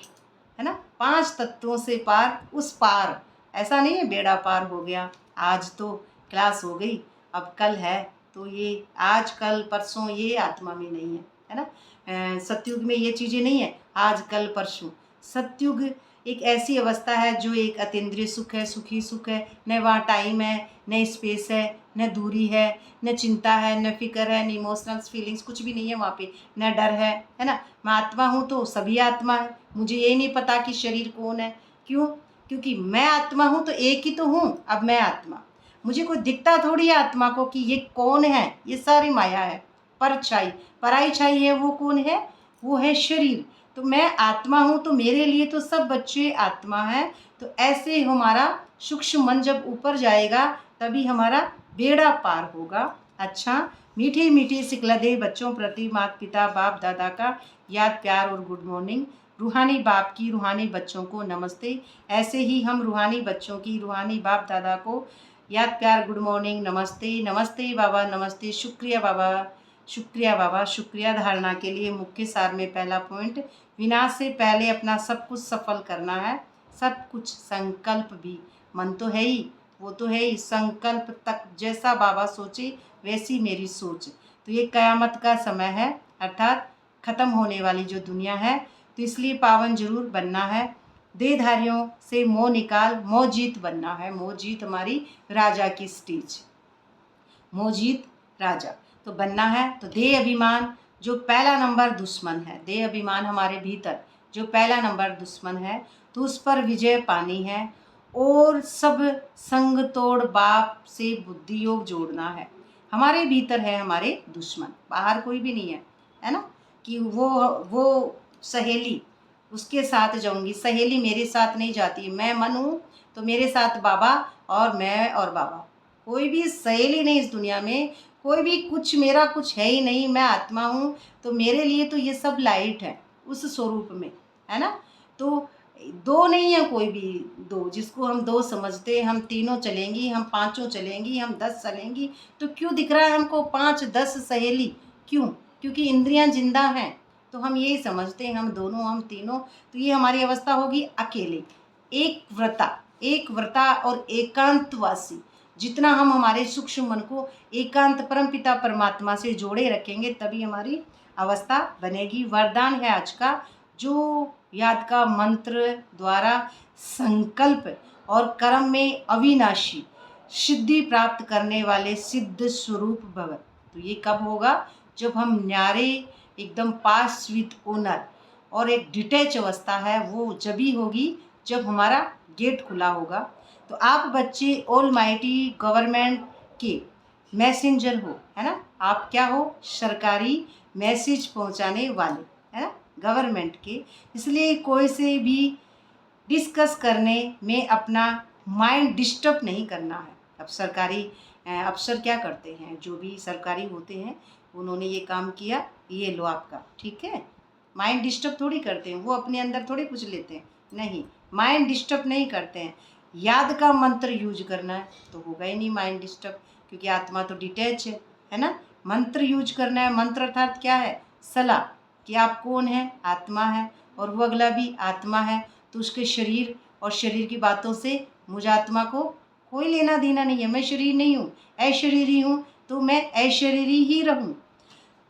है ना। 5 तत्वों से पार, उस पार। ऐसा नहीं है बेड़ा पार हो गया, आज तो क्लास हो गई, अब कल है, तो ये आज कल परसों ये आत्मा में नहीं है ना। सतयुग में ये चीज़ें नहीं है, आज कल परसों। सतयुग एक ऐसी अवस्था है जो एक अतीन्द्रिय सुख है, सुखी सुख है। न वहाँ टाइम है, न स्पेस है, न दूरी है, न चिंता है, न फिक्र है, न इमोशनल फीलिंग्स, कुछ भी नहीं है वहाँ पे, न डर है ना। मैं आत्मा हूँ तो सभी आत्मा है। मुझे ये नहीं पता कि शरीर कौन है, क्यों? क्योंकि मैं आत्मा हूँ तो एक ही तो हूँ। अब मैं आत्मा, मुझे कोई दिखता थोड़ी है आत्मा को कि ये कौन है। ये सारी माया है, परछाई, पराई छाई है। वो कौन है? वो है शरीर। तो मैं आत्मा हूँ तो मेरे लिए तो सब बच्चे आत्मा हैं। तो ऐसे हमारा सूक्ष्म मन जब ऊपर जाएगा तभी हमारा बेड़ा पार होगा। अच्छा, मीठी मीठी सिकलदे बच्चों प्रति माता पिता बाप दादा का याद, प्यार और गुड मॉर्निंग। रूहानी बाप की रूहानी बच्चों को नमस्ते। ऐसे ही हम रूहानी बच्चों की रूहानी बाप दादा को याद, प्यार, गुड मॉर्निंग, नमस्ते। नमस्ते बाबा, नमस्ते, शुक्रिया बाबा, शुक्रिया बाबा, शुक्रिया। धारणा के लिए मुख्य सार में पहला पॉइंट, विनाश से पहले अपना सब कुछ सफल करना है। सब कुछ, संकल्प भी, मन तो है ही, वो तो है ही, संकल्प तक जैसा बाबा सोचे वैसी मेरी सोच। तो ये कयामत का समय है, अर्थात ख़त्म होने वाली जो दुनिया है। तो इसलिए पावन जरूर बनना है। देहधारियों से मोह निकाल, मोह जीत बनना है। मोह जीत हमारी राजा की स्टेज, मोह जीत राजा तो बनना है। तो देह अभिमान जो पहला नंबर दुश्मन है, देह अभिमान हमारे भीतर जो पहला नंबर दुश्मन है, तो उस पर विजय पानी है। और सब संग तोड़ बाप से बुद्धि योग जोड़ना है। हमारे भीतर है हमारे दुश्मन, बाहर कोई भी नहीं है, है ना। कि वो सहेली, उसके साथ जाऊंगी। सहेली मेरे साथ नहीं जाती, मैं मन हूँ तो मेरे साथ बाबा और मैं और बाबा, कोई भी सहेली नहीं इस दुनिया में, कोई भी कुछ मेरा कुछ है ही नहीं, मैं आत्मा हूँ। तो मेरे लिए तो ये सब लाइट है उस स्वरूप में, है ना। तो दो नहीं है कोई भी, दो जिसको हम दो समझते हैं, हम तीनों चलेंगी, हम पांचों चलेंगी, हम 10 चलेंगी, तो क्यों दिख रहा है हमको 5-10 सहेली, क्यों? क्योंकि इंद्रियां जिंदा हैं, तो हम यही समझते हैं हम दोनों, हम तीनों। तो ये हमारी अवस्था होगी अकेले, एक व्रता और एकांतवासी। जितना हम हमारे सूक्ष्म मन को एकांत परमपिता परमात्मा से जोड़े रखेंगे, तभी हमारी अवस्था बनेगी। वरदान है आज का, जो याद का मंत्र द्वारा संकल्प और कर्म में अविनाशी सिद्धि प्राप्त करने वाले सिद्ध स्वरूप भव। तो ये कब होगा? जब हम न्यारे एकदम पास विद ओनर, और एक डिटैच अवस्था है वो जब ही होगी जब हमारा गेट खुला होगा। तो आप बच्चे ऑल माइटी गवर्नमेंट के मैसेंजर हो, है ना। आप क्या हो? सरकारी मैसेज पहुंचाने वाले, है ना, गवर्नमेंट के। इसलिए कोई से भी डिस्कस करने में अपना माइंड डिस्टर्ब नहीं करना है। अब सरकारी अफसर क्या करते हैं, जो भी सरकारी होते हैं, उन्होंने ये काम किया, ये लो आपका, ठीक है। माइंड डिस्टर्ब थोड़ी करते हैं, वो अपने अंदर थोड़ी कुछ लेते हैं, नहीं, माइंड डिस्टर्ब नहीं करते हैं। याद का मंत्र यूज करना है तो होगा ही नहीं माइंड डिस्टर्ब, क्योंकि आत्मा तो डिटैच है ना। मंत्र यूज करना है, मंत्र अर्थात क्या है? सलाह, कि आप कौन है? आत्मा है, और वो अगला भी आत्मा है। तो उसके शरीर और शरीर की बातों से मुझ आत्मा को कोई लेना देना नहीं है। मैं शरीर नहीं हूँ, अशरीरी हूँ, तो मैं अशरीरी ही रहूँ।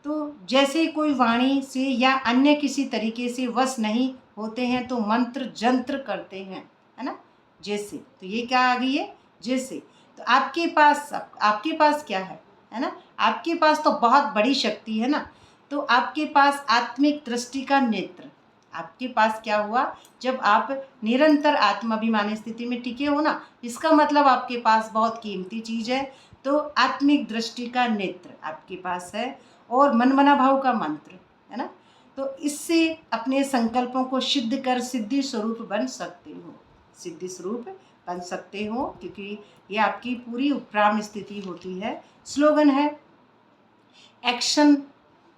तो जैसे कोई वाणी से या अन्य किसी तरीके से वश नहीं होते हैं, तो मंत्र जंत्र करते हैं, है ना। जैसे, तो ये क्या आ गई है? जैसे। तो आपके पास क्या है ना। आपके पास तो बहुत बड़ी शक्ति है ना। तो आपके पास आत्मिक दृष्टि का नेत्र, आपके पास क्या हुआ? जब आप निरंतर आत्माभिमानी स्थिति में टिके हो ना, इसका मतलब आपके पास बहुत कीमती चीज़ है। तो आत्मिक दृष्टि का नेत्र आपके पास है, और मनमना भाव का मंत्र, है ना। तो इससे अपने संकल्पों को सिद्ध कर सिद्धि स्वरूप बन सकते हो, सिद्धि स्वरूप बन सकते हो, क्योंकि ये आपकी पूरी उपराम स्थिति होती है। स्लोगन है, एक्शन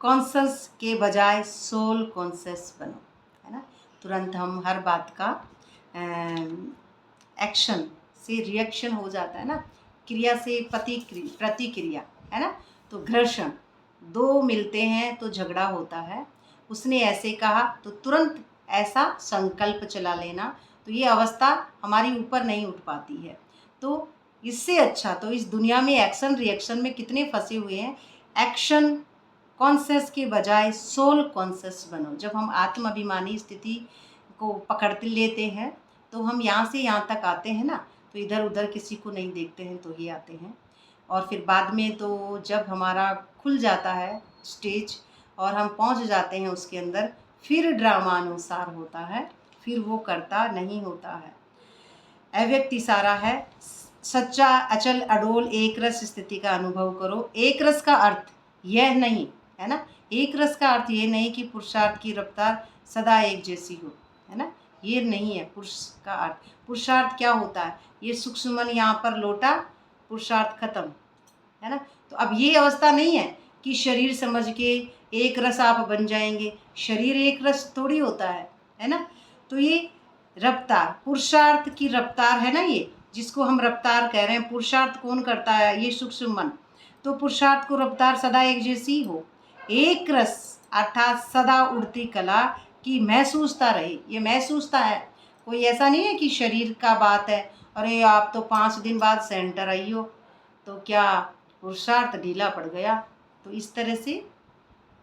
कॉन्शस के बजाय सोल कॉन्शस बनो, है ना। तुरंत हम हर बात का एक्शन से रिएक्शन हो जाता है ना, क्रिया से प्रतिक्रिया, है ना। तो घर्षण, दो मिलते हैं तो झगड़ा होता है। उसने ऐसे कहा तो तुरंत ऐसा संकल्प चला लेना, तो ये अवस्था हमारी ऊपर नहीं उठ पाती है। तो इससे अच्छा तो इस दुनिया में एक्शन रिएक्शन में कितने फंसे हुए हैं। एक्शन कॉन्शियस के बजाय सोल कॉन्शियस बनो। जब हम आत्म अभिमानी स्थिति को पकड़ते लेते हैं, तो हम यहाँ से यहाँ तक आते हैं ना, तो इधर उधर किसी को नहीं देखते हैं, तो ही आते हैं। और फिर बाद में तो जब हमारा खुल जाता है स्टेज और हम पहुँच जाते हैं उसके अंदर, फिर ड्रामानुसार होता है, फिर वो करता नहीं होता है। अव्यक्त इशारा है, सच्चा अचल अडोल एक रस स्थिति का अनुभव करो। एक रस का अर्थ यह नहीं है ना, एक रस का अर्थ ये नहीं कि पुरुषार्थ की रफ्तार सदा एक जैसी हो, है ना, ये नहीं है पुरुष का अर्थ। पुरुषार्थ क्या होता है? ये सूक्ष्म मन यहाँ पर लौटा, पुरुषार्थ खत्म, है ना। तो अब ये अवस्था नहीं है कि शरीर समझ के एक रस आप बन जाएंगे, शरीर एक रस थोड़ी होता है ना। तो ये रफ्तार, पुरुषार्थ की रफ्तार है ना, ये जिसको हम रफ्तार कह रहे हैं। पुरुषार्थ कौन करता है? ये सूक्ष्म मन। तो पुरुषार्थ को रफ्तार सदा एक जैसी हो, एक रस अर्थात सदा उड़ती कला की महसूसता रहे। ये महसूसता है, कोई ऐसा नहीं है कि शरीर का बात है, अरे आप तो 5 दिन बाद सेंटर आई हो, तो क्या पुरुषार्थ ढीला पड़ गया? तो इस तरह से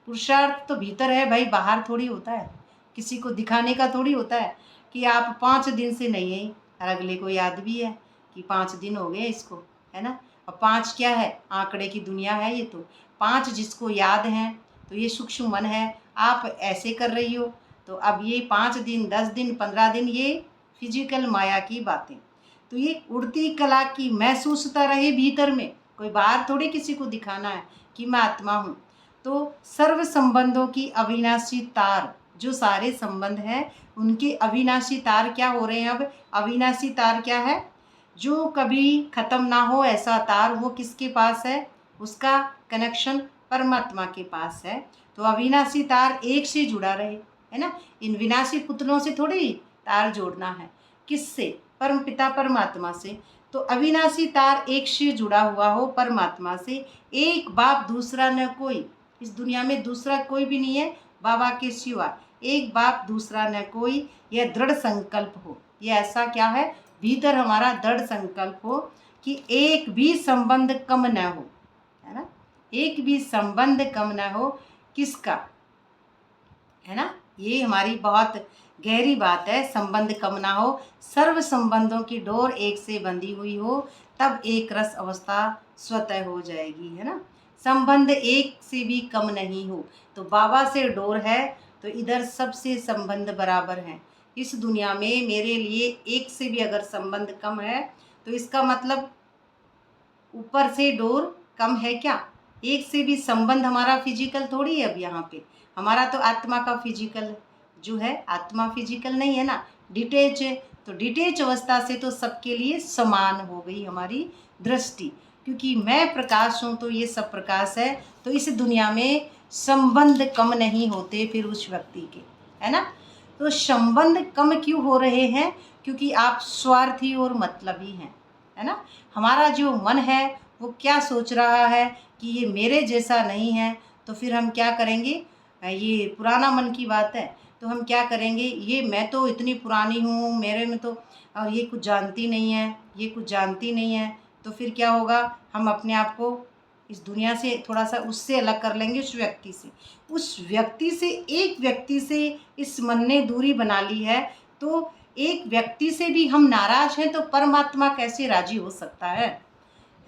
पुरुषार्थ तो भीतर है भाई, बाहर थोड़ी होता है, किसी को दिखाने का थोड़ी होता है कि आप 5 दिन से नहीं आई, और अगले को याद भी है कि 5 दिन हो गए इसको, है ना। और 5 क्या है? आंकड़े की दुनिया है ये। तो 5 जिसको याद हैं, तो ये सूक्ष्म मन है। आप ऐसे कर रही हो, तो अब ये 5 दिन, 10 दिन, 15 दिन, ये फिजिकल माया की बातें। तो ये उड़ती कला की महसूसता रहे भीतर में, कोई बाहर थोड़ी किसी को दिखाना है कि मैं आत्मा हूँ। तो सर्व संबंधों की अविनाशी तार जो सारे संबंध हैं उनके अविनाशी तार क्या हो रहे हैं अब? अविनाशी तार क्या है? जो कभी ख़त्म ना हो ऐसा तार, वो किसके पास है? उसका कनेक्शन परमात्मा के पास है। तो अविनाशी तार एक से जुड़ा रहे, है ना। इन विनाशी पुतलों से थोड़ी तार जोड़ना है। किससे? परम पिता परमात्मा से। तो अविनाशी तार एक से जुड़ा हुआ हो परमात्मा से। एक बाप दूसरा न कोई, इस दुनिया में दूसरा कोई भी नहीं है बाबा के सिवा। एक बाप दूसरा न कोई, यह दृढ़ संकल्प हो। यह ऐसा क्या है? भीतर हमारा दृढ़ संकल्प हो कि एक भी संबंध कम न हो, है ना। एक भी संबंध कम न हो। किसका? है ना। ये हमारी बहुत गहरी बात है। संबंध कम ना हो, सर्व संबंधों की डोर एक से बंधी हुई हो, तब एक रस अवस्था स्वतः हो जाएगी, है ना। संबंध एक से भी कम नहीं हो। तो बाबा से डोर है तो इधर सबसे संबंध बराबर हैं। इस दुनिया में मेरे लिए एक से भी अगर संबंध कम है तो इसका मतलब ऊपर से डोर कम है क्या? एक से भी संबंध हमारा फिजिकल थोड़ी है। अब यहाँ पे हमारा तो आत्मा का फिजिकल जो है, आत्मा फिजिकल नहीं है ना, डिटेच है। तो डिटेच अवस्था से तो सबके लिए समान हो गई हमारी दृष्टि, क्योंकि मैं प्रकाश हूँ तो ये सब प्रकाश है। तो इस दुनिया में संबंध कम नहीं होते फिर उस व्यक्ति के, है ना। तो संबंध कम क्यों हो रहे हैं? क्योंकि आप स्वार्थी और मतलबी हैं, है ना। हमारा जो मन है वो क्या सोच रहा है कि ये मेरे जैसा नहीं है, तो फिर हम क्या करेंगे? ये पुराना मन की बात है। तो हम क्या करेंगे? ये मैं तो इतनी पुरानी हूँ, मेरे में तो, और ये कुछ जानती नहीं है, ये कुछ जानती नहीं है। तो फिर क्या होगा? हम अपने आप को इस दुनिया से थोड़ा सा उससे अलग कर लेंगे, उस व्यक्ति से। उस व्यक्ति से, एक व्यक्ति से इस मन ने दूरी बना ली है। तो एक व्यक्ति से भी हम नाराज हैं तो परमात्मा कैसे राजी हो सकता है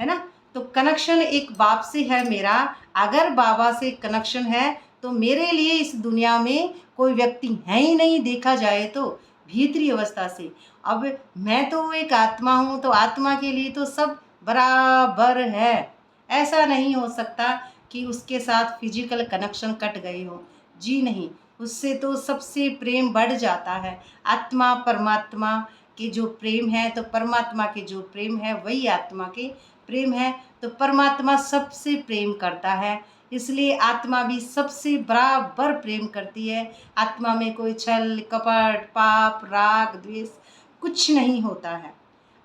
ना। तो कनेक्शन एक बाप से है मेरा। अगर बाबा से कनेक्शन है तो मेरे लिए इस दुनिया में कोई व्यक्ति है ही नहीं, देखा जाए तो भीतरी अवस्था से। अब मैं तो एक आत्मा हूँ, तो आत्मा के लिए तो सब बराबर है। ऐसा नहीं हो सकता कि उसके साथ फिजिकल कनेक्शन कट गए हो। जी नहीं, उससे तो सबसे प्रेम बढ़ जाता है। आत्मा परमात्मा के जो प्रेम है, तो परमात्मा के जो प्रेम है वही आत्मा के प्रेम है। तो परमात्मा सबसे प्रेम करता है, इसलिए आत्मा भी सबसे बराबर प्रेम करती है। आत्मा में कोई छल कपट पाप राग द्वेष कुछ नहीं होता है।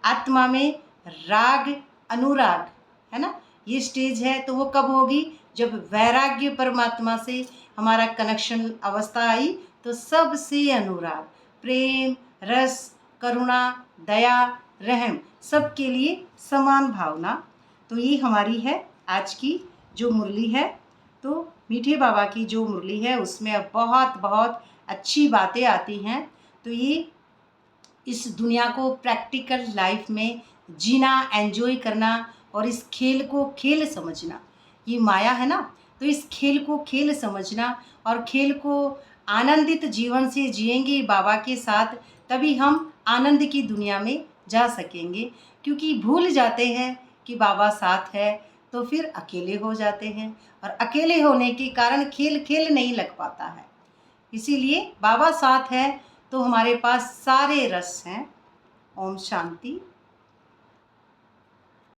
आत्मा में राग अनुराग, है ना, ये स्टेज है। तो वो कब होगी? जब वैराग्य परमात्मा से हमारा कनेक्शन अवस्था आई, तो सबसे अनुराग प्रेम रस करुणा दया रहम सबके लिए समान भावना। तो ये हमारी है आज की जो मुरली है। तो मीठे बाबा की जो मुरली है उसमें अब बहुत बहुत अच्छी बातें आती हैं। तो ये इस दुनिया को प्रैक्टिकल लाइफ में जीना, एंजॉय करना और इस खेल को खेल समझना, ये माया है ना। तो इस खेल को खेल समझना और खेल को आनंदित जीवन से जिएंगे बाबा के साथ, तभी हम आनंद की दुनिया में जा सकेंगे। क्योंकि भूल जाते हैं कि बाबा साथ है तो फिर अकेले हो जाते हैं, और अकेले होने के कारण खेल खेल नहीं लग पाता है। इसीलिए बाबा साथ है तो हमारे पास सारे रस हैं। ओम शांति।